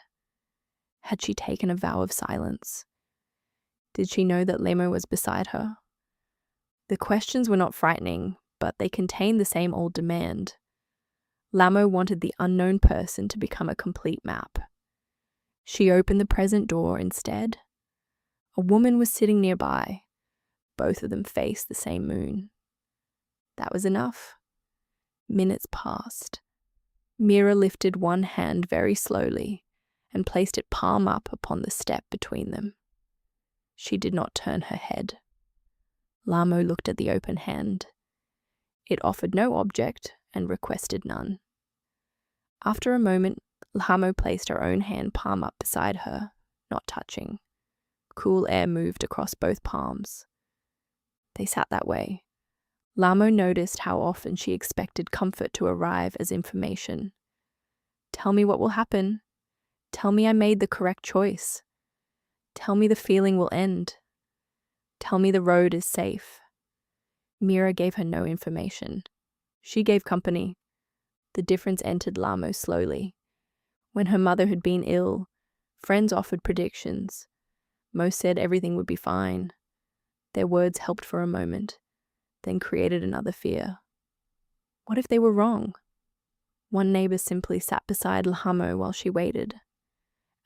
Had she taken a vow of silence? Did she know that Lhamo was beside her? The questions were not frightening, but they contained the same old demand. Lhamo wanted the unknown person to become a complete map. She opened the present door instead. A woman was sitting nearby. Both of them faced the same moon. That was enough. Minutes passed. Mira lifted one hand very slowly and placed it palm up upon the step between them. She did not turn her head. Lhamo looked at the open hand. It offered no object and requested none. After a moment, Lhamo placed her own hand palm up beside her, not touching. Cool air moved across both palms. They sat that way. Lhamo noticed how often she expected comfort to arrive as information. Tell me what will happen. Tell me I made the correct choice. Tell me the feeling will end. Tell me the road is safe. Mira gave her no information. She gave company. The difference entered Lhamo slowly. When her mother had been ill, friends offered predictions. Most said everything would be fine. Their words helped for a moment, then created another fear. What if they were wrong? One neighbor simply sat beside Lhamo while she waited.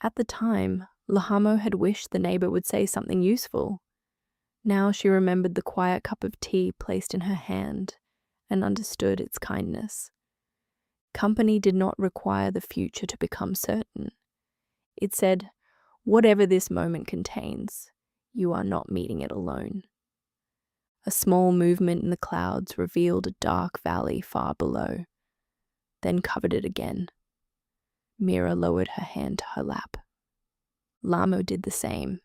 At the time, Lhamo had wished the neighbor would say something useful. Now she remembered the quiet cup of tea placed in her hand and understood its kindness. Company did not require the future to become certain. It said, whatever this moment contains, you are not meeting it alone. A small movement in the clouds revealed a dark valley far below, then covered it again. Mira lowered her hand to her lap. Lhamo did the same.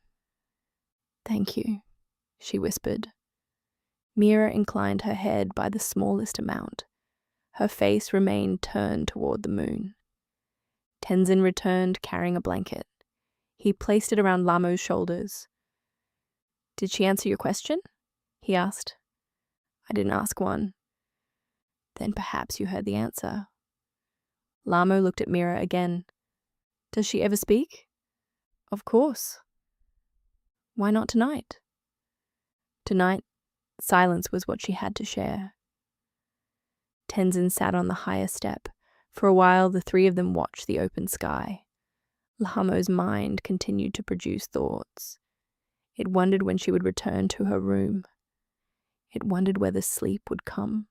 Thank you, she whispered. Mira inclined her head by the smallest amount. Her face remained turned toward the moon. Tenzin returned carrying a blanket. He placed it around Lhamo's shoulders. Did she answer your question? He asked. I didn't ask one. Then perhaps you heard the answer. Lhamo looked at Mira again. Does she ever speak? Of course. Why not tonight? Tonight, silence was what she had to share. Tenzin sat on the higher step. For a while, the three of them watched the open sky. Lhamo's mind continued to produce thoughts. It wondered when she would return to her room. It wondered whether sleep would come.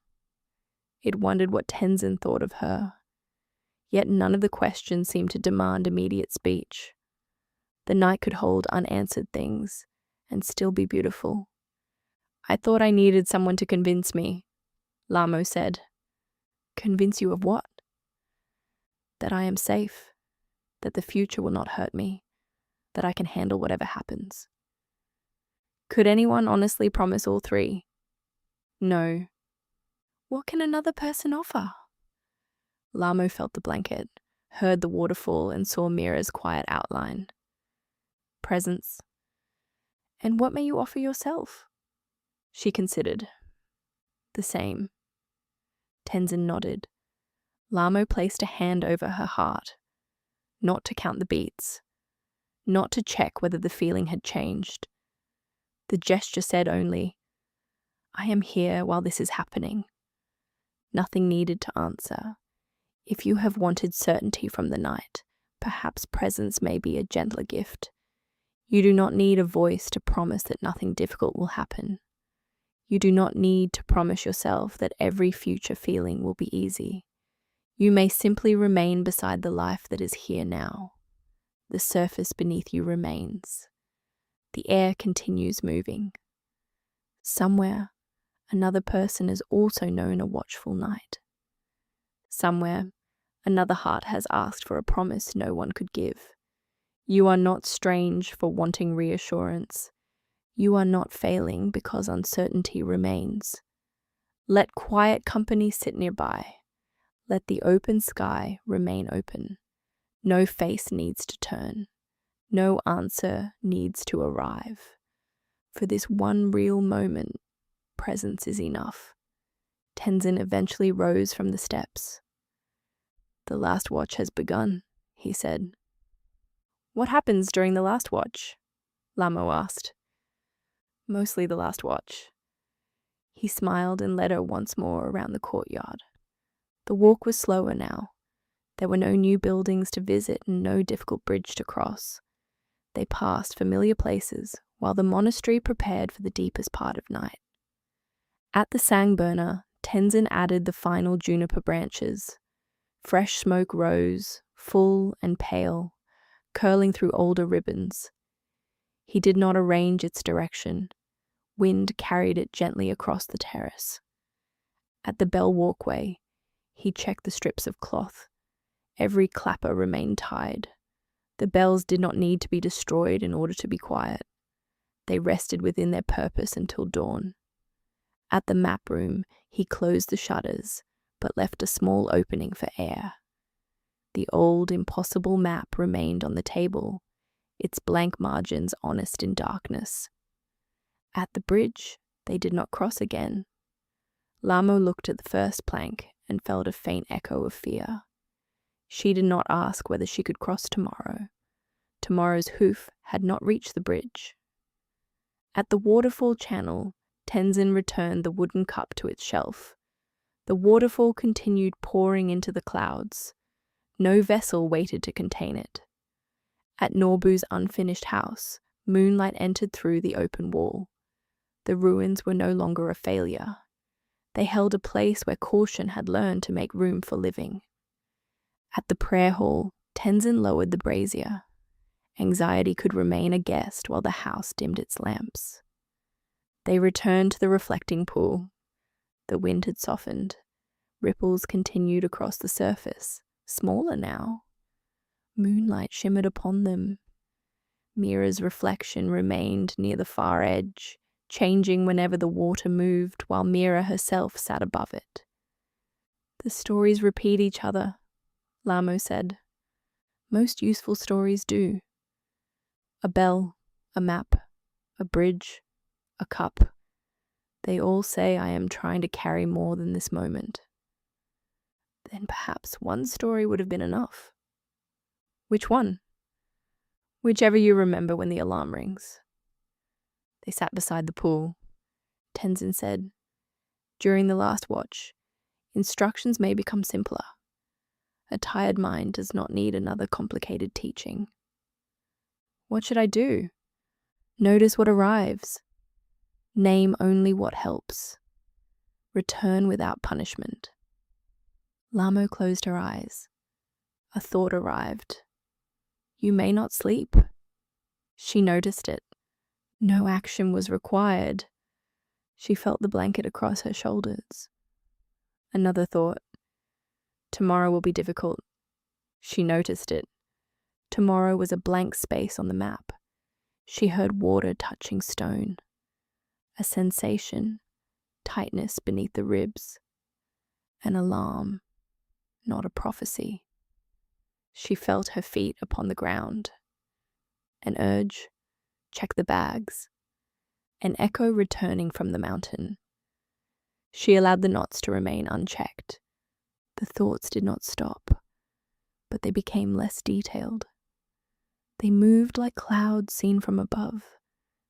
It wondered what Tenzin thought of her. Yet none of the questions seemed to demand immediate speech. The night could hold unanswered things and still be beautiful. I thought I needed someone to convince me, Lhamo said. Convince you of what? That I am safe, that the future will not hurt me, that I can handle whatever happens. Could anyone honestly promise all three? No. What can another person offer? Lhamo felt the blanket, heard the waterfall, and saw Mira's quiet outline. Presence. And what may you offer yourself? She considered. The same. Tenzin nodded. Lhamo placed a hand over her heart, not to count the beats, not to check whether the feeling had changed. The gesture said only, I am here while this is happening. Nothing needed to answer. If you have wanted certainty from the night, perhaps presence may be a gentler gift. You do not need a voice to promise that nothing difficult will happen. You do not need to promise yourself that every future feeling will be easy. You may simply remain beside the life that is here now. The surface beneath you remains. The air continues moving. Somewhere, another person has also known a watchful night. Somewhere, another heart has asked for a promise no one could give. You are not strange for wanting reassurance. You are not failing because uncertainty remains. Let quiet company sit nearby. Let the open sky remain open. No face needs to turn. No answer needs to arrive. For this one real moment, presence is enough. Tenzin eventually rose from the steps. The last watch has begun, he said. What happens during the last watch? Lhamo asked. Mostly the last watch. He smiled and led her once more around the courtyard. The walk was slower now. There were no new buildings to visit and no difficult bridge to cross. They passed familiar places while the monastery prepared for the deepest part of night. At the sang burner, Tenzin added the final juniper branches. Fresh smoke rose, full and pale, curling through older ribbons. He did not arrange its direction. Wind carried it gently across the terrace. At the bell walkway, he checked the strips of cloth. Every clapper remained tied. The bells did not need to be destroyed in order to be quiet. They rested within their purpose until dawn. At the map room, he closed the shutters, but left a small opening for air. The old, impossible map remained on the table, its blank margins honest in darkness. At the bridge, they did not cross again. Lhamo looked at the first plank and felt a faint echo of fear. She did not ask whether she could cross tomorrow. Tomorrow's hoof had not reached the bridge. At the waterfall channel, Tenzin returned the wooden cup to its shelf. The waterfall continued pouring into the clouds. No vessel waited to contain it. At Norbu's unfinished house, moonlight entered through the open wall. The ruins were no longer a failure. They held a place where caution had learned to make room for living. At the prayer hall, Tenzin lowered the brazier. Anxiety could remain a guest while the house dimmed its lamps. They returned to the reflecting pool. The wind had softened. Ripples continued across the surface, smaller now. Moonlight shimmered upon them. Mira's reflection remained near the far edge, changing whenever the water moved, while Mira herself sat above it. The stories repeat each other, Lhamo said. Most useful stories do. A bell, a map, a bridge, a cup. They all say I am trying to carry more than this moment. Then perhaps one story would have been enough. Which one? Whichever you remember when the alarm rings. They sat beside the pool. Tenzin said, during the last watch, instructions may become simpler. A tired mind does not need another complicated teaching. What should I do? Notice what arrives. Name only what helps. Return without punishment. Lhamo closed her eyes. A thought arrived. You may not sleep. She noticed it. No action was required. She felt the blanket across her shoulders. Another thought. Tomorrow will be difficult. She noticed it. Tomorrow was a blank space on the map. She heard water touching stone. A sensation, tightness beneath the ribs. An alarm, not a prophecy. She felt her feet upon the ground. An urge, check the bags. An echo returning from the mountain. She allowed the knots to remain unchecked. The thoughts did not stop, but they became less detailed. They moved like clouds seen from above,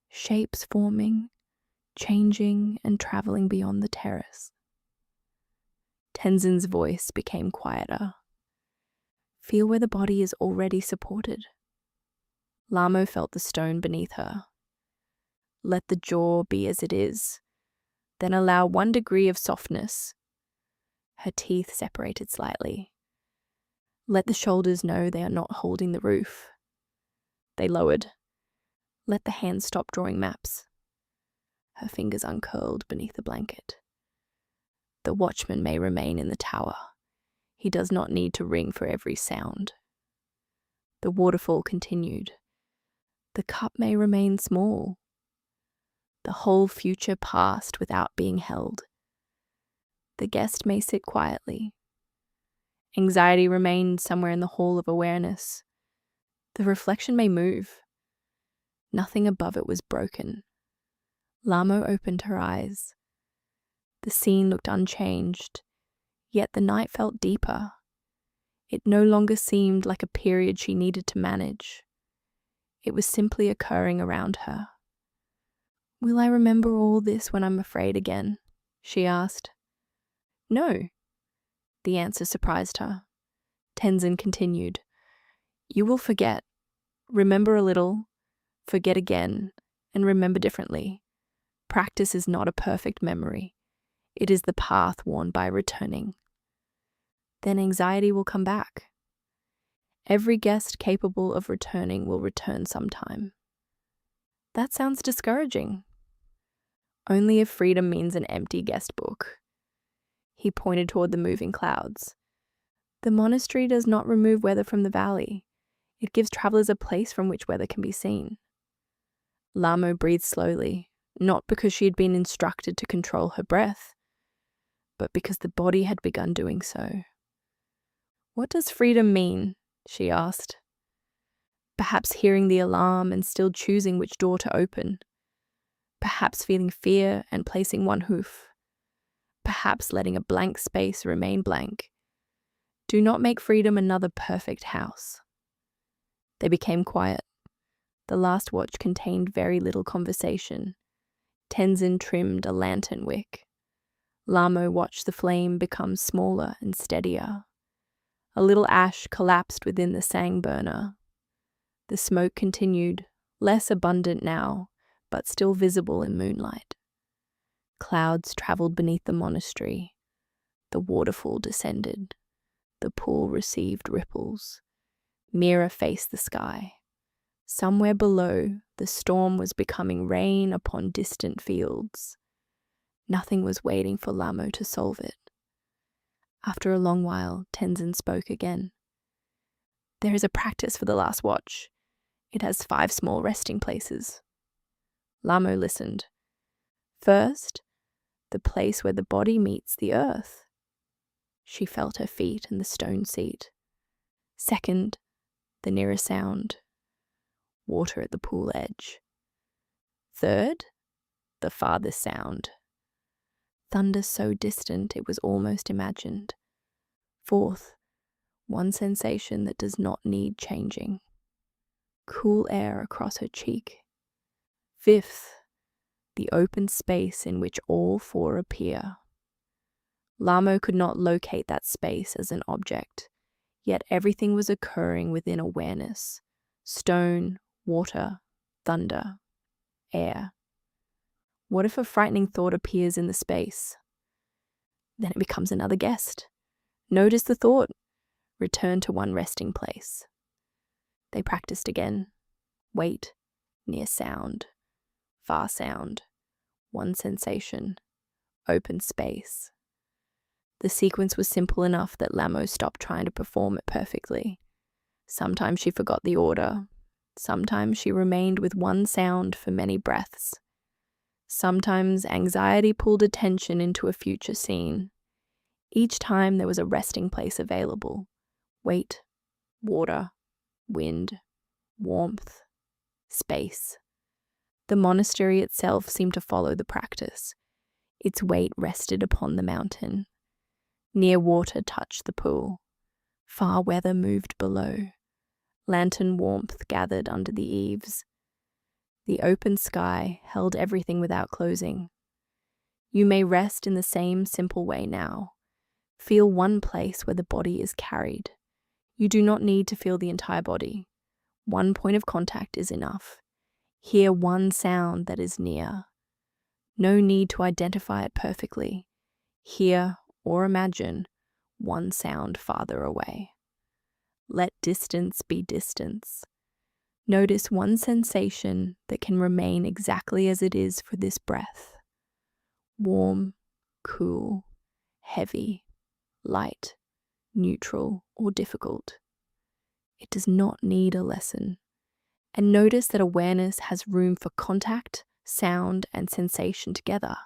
shapes forming, changing and traveling beyond the terrace. Tenzin's voice became quieter. Feel where the body is already supported. Lhamo felt the stone beneath her. Let the jaw be as it is, then allow 1 degree of softness. Her teeth separated slightly. Let the shoulders know they are not holding the roof. They lowered. Let the hands stop drawing maps. Her fingers uncurled beneath the blanket. The watchman may remain in the tower. He does not need to ring for every sound. The waterfall continued. The cup may remain small. The whole future passed without being held. The guest may sit quietly. Anxiety remained somewhere in the hall of awareness. The reflection may move. Nothing above it was broken. Lhamo opened her eyes. The scene looked unchanged, yet the night felt deeper. It no longer seemed like a period she needed to manage. It was simply occurring around her. "Will I remember all this when I'm afraid again?" she asked. "No." The answer surprised her. Tenzin continued, "You will forget. Remember a little, forget again, and remember differently. Practice is not a perfect memory. It is the path worn by returning. Then anxiety will come back. Every guest capable of returning will return sometime." That sounds discouraging. Only if freedom means an empty guest book. He pointed toward the moving clouds. The monastery does not remove weather from the valley. It gives travelers a place from which weather can be seen. Lhamo breathed slowly, not because she had been instructed to control her breath, but because the body had begun doing so. "What does freedom mean?" she asked. Perhaps hearing the alarm and still choosing which door to open. Perhaps feeling fear and placing one hoof. Perhaps letting a blank space remain blank. Do not make freedom another perfect house. They became quiet. The last watch contained very little conversation. Tenzin trimmed a lantern wick. Lhamo watched the flame become smaller and steadier. A little ash collapsed within the sang burner. The smoke continued, less abundant now, but still visible in moonlight. Clouds traveled beneath the monastery. The waterfall descended. The pool received ripples. Mira faced the sky. Somewhere below, the storm was becoming rain upon distant fields. Nothing was waiting for Lhamo to solve it. After a long while, Tenzin spoke again. "There is a practice for the last watch. It has 5 small resting places." Lhamo listened. "First, the place where the body meets the earth." She felt her feet and the stone seat. "Second, the nearest sound. Water at the pool edge. Third, the farthest sound. Thunder so distant it was almost imagined. Fourth, one sensation that does not need changing. Cool air across her cheek. Fifth, the open space in which all 4 appear." Lhamo could not locate that space as an object, yet everything was occurring within awareness. Stone, water, thunder, air. What if a frightening thought appears in the space? Then it becomes another guest. Notice the thought. Return to one resting place. They practiced again. Wait, near sound, far sound, one sensation, open space. The sequence was simple enough that Lhamo stopped trying to perform it perfectly. Sometimes she forgot the order. Sometimes she remained with one sound for many breaths. Sometimes anxiety pulled attention into a future scene. Each time there was a resting place available. Weight, water, wind, warmth, space. The monastery itself seemed to follow the practice. Its weight rested upon the mountain. Near water touched the pool. Far weather moved below. Lantern warmth gathered under the eaves. The open sky held everything without closing. You may rest in the same simple way now. Feel one place where the body is carried. You do not need to feel the entire body. One point of contact is enough. Hear one sound that is near. No need to identify it perfectly. Hear or imagine one sound farther away. Let distance be distance. Notice one sensation that can remain exactly as it is for this breath. Warm, cool, heavy, light, neutral, or difficult. It does not need a lesson. And notice that awareness has room for contact, sound and sensation together.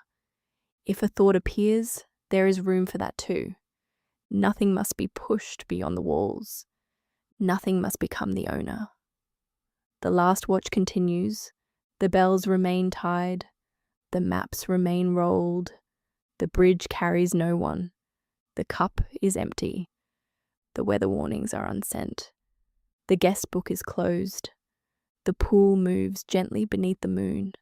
If a thought appears, there is room for that too. Nothing must be pushed beyond the walls. Nothing must become the owner. The last watch continues. The bells remain tied. The maps remain rolled. The bridge carries no one. The cup is empty. The weather warnings are unsent. The guest book is closed. The pool moves gently beneath the moon,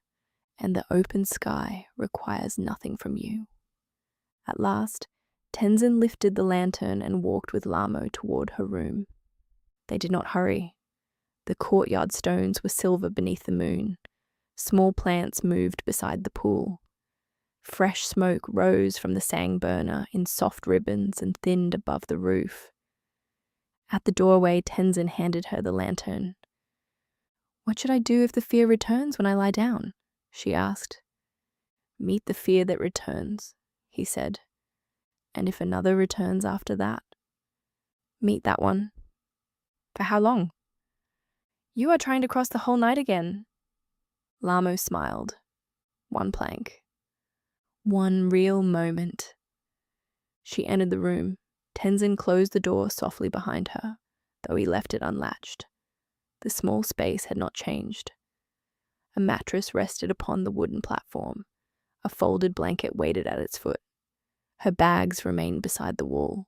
and the open sky requires nothing from you. At last, Tenzin lifted the lantern and walked with Lhamo toward her room. They did not hurry. The courtyard stones were silver beneath the moon. Small plants moved beside the pool. Fresh smoke rose from the sang burner in soft ribbons and thinned above the roof. At the doorway, Tenzin handed her the lantern. "What should I do if the fear returns when I lie down?" she asked. "Meet the fear that returns," he said. "And if another returns after that, meet that one." "For how long?" "You are trying to cross the whole night again." Lhamo smiled. "One plank. One real moment." She entered the room. Tenzin closed the door softly behind her, though he left it unlatched. The small space had not changed. A mattress rested upon the wooden platform. A folded blanket waited at its foot. Her bags remained beside the wall.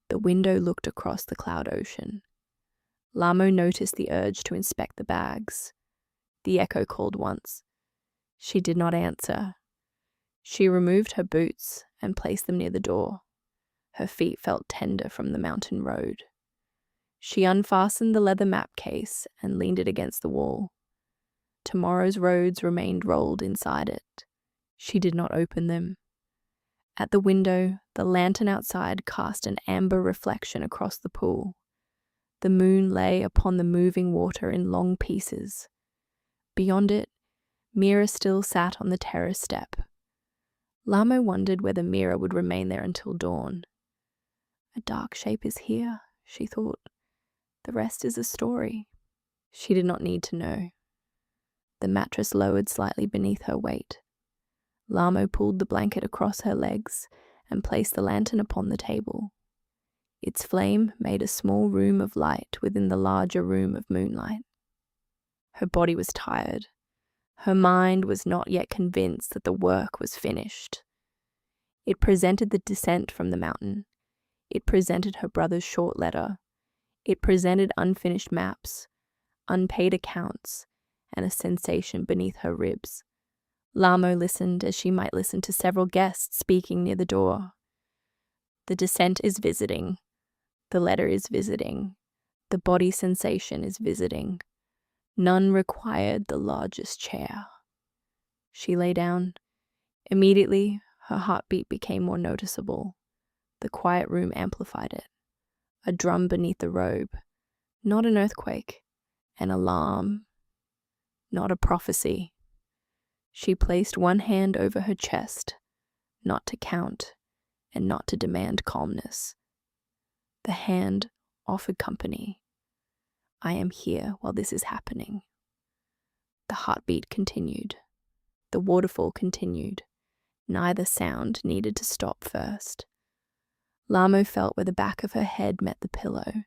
The window looked across the cloud ocean. Lhamo noticed the urge to inspect the bags. The echo called once. She did not answer. She removed her boots and placed them near the door. Her feet felt tender from the mountain road. She unfastened the leather map case and leaned it against the wall. Tomorrow's roads remained rolled inside it. She did not open them. At the window, the lantern outside cast an amber reflection across the pool. The moon lay upon the moving water in long pieces. Beyond it, Mira still sat on the terrace step. Lhamo wondered whether Mira would remain there until dawn. "A dark shape is here," she thought. "The rest is a story." She did not need to know. The mattress lowered slightly beneath her weight. Lhamo pulled the blanket across her legs and placed the lantern upon the table. Its flame made a small room of light within the larger room of moonlight. Her body was tired. Her mind was not yet convinced that the work was finished. It presented the descent from the mountain. It presented her brother's short letter. It presented unfinished maps, unpaid accounts, and a sensation beneath her ribs. Lhamo listened as she might listen to several guests speaking near the door. The descent is visiting. The letter is visiting. The body sensation is visiting. None required the largest chair. She lay down. Immediately, her heartbeat became more noticeable. The quiet room amplified it. A drum beneath the robe. Not an earthquake. An alarm. Not a prophecy. She placed one hand over her chest, not to count and not to demand calmness. The hand offered company. "I am here while this is happening." The heartbeat continued. The waterfall continued. Neither sound needed to stop first. Lhamo felt where the back of her head met the pillow.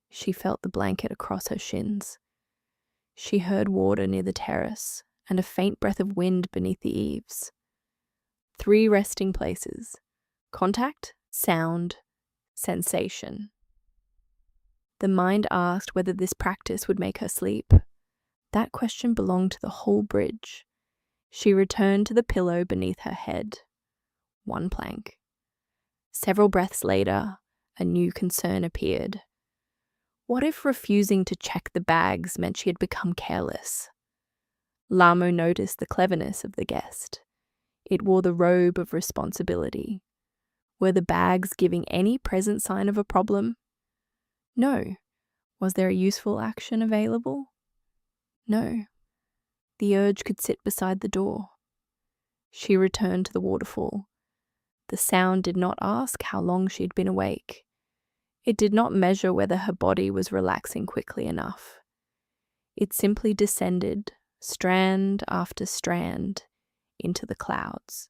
She felt the blanket across her shins. She heard water near the terrace and a faint breath of wind beneath the eaves. 3 resting places: contact, sound, sensation. The mind asked whether this practice would make her sleep. That question belonged to the whole bridge. She returned to the pillow beneath her head. 1 plank. Several breaths later, a new concern appeared. What if refusing to check the bags meant she had become careless? Lhamo noticed the cleverness of the guest. It wore the robe of responsibility. Were the bags giving any present sign of a problem? No. Was there a useful action available? No. The urge could sit beside the door. She returned to the waterfall. The sound did not ask how long she had been awake. It did not measure whether her body was relaxing quickly enough. It simply descended, strand after strand, into the clouds.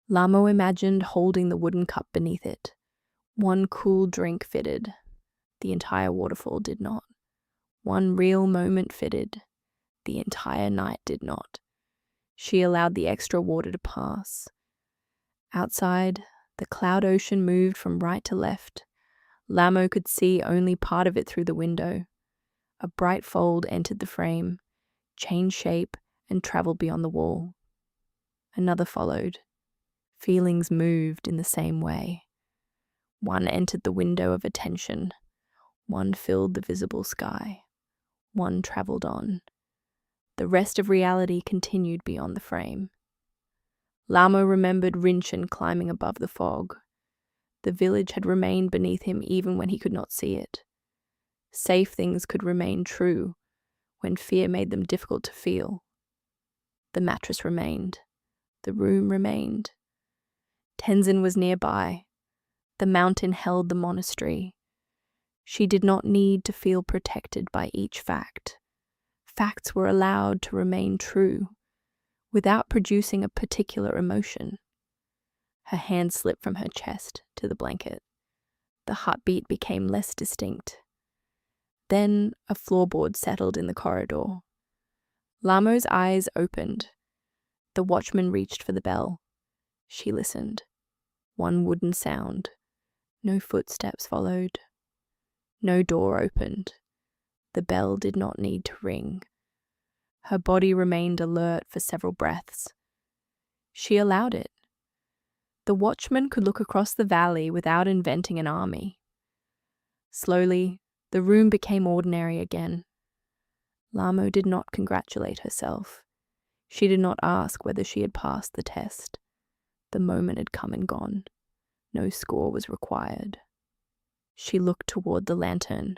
Lhamo imagined holding the wooden cup beneath it. One cool drink fitted. The entire waterfall did not. One real moment fitted. The entire night did not. She allowed the extra water to pass. Outside, the cloud ocean moved from right to left. Lhamo could see only part of it through the window. A bright fold entered the frame, changed shape, and traveled beyond the wall. Another followed. Feelings moved in the same way. One entered the window of attention. One filled the visible sky. One traveled on. The rest of reality continued beyond the frame. Lhamo remembered Rinchen climbing above the fog. The village had remained beneath him even when he could not see it. Safe things could remain true when fear made them difficult to feel. The mattress remained. The room remained. Tenzin was nearby. The mountain held the monastery. She did not need to feel protected by each fact. Facts were allowed to remain true, without producing a particular emotion. Her hand slipped from her chest to the blanket. The heartbeat became less distinct. Then a floorboard settled in the corridor. Lhamo's eyes opened. The watchman reached for the bell. She listened. One wooden sound. No footsteps followed. No door opened. The bell did not need to ring. Her body remained alert for several breaths. She allowed it. The watchman could look across the valley without inventing an army. Slowly, the room became ordinary again. Lhamo did not congratulate herself. She did not ask whether she had passed the test. The moment had come and gone. No score was required. She looked toward the lantern.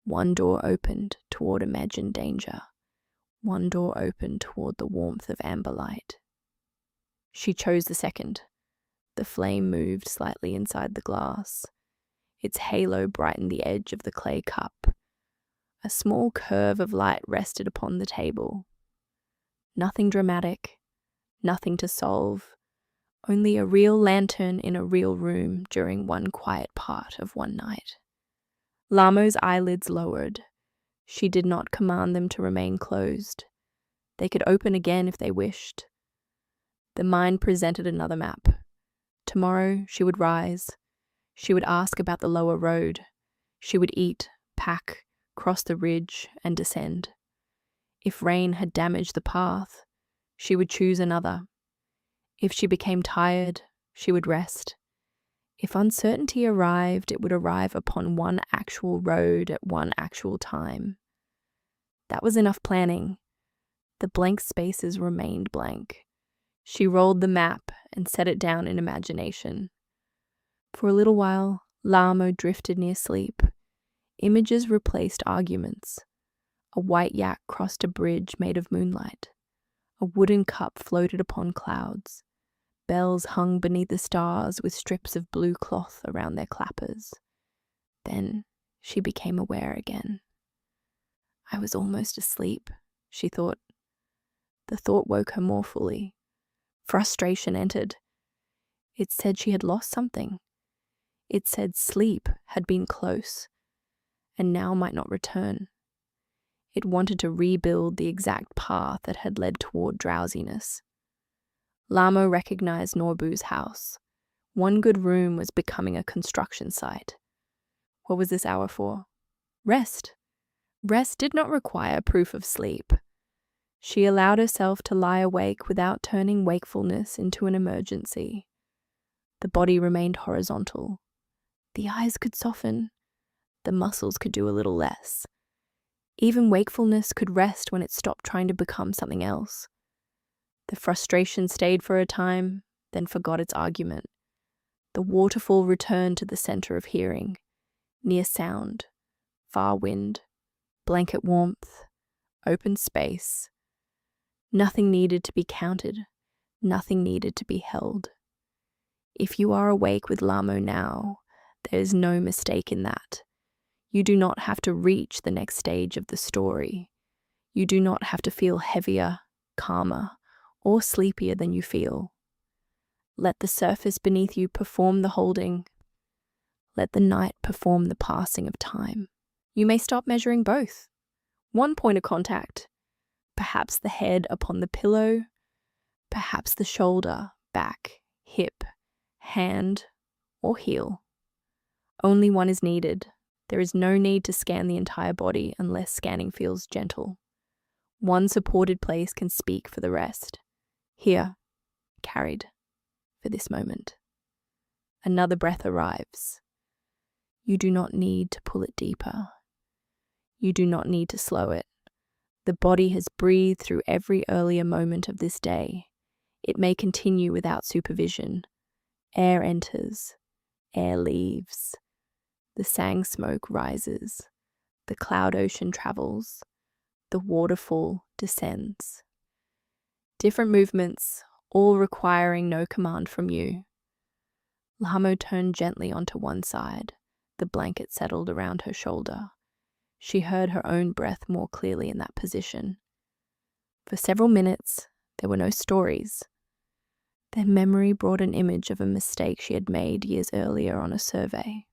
One door opened toward imagined danger. One door opened toward the warmth of amber light. She chose the second. The flame moved slightly inside the glass. Its halo brightened the edge of the clay cup. A small curve of light rested upon the table. Nothing dramatic, nothing to solve, only a real lantern in a real room during one quiet part of one night. Lhamo's eyelids lowered. She did not command them to remain closed. They could open again if they wished. The mind presented another map. Tomorrow she would rise. She would ask about the lower road. She would eat, pack, cross the ridge, and descend. If rain had damaged the path, she would choose another. If she became tired, she would rest. If uncertainty arrived, it would arrive upon one actual road at one actual time. That was enough planning. The blank spaces remained blank. She rolled the map and set it down in imagination. For a little while, Lhamo drifted near sleep. Images replaced arguments. A white yak crossed a bridge made of moonlight. A wooden cup floated upon clouds. Bells hung beneath the stars with strips of blue cloth around their clappers. Then she became aware again. I was almost asleep, she thought. The thought woke her more fully. Frustration entered. It said she had lost something. It said sleep had been close, and now might not return. It wanted to rebuild the exact path that had led toward drowsiness. Lhamo recognized Norbu's house. One good room was becoming a construction site. What was this hour for? Rest. Rest did not require proof of sleep. She allowed herself to lie awake without turning wakefulness into an emergency. The body remained horizontal. The eyes could soften. The muscles could do a little less. Even wakefulness could rest when it stopped trying to become something else. The frustration stayed for a time, then forgot its argument. The waterfall returned to the center of hearing, near sound, far wind, blanket warmth, open space. Nothing needed to be counted, nothing needed to be held. If you are awake with Lhamo now, there is no mistake in that. You do not have to reach the next stage of the story. You do not have to feel heavier, calmer, or sleepier than you feel. Let the surface beneath you perform the holding. Let the night perform the passing of time. You may stop measuring both. One point of contact, perhaps the head upon the pillow, perhaps the shoulder, back, hip, hand, or heel. Only one is needed. There is no need to scan the entire body unless scanning feels gentle. One supported place can speak for the rest. Here, carried, for this moment. Another breath arrives. You do not need to pull it deeper. You do not need to slow it. The body has breathed through every earlier moment of this day. It may continue without supervision. Air enters, air leaves. The sang smoke rises. The cloud ocean travels. The waterfall descends. Different movements, all requiring no command from you. Lhamo turned gently onto one side. The blanket settled around her shoulder. She heard her own breath more clearly in that position. For several minutes, there were no stories. Then memory brought an image of a mistake she had made years earlier on a survey.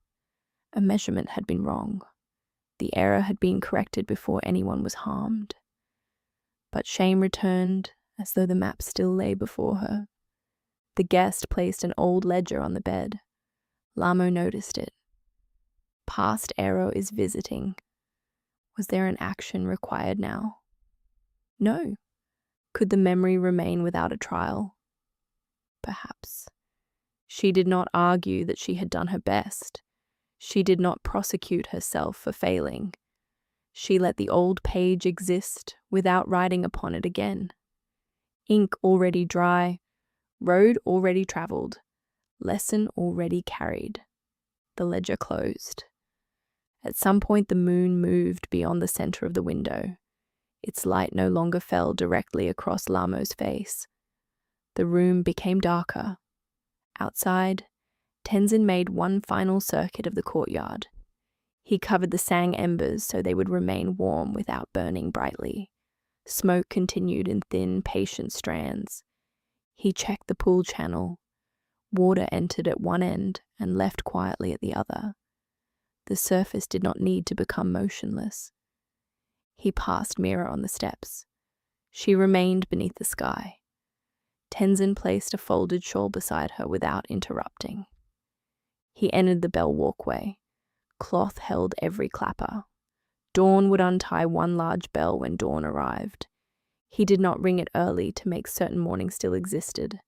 A measurement had been wrong. The error had been corrected before anyone was harmed. But shame returned, as though the map still lay before her. The guest placed an old ledger on the bed. Lhamo noticed it. Past error is visiting. Was there an action required now? No. Could the memory remain without a trial? Perhaps. She did not argue that she had done her best. She did not prosecute herself for failing. She let the old page exist without writing upon it again. Ink already dry, road already traveled, lesson already carried. The ledger closed. At some point the moon moved beyond the center of the window. Its light no longer fell directly across Lhamo's face. The room became darker. Outside, Tenzin made one final circuit of the courtyard. He covered the sang embers so they would remain warm without burning brightly. Smoke continued in thin, patient strands. He checked the pool channel. Water entered at one end and left quietly at the other. The surface did not need to become motionless. He passed Mira on the steps. She remained beneath the sky. Tenzin placed a folded shawl beside her without interrupting. He entered the bell walkway. Cloth held every clapper. Dawn would untie one large bell when dawn arrived. He did not ring it early to make certain morning still existed.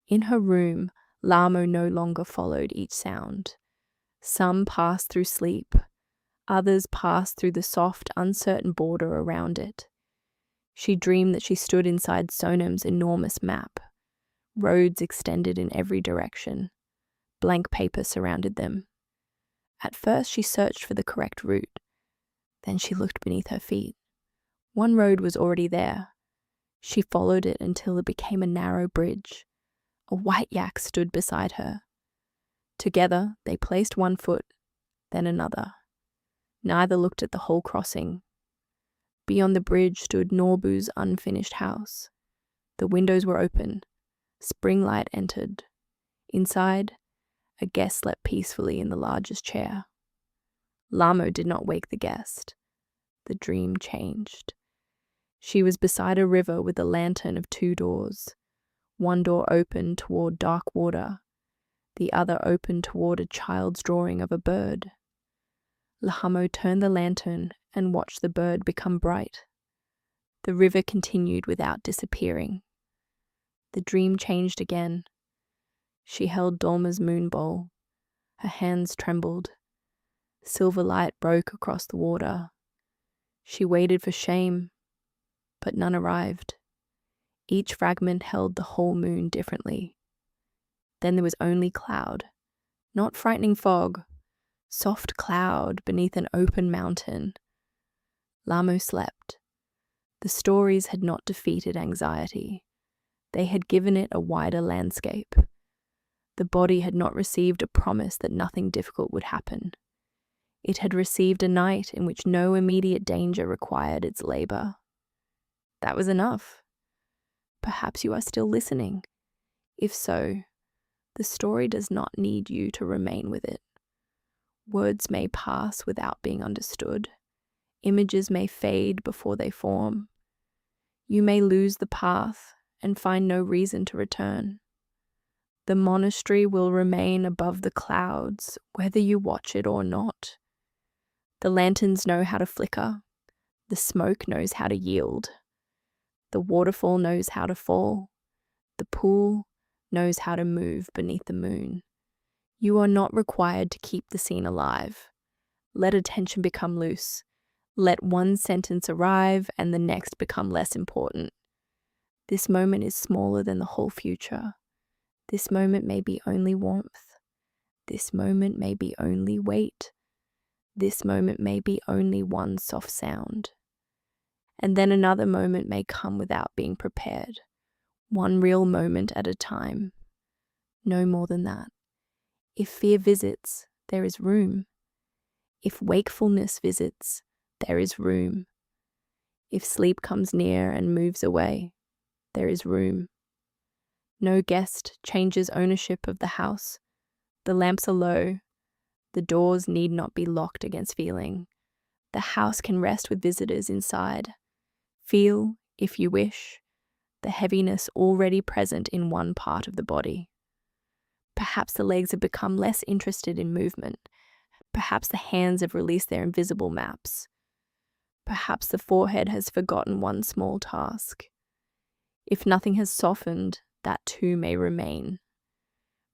In her room, Lhamo no longer followed each sound. Some passed through sleep. Others passed through the soft, uncertain border around it. She dreamed that she stood inside Sonam's enormous map. Roads extended in every direction. Blank paper surrounded them. At first she searched for the correct route. Then she looked beneath her feet. One road was already there. She followed it until it became a narrow bridge. A white yak stood beside her. Together they placed one foot, then another. Neither looked at the whole crossing. Beyond the bridge stood Norbu's unfinished house. The windows were open. Spring light entered. Inside, a guest slept peacefully in the largest chair. Lhamo did not wake the guest. The dream changed. She was beside a river with a lantern of two doors. One door opened toward dark water. The other opened toward a child's drawing of a bird. Lhamo turned the lantern and watched the bird become bright. The river continued without disappearing. The dream changed again. She held Dolma's moon bowl. Her hands trembled. Silver light broke across the water. She waited for shame, but none arrived. Each fragment held the whole moon differently. Then there was only cloud, not frightening fog, soft cloud beneath an open mountain. Lhamo slept. The stories had not defeated anxiety. They had given it a wider landscape. The body had not received a promise that nothing difficult would happen. It had received a night in which no immediate danger required its labor. that was enough. Perhaps you are still listening. If so, the story does not need you to remain with it. Words may pass without being understood. Images may fade before they form. You may lose the path and find no reason to return. The monastery will remain above the clouds, whether you watch it or not. The lanterns know how to flicker. The smoke knows how to yield. The waterfall knows how to fall. The pool knows how to move beneath the moon. You are not required to keep the scene alive. Let attention become loose. Let one sentence arrive and the next become less important. This moment is smaller than the whole future. This moment may be only warmth. This moment may be only weight. This moment may be only one soft sound. And then another moment may come without being prepared. One real moment at a time. No more than that. If fear visits, there is room. If wakefulness visits, there is room. If sleep comes near and moves away, there is room. No guest changes ownership of the house. The lamps are low. The doors need not be locked against feeling. The house can rest with visitors inside. Feel, if you wish, the heaviness already present in one part of the body. Perhaps the legs have become less interested in movement. Perhaps the hands have released their invisible maps. Perhaps the forehead has forgotten one small task. If nothing has softened, that too may remain.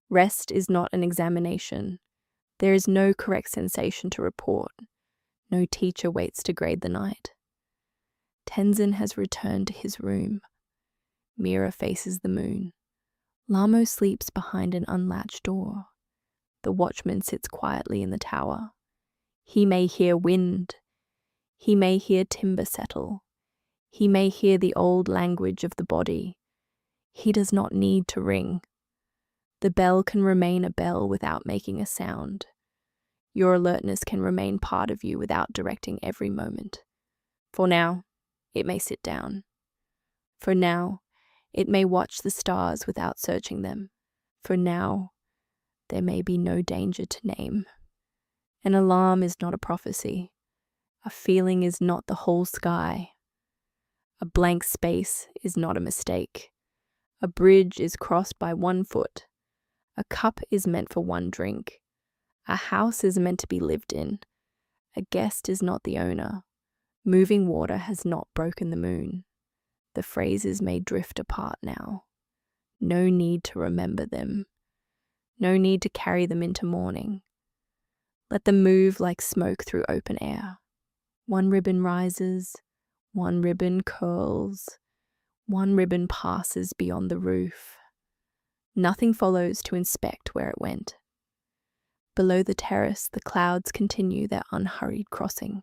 Rest is not an examination. There is no correct sensation to report. No teacher waits to grade the night. Tenzin has returned to his room. Mira faces the moon. Lhamo sleeps behind an unlatched door. The watchman sits quietly in the tower. He may hear wind. He may hear timber settle. He may hear the old language of the body. He does not need to ring. The bell can remain a bell without making a sound. Your alertness can remain part of you without directing every moment. For now, it may sit down. For now, it may watch the stars without searching them. For now, there may be no danger to name. An alarm is not a prophecy. A feeling is not the whole sky. A blank space is not a mistake. A bridge is crossed by 1 foot. A cup is meant for 1 drink. A house is meant to be lived in. A guest is not the owner. Moving water has not broken the moon. The phrases may drift apart now. No need to remember them. No need to carry them into morning. Let them move like smoke through open air. 1 ribbon rises, 1 ribbon curls, 1 ribbon passes beyond the roof. Nothing follows to inspect where it went. Below the terrace, the clouds continue their unhurried crossing.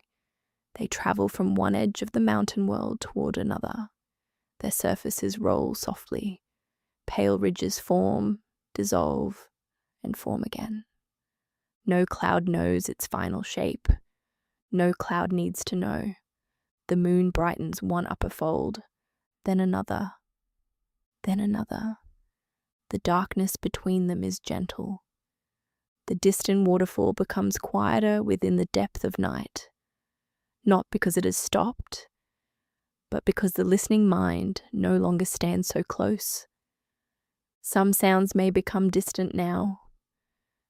They travel from one edge of the mountain world toward another. Their surfaces roll softly. Pale ridges form, dissolve, and form again. No cloud knows its final shape. No cloud needs to know. The moon brightens one upper fold, then another, then another. The darkness between them is gentle. The distant waterfall becomes quieter within the depth of night, not because it has stopped, but because the listening mind no longer stands so close. Some sounds may become distant now.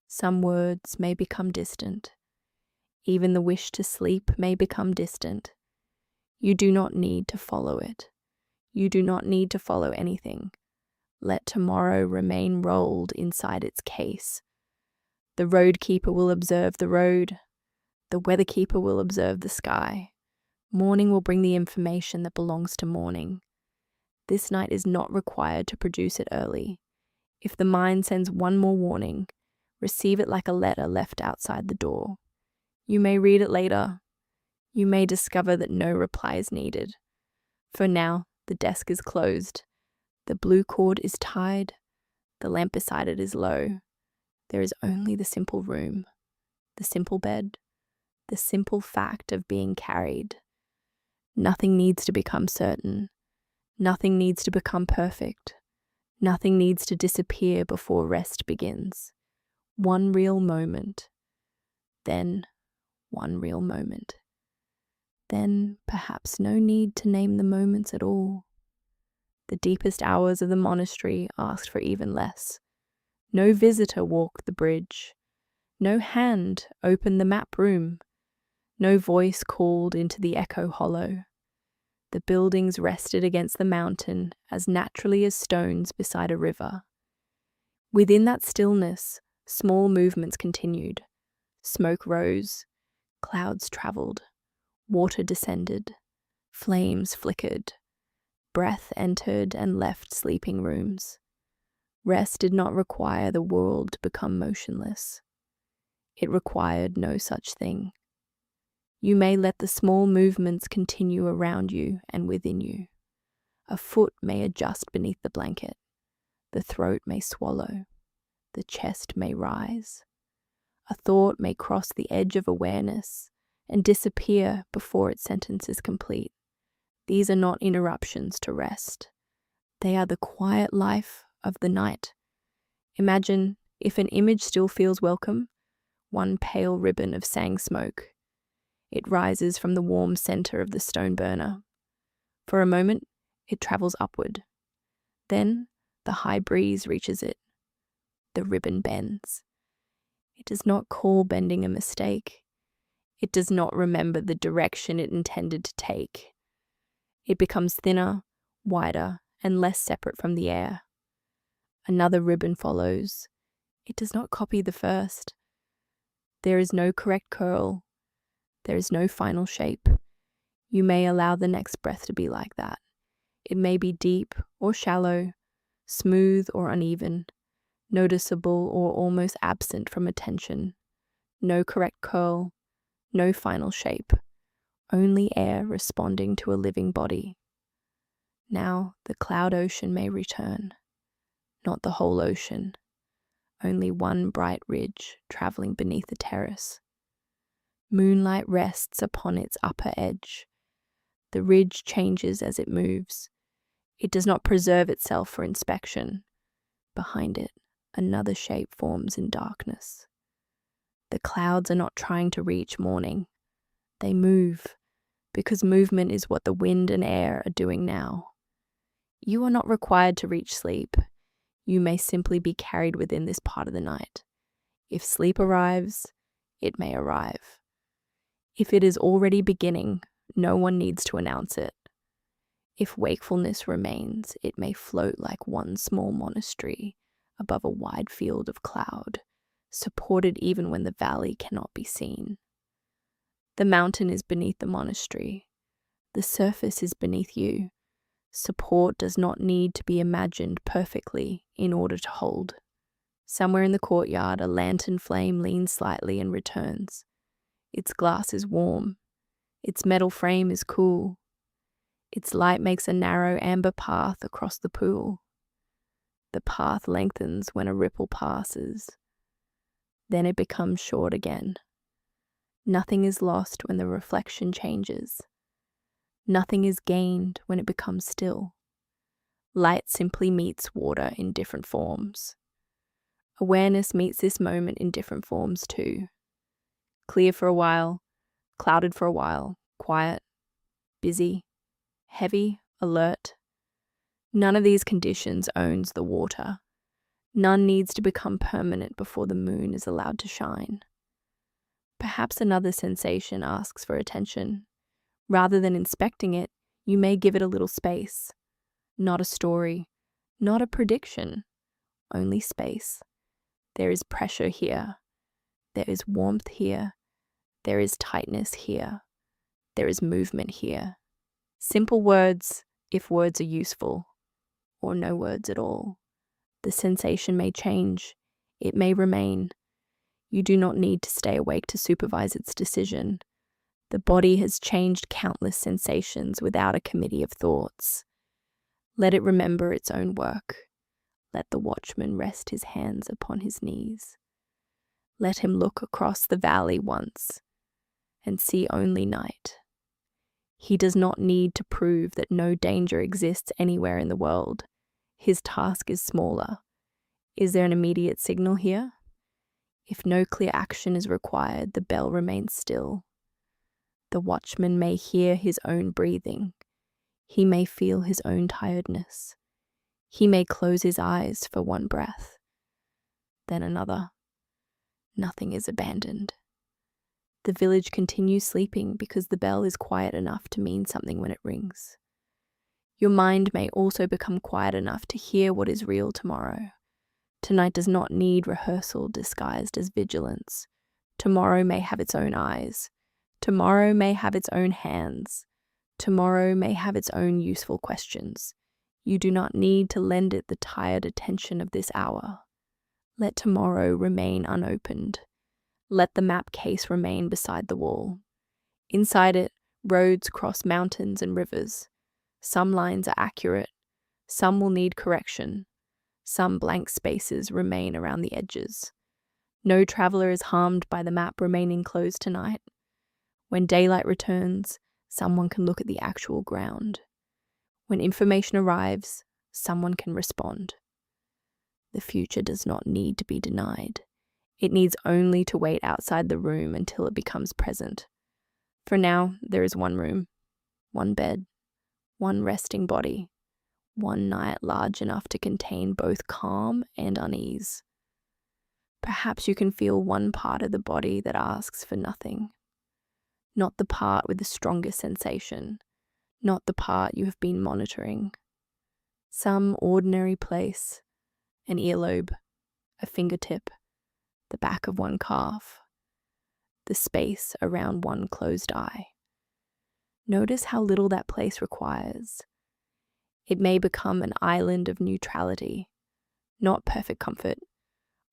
Some words may become distant. Even the wish to sleep may become distant. You do not need to follow it. You do not need to follow anything. Let tomorrow remain rolled inside its case. The road keeper will observe the road. The weather keeper will observe the sky. Morning will bring the information that belongs to morning. This night is not required to produce it early. If the mind sends one more warning, receive it like a letter left outside the door. You may read it later. You may discover that no reply is needed. For now, the desk is closed. The blue cord is tied. The lamp beside it is low. There is only the simple room, the simple bed, the simple fact of being carried. Nothing needs to become certain. Nothing needs to become perfect. Nothing needs to disappear before rest begins. One real moment, then one real moment. Then perhaps no need to name the moments at all. The deepest hours of the monastery asked for even less. No visitor walked the bridge. No hand opened the map room. No voice called into the echo hollow. The buildings rested against the mountain as naturally as stones beside a river. Within that stillness, small movements continued. Smoke rose, clouds travelled, water descended, flames flickered, breath entered and left sleeping rooms. Rest did not require the world to become motionless. It required no such thing. You may let the small movements continue around you and within you. A foot may adjust beneath the blanket. The throat may swallow. The chest may rise. A thought may cross the edge of awareness and disappear before its sentence is complete. These are not interruptions to rest. They are the quiet life of the night. Imagine, if an image still feels welcome, one pale ribbon of sang smoke. It rises from the warm center of the stone burner. For a moment, it travels upward. Then, the high breeze reaches it. The ribbon bends. It does not call bending a mistake. It does not remember the direction it intended to take. It becomes thinner, wider, and less separate from the air. Another ribbon follows. It does not copy the first. There is no correct curl. There is no final shape. You may allow the next breath to be like that. It may be deep or shallow, smooth or uneven, noticeable or almost absent from attention. No correct curl, no final shape, only air responding to a living body. Now the cloud ocean may return, not the whole ocean, only one bright ridge traveling beneath the terrace. Moonlight rests upon its upper edge. The ridge changes as it moves. It does not preserve itself for inspection. Behind it, another shape forms in darkness. The clouds are not trying to reach morning. They move, because movement is what the wind and air are doing now. You are not required to reach sleep. You may simply be carried within this part of the night. If sleep arrives, it may arrive. If it is already beginning, no one needs to announce it. If wakefulness remains, it may float like one small monastery above a wide field of cloud, supported even when the valley cannot be seen. The mountain is beneath the monastery. The surface is beneath you. Support does not need to be imagined perfectly in order to hold. Somewhere in the courtyard, a lantern flame leans slightly and returns. Its glass is warm. Its metal frame is cool. Its light makes a narrow amber path across the pool. The path lengthens when a ripple passes. Then it becomes short again. Nothing is lost when the reflection changes. Nothing is gained when it becomes still. Light simply meets water in different forms. Awareness meets this moment in different forms too. Clear for a while, clouded for a while, quiet, busy, heavy, alert. None of these conditions owns the water. None needs to become permanent before the moon is allowed to shine. Perhaps another sensation asks for attention. Rather than inspecting it, you may give it a little space. Not a story, not a prediction, only space. There is pressure here. There is warmth here. There is tightness here. There is movement here. Simple words, if words are useful, or no words at all. The sensation may change. It may remain. You do not need to stay awake to supervise its decision. The body has changed countless sensations without a committee of thoughts. Let it remember its own work. Let the watchman rest his hands upon his knees. Let him look across the valley once and see only night. He does not need to prove that no danger exists anywhere in the world. His task is smaller. Is there an immediate signal here? If no clear action is required, the bell remains still. The watchman may hear his own breathing. He may feel his own tiredness. He may close his eyes for one breath, then another. Nothing is abandoned. The village continues sleeping because the bell is quiet enough to mean something when it rings. Your mind may also become quiet enough to hear what is real tomorrow. Tonight does not need rehearsal disguised as vigilance. Tomorrow may have its own eyes. Tomorrow may have its own hands. Tomorrow may have its own useful questions. You do not need to lend it the tired attention of this hour. Let tomorrow remain unopened. Let the map case remain beside the wall. Inside it, roads cross mountains and rivers. Some lines are accurate. Some will need correction. Some blank spaces remain around the edges. No traveler is harmed by the map remaining closed tonight. When daylight returns, someone can look at the actual ground. When information arrives, someone can respond. The future does not need to be denied. It needs only to wait outside the room until it becomes present. For now, there is one room, one bed, one resting body, one night large enough to contain both calm and unease. Perhaps you can feel one part of the body that asks for nothing. Not the part with the strongest sensation, not the part you have been monitoring. Some ordinary place, an earlobe, a fingertip, the back of one calf, the space around one closed eye. Notice how little that place requires. It may become an island of neutrality, not perfect comfort,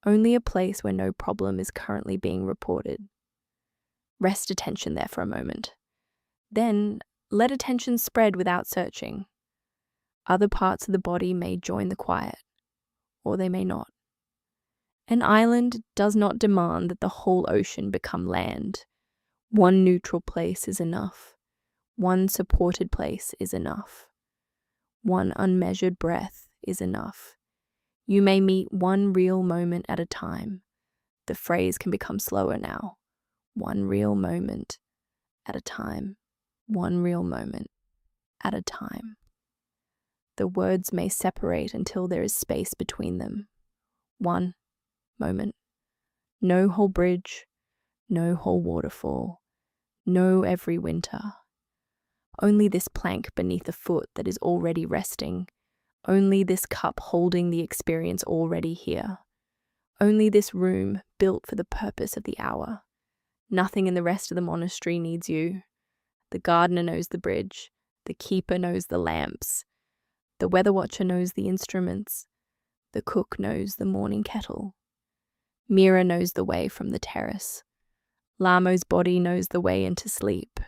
only a place where no problem is currently being reported. Rest attention there for a moment. Then let attention spread without searching. Other parts of the body may join the quiet, or they may not. An island does not demand that the whole ocean become land. One neutral place is enough. One supported place is enough. One unmeasured breath is enough. You may meet one real moment at a time. The phrase can become slower now. One real moment at a time. One real moment at a time. The words may separate until there is space between them. One moment. No whole bridge, no whole waterfall, no every winter. Only this plank beneath a foot that is already resting. Only this cup holding the experience already here. Only this room built for the purpose of the hour. Nothing in the rest of the monastery needs you. The gardener knows the bridge. The keeper knows the lamps. The weather watcher knows the instruments. The cook knows the morning kettle. Mira knows the way from the terrace. Lhamo's body knows the way into sleep.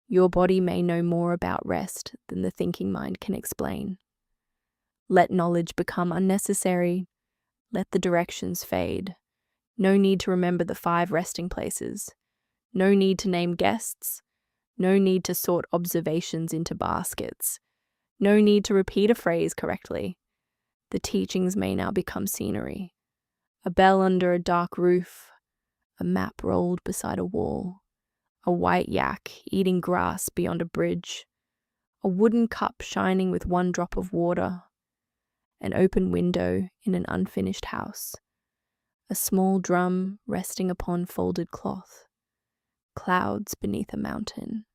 Your body may know more about rest than the thinking mind can explain. Let knowledge become unnecessary. Let the directions fade. No need to remember the 5 resting places. No need to name guests. No need to sort observations into baskets. No need to repeat a phrase correctly. The teachings may now become scenery. A bell under a dark roof. A map rolled beside a wall. A white yak eating grass beyond a bridge. A wooden cup shining with one drop of water. An open window in an unfinished house. A small drum resting upon folded cloth. Clouds beneath a mountain.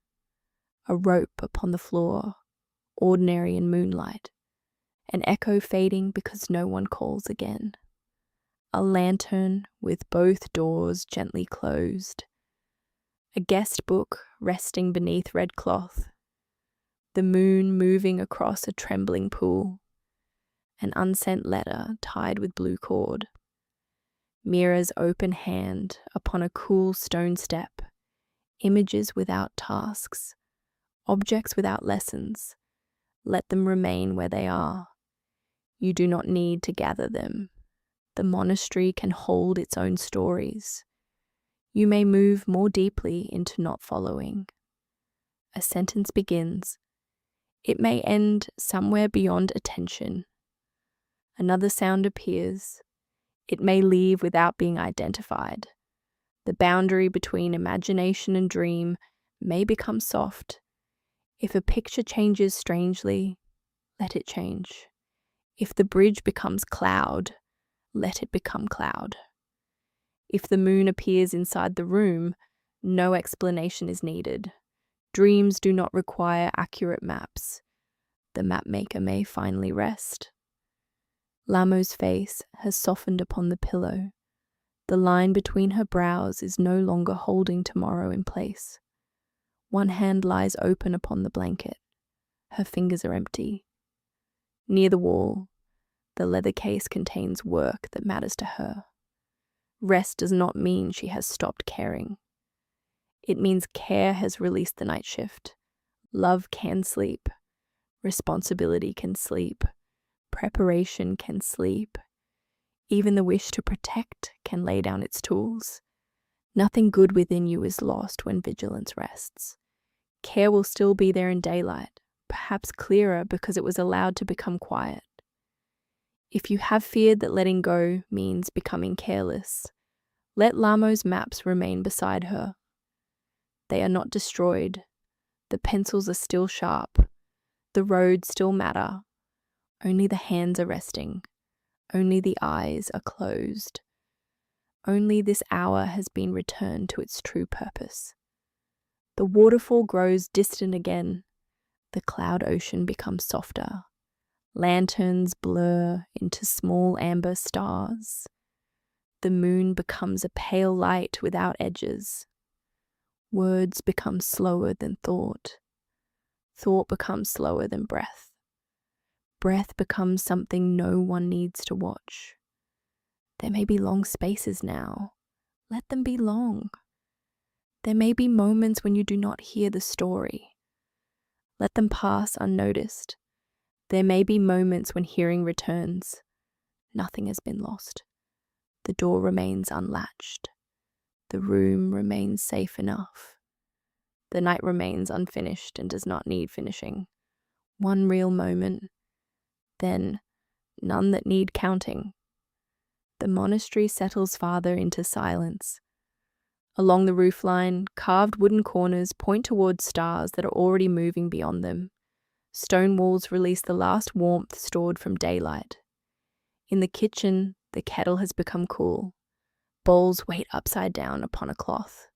A rope upon the floor, ordinary in moonlight. An echo fading because no one calls again. A lantern with both doors gently closed. A guest book resting beneath red cloth. The moon moving across a trembling pool. An unsent letter tied with blue cord. Mira's open hand upon a cool stone step. Images without tasks. Objects without lessons. Let them remain where they are. You do not need to gather them. The monastery can hold its own stories. You may move more deeply into not following. A sentence begins. It may end somewhere beyond attention. Another sound appears. It may leave without being identified. The boundary between imagination and dream may become soft. If a picture changes strangely, let it change. If the bridge becomes cloud, let it become cloud. If the moon appears inside the room, no explanation is needed. Dreams do not require accurate maps. The mapmaker may finally rest. Lhamo's face has softened upon the pillow. The line between her brows is no longer holding tomorrow in place. One hand lies open upon the blanket. Her fingers are empty. Near the wall, the leather case contains work that matters to her. Rest does not mean she has stopped caring. It means care has released the night shift. Love can sleep. Responsibility can sleep. Preparation can sleep. Even the wish to protect can lay down its tools. Nothing good within you is lost when vigilance rests. Care will still be there in daylight, perhaps clearer because it was allowed to become quiet. If you have feared that letting go means becoming careless, let Lhamo's maps remain beside her. They are not destroyed. The pencils are still sharp. The roads still matter. Only the hands are resting. Only the eyes are closed. Only this hour has been returned to its true purpose. The waterfall grows distant again. The cloud ocean becomes softer. Lanterns blur into small amber stars. The moon becomes a pale light without edges. Words become slower than thought. Thought becomes slower than breath. Breath becomes something no one needs to watch. There may be long spaces now. Let them be long. There may be moments when you do not hear the story. Let them pass unnoticed. There may be moments when hearing returns. Nothing has been lost. The door remains unlatched. The room remains safe enough. The night remains unfinished and does not need finishing. One real moment, then none that need counting. The monastery settles farther into silence. Along the roofline, carved wooden corners point towards stars that are already moving beyond them. Stone walls release the last warmth stored from daylight. In the kitchen, the kettle has become cool. Bowls wait upside down upon a cloth.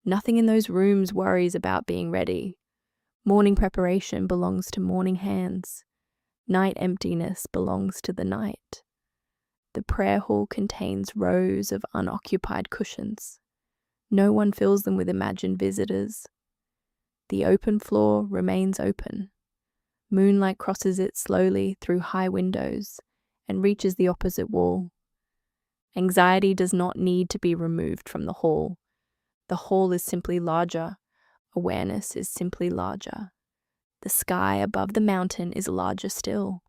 Nothing in those rooms worries about being ready. Morning preparation belongs to morning hands. Night emptiness belongs to the night. The prayer hall contains rows of unoccupied cushions. No one fills them with imagined visitors. The open floor remains open. Moonlight crosses it slowly through high windows and reaches the opposite wall. Anxiety does not need to be removed from the hall. The hall is simply larger. Awareness is simply larger. The sky above the mountain is larger still.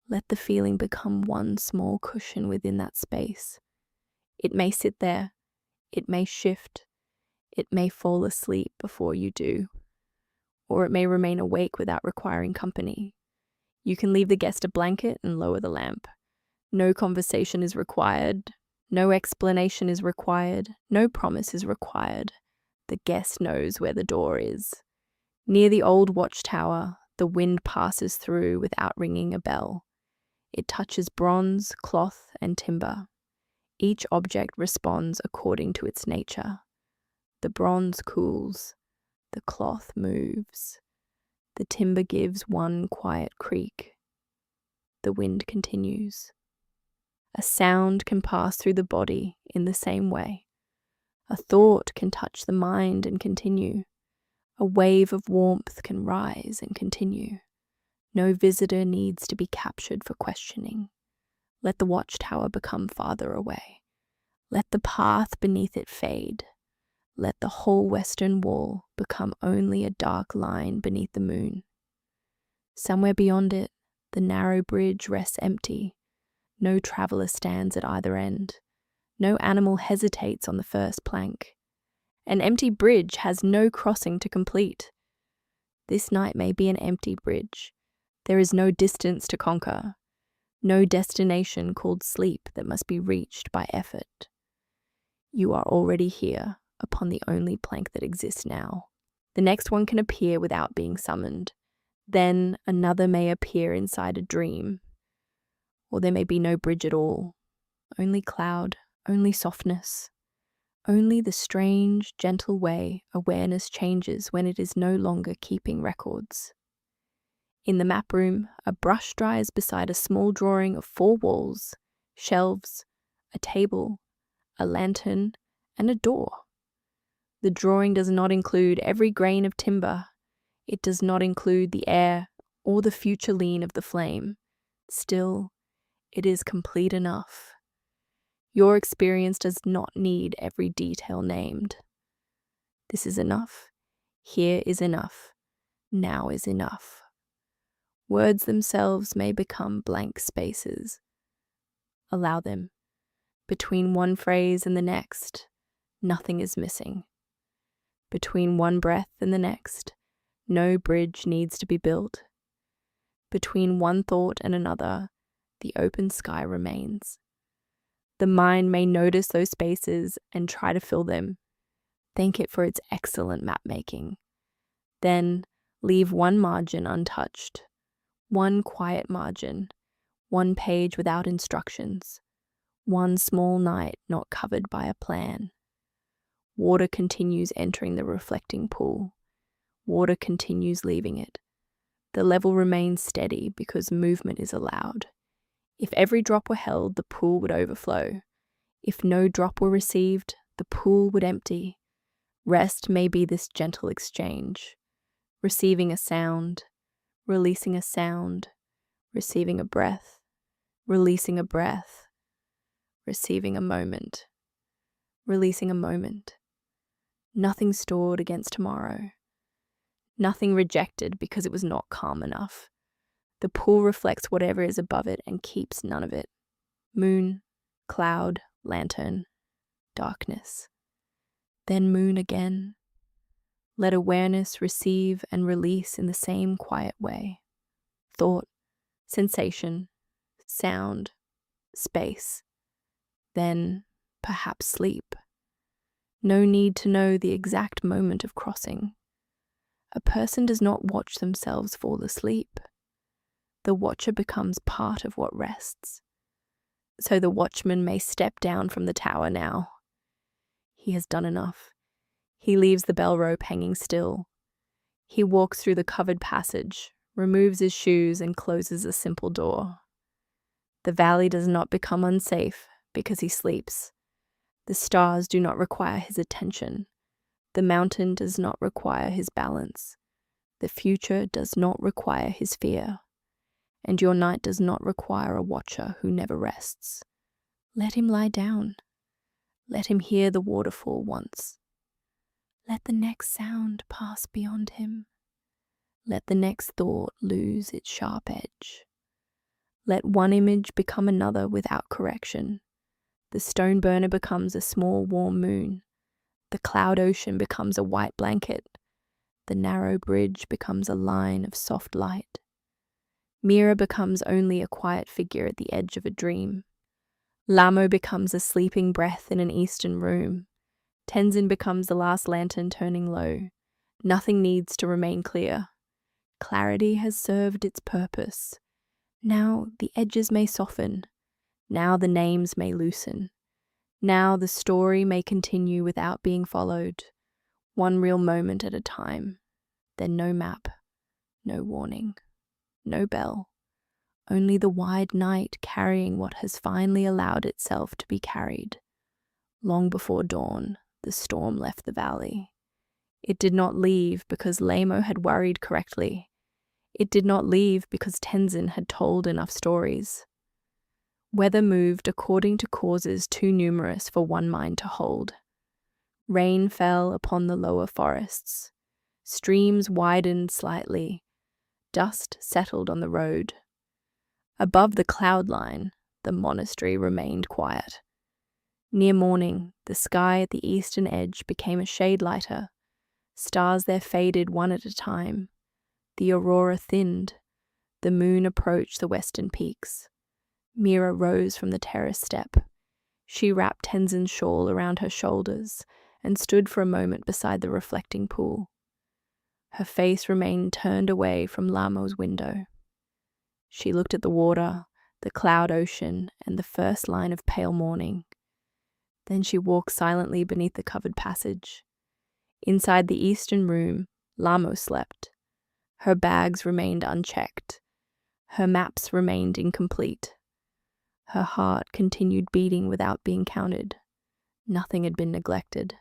Let the feeling become one small cushion within that space. It may sit there. It may shift. It may fall asleep before you do. Or it may remain awake without requiring company. You can leave the guest a blanket and lower the lamp. No conversation is required. No explanation is required. No promise is required. The guest knows where the door is. Near the old watchtower, the wind passes through without ringing a bell. It touches bronze, cloth, and timber. Each object responds according to its nature. The bronze cools. The cloth moves. The timber gives one quiet creak. The wind continues. A sound can pass through the body in the same way. A thought can touch the mind and continue. A wave of warmth can rise and continue. No visitor needs to be captured for questioning. Let the watchtower become farther away. Let the path beneath it fade. Let the whole western wall become only a dark line beneath the moon. Somewhere beyond it, the narrow bridge rests empty. No traveller stands at either end. No animal hesitates on the first plank. An empty bridge has no crossing to complete. This night may be an empty bridge. There is no distance to conquer, no destination called sleep that must be reached by effort. You are already here upon the only plank that exists now. The next one can appear without being summoned. Then another may appear inside a dream. Or there may be no bridge at all. Only cloud, only softness. Only the strange, gentle way awareness changes when it is no longer keeping records. In the map room, a brush dries beside a small drawing of 4 walls, shelves, a table, a lantern, and a door. The drawing does not include every grain of timber. It does not include the air or the future lean of the flame. Still, it is complete enough. Your experience does not need every detail named. This is enough. Here is enough. Now is enough. Words themselves may become blank spaces. Allow them. Between one phrase and the next, nothing is missing. Between one breath and the next, no bridge needs to be built. Between one thought and another, the open sky remains. The mind may notice those spaces and try to fill them. Thank it for its excellent map-making. Then leave one margin untouched, one quiet margin, one page without instructions, one small night not covered by a plan. Water continues entering the reflecting pool. Water continues leaving it. The level remains steady because movement is allowed. If every drop were held, the pool would overflow. If no drop were received, the pool would empty. Rest may be this gentle exchange. Receiving a sound, releasing a sound, receiving a breath, releasing a breath, receiving a moment, releasing a moment. Nothing stored against tomorrow. Nothing rejected because it was not calm enough. The pool reflects whatever is above it and keeps none of it. Moon, cloud, lantern, darkness. Then moon again. Let awareness receive and release in the same quiet way. Thought, sensation, sound, space. Then perhaps sleep. No need to know the exact moment of crossing. A person does not watch themselves fall asleep. The watcher becomes part of what rests. So the watchman may step down from the tower now. He has done enough. He leaves the bell rope hanging still. He walks through the covered passage, removes his shoes, and closes a simple door. The valley does not become unsafe because he sleeps. The stars do not require his attention. The mountain does not require his balance. The future does not require his fear. And your night does not require a watcher who never rests. Let him lie down. Let him hear the waterfall once. Let the next sound pass beyond him. Let the next thought lose its sharp edge. Let one image become another without correction. The stone burner becomes a small warm moon. The cloud ocean becomes a white blanket. The narrow bridge becomes a line of soft light. Mira becomes only a quiet figure at the edge of a dream. Lhamo becomes a sleeping breath in an eastern room. Tenzin becomes the last lantern turning low. Nothing needs to remain clear. Clarity has served its purpose. Now the edges may soften. Now the names may loosen. Now the story may continue without being followed. One real moment at a time. Then no map, no warning, no bell. Only the wide night carrying what has finally allowed itself to be carried. Long before dawn, the storm left the valley. It did not leave because Lhamo had worried correctly. It did not leave because Tenzin had told enough stories. Weather moved according to causes too numerous for one mind to hold. Rain fell upon the lower forests. Streams widened slightly. Dust settled on the road. Above the cloud line, the monastery remained quiet. Near morning, the sky at the eastern edge became a shade lighter. Stars there faded one at a time. The aurora thinned. The moon approached the western peaks. Mira rose from the terrace step. She wrapped Tenzin's shawl around her shoulders and stood for a moment beside the reflecting pool. Her face remained turned away from Lhamo's window. She looked at the water, the cloud ocean, and the first line of pale morning. Then she walked silently beneath the covered passage. Inside the eastern room, Lhamo slept. Her bags remained unchecked. Her maps remained incomplete. Her heart continued beating without being counted. Nothing had been neglected.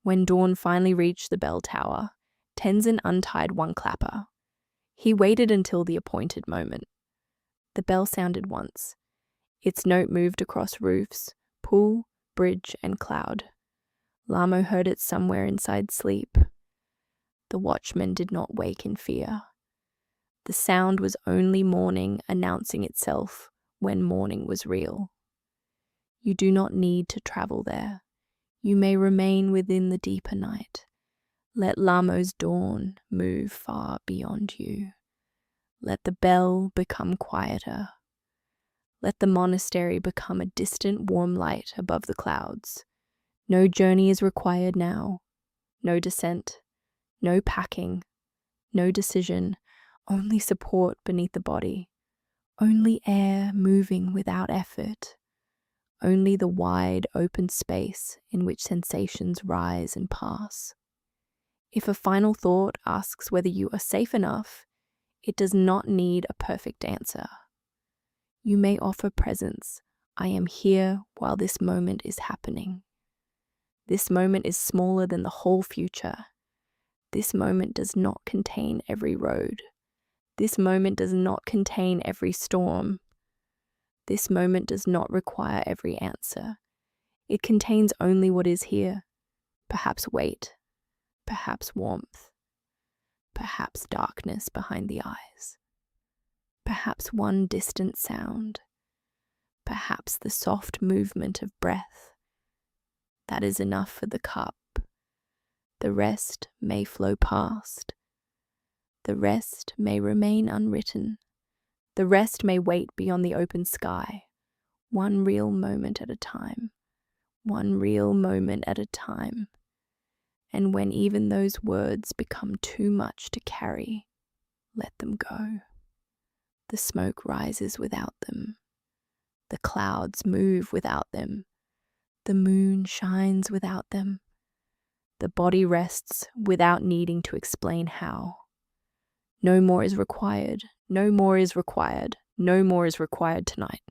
When dawn finally reached the bell tower, Tenzin untied one clapper. He waited until the appointed moment. The bell sounded once. Its note moved across roofs, pool, bridge, and cloud. Lhamo heard it somewhere inside sleep. The watchman did not wake in fear. The sound was only morning announcing itself when morning was real. You do not need to travel there. You may remain within the deeper night. Let Lhamo's dawn move far beyond you. Let the bell become quieter. Let the monastery become a distant warm light above the clouds. No journey is required now. No descent. No packing. No decision. Only support beneath the body. Only air moving without effort. Only the wide open space in which sensations rise and pass. If a final thought asks whether you are safe enough, it does not need a perfect answer. You may offer presence. I am here while this moment is happening. This moment is smaller than the whole future. This moment does not contain every road. This moment does not contain every storm. This moment does not require every answer. It contains only what is here. Perhaps weight, perhaps warmth, perhaps darkness behind the eyes, perhaps one distant sound, perhaps the soft movement of breath. That is enough for the cup. The rest may flow past. The rest may remain unwritten. The rest may wait beyond the open sky, one real moment at a time, one real moment at a time. And when even those words become too much to carry, let them go. The smoke rises without them. The clouds move without them. The moon shines without them. The body rests without needing to explain how. No more is required. No more is required. No more is required tonight.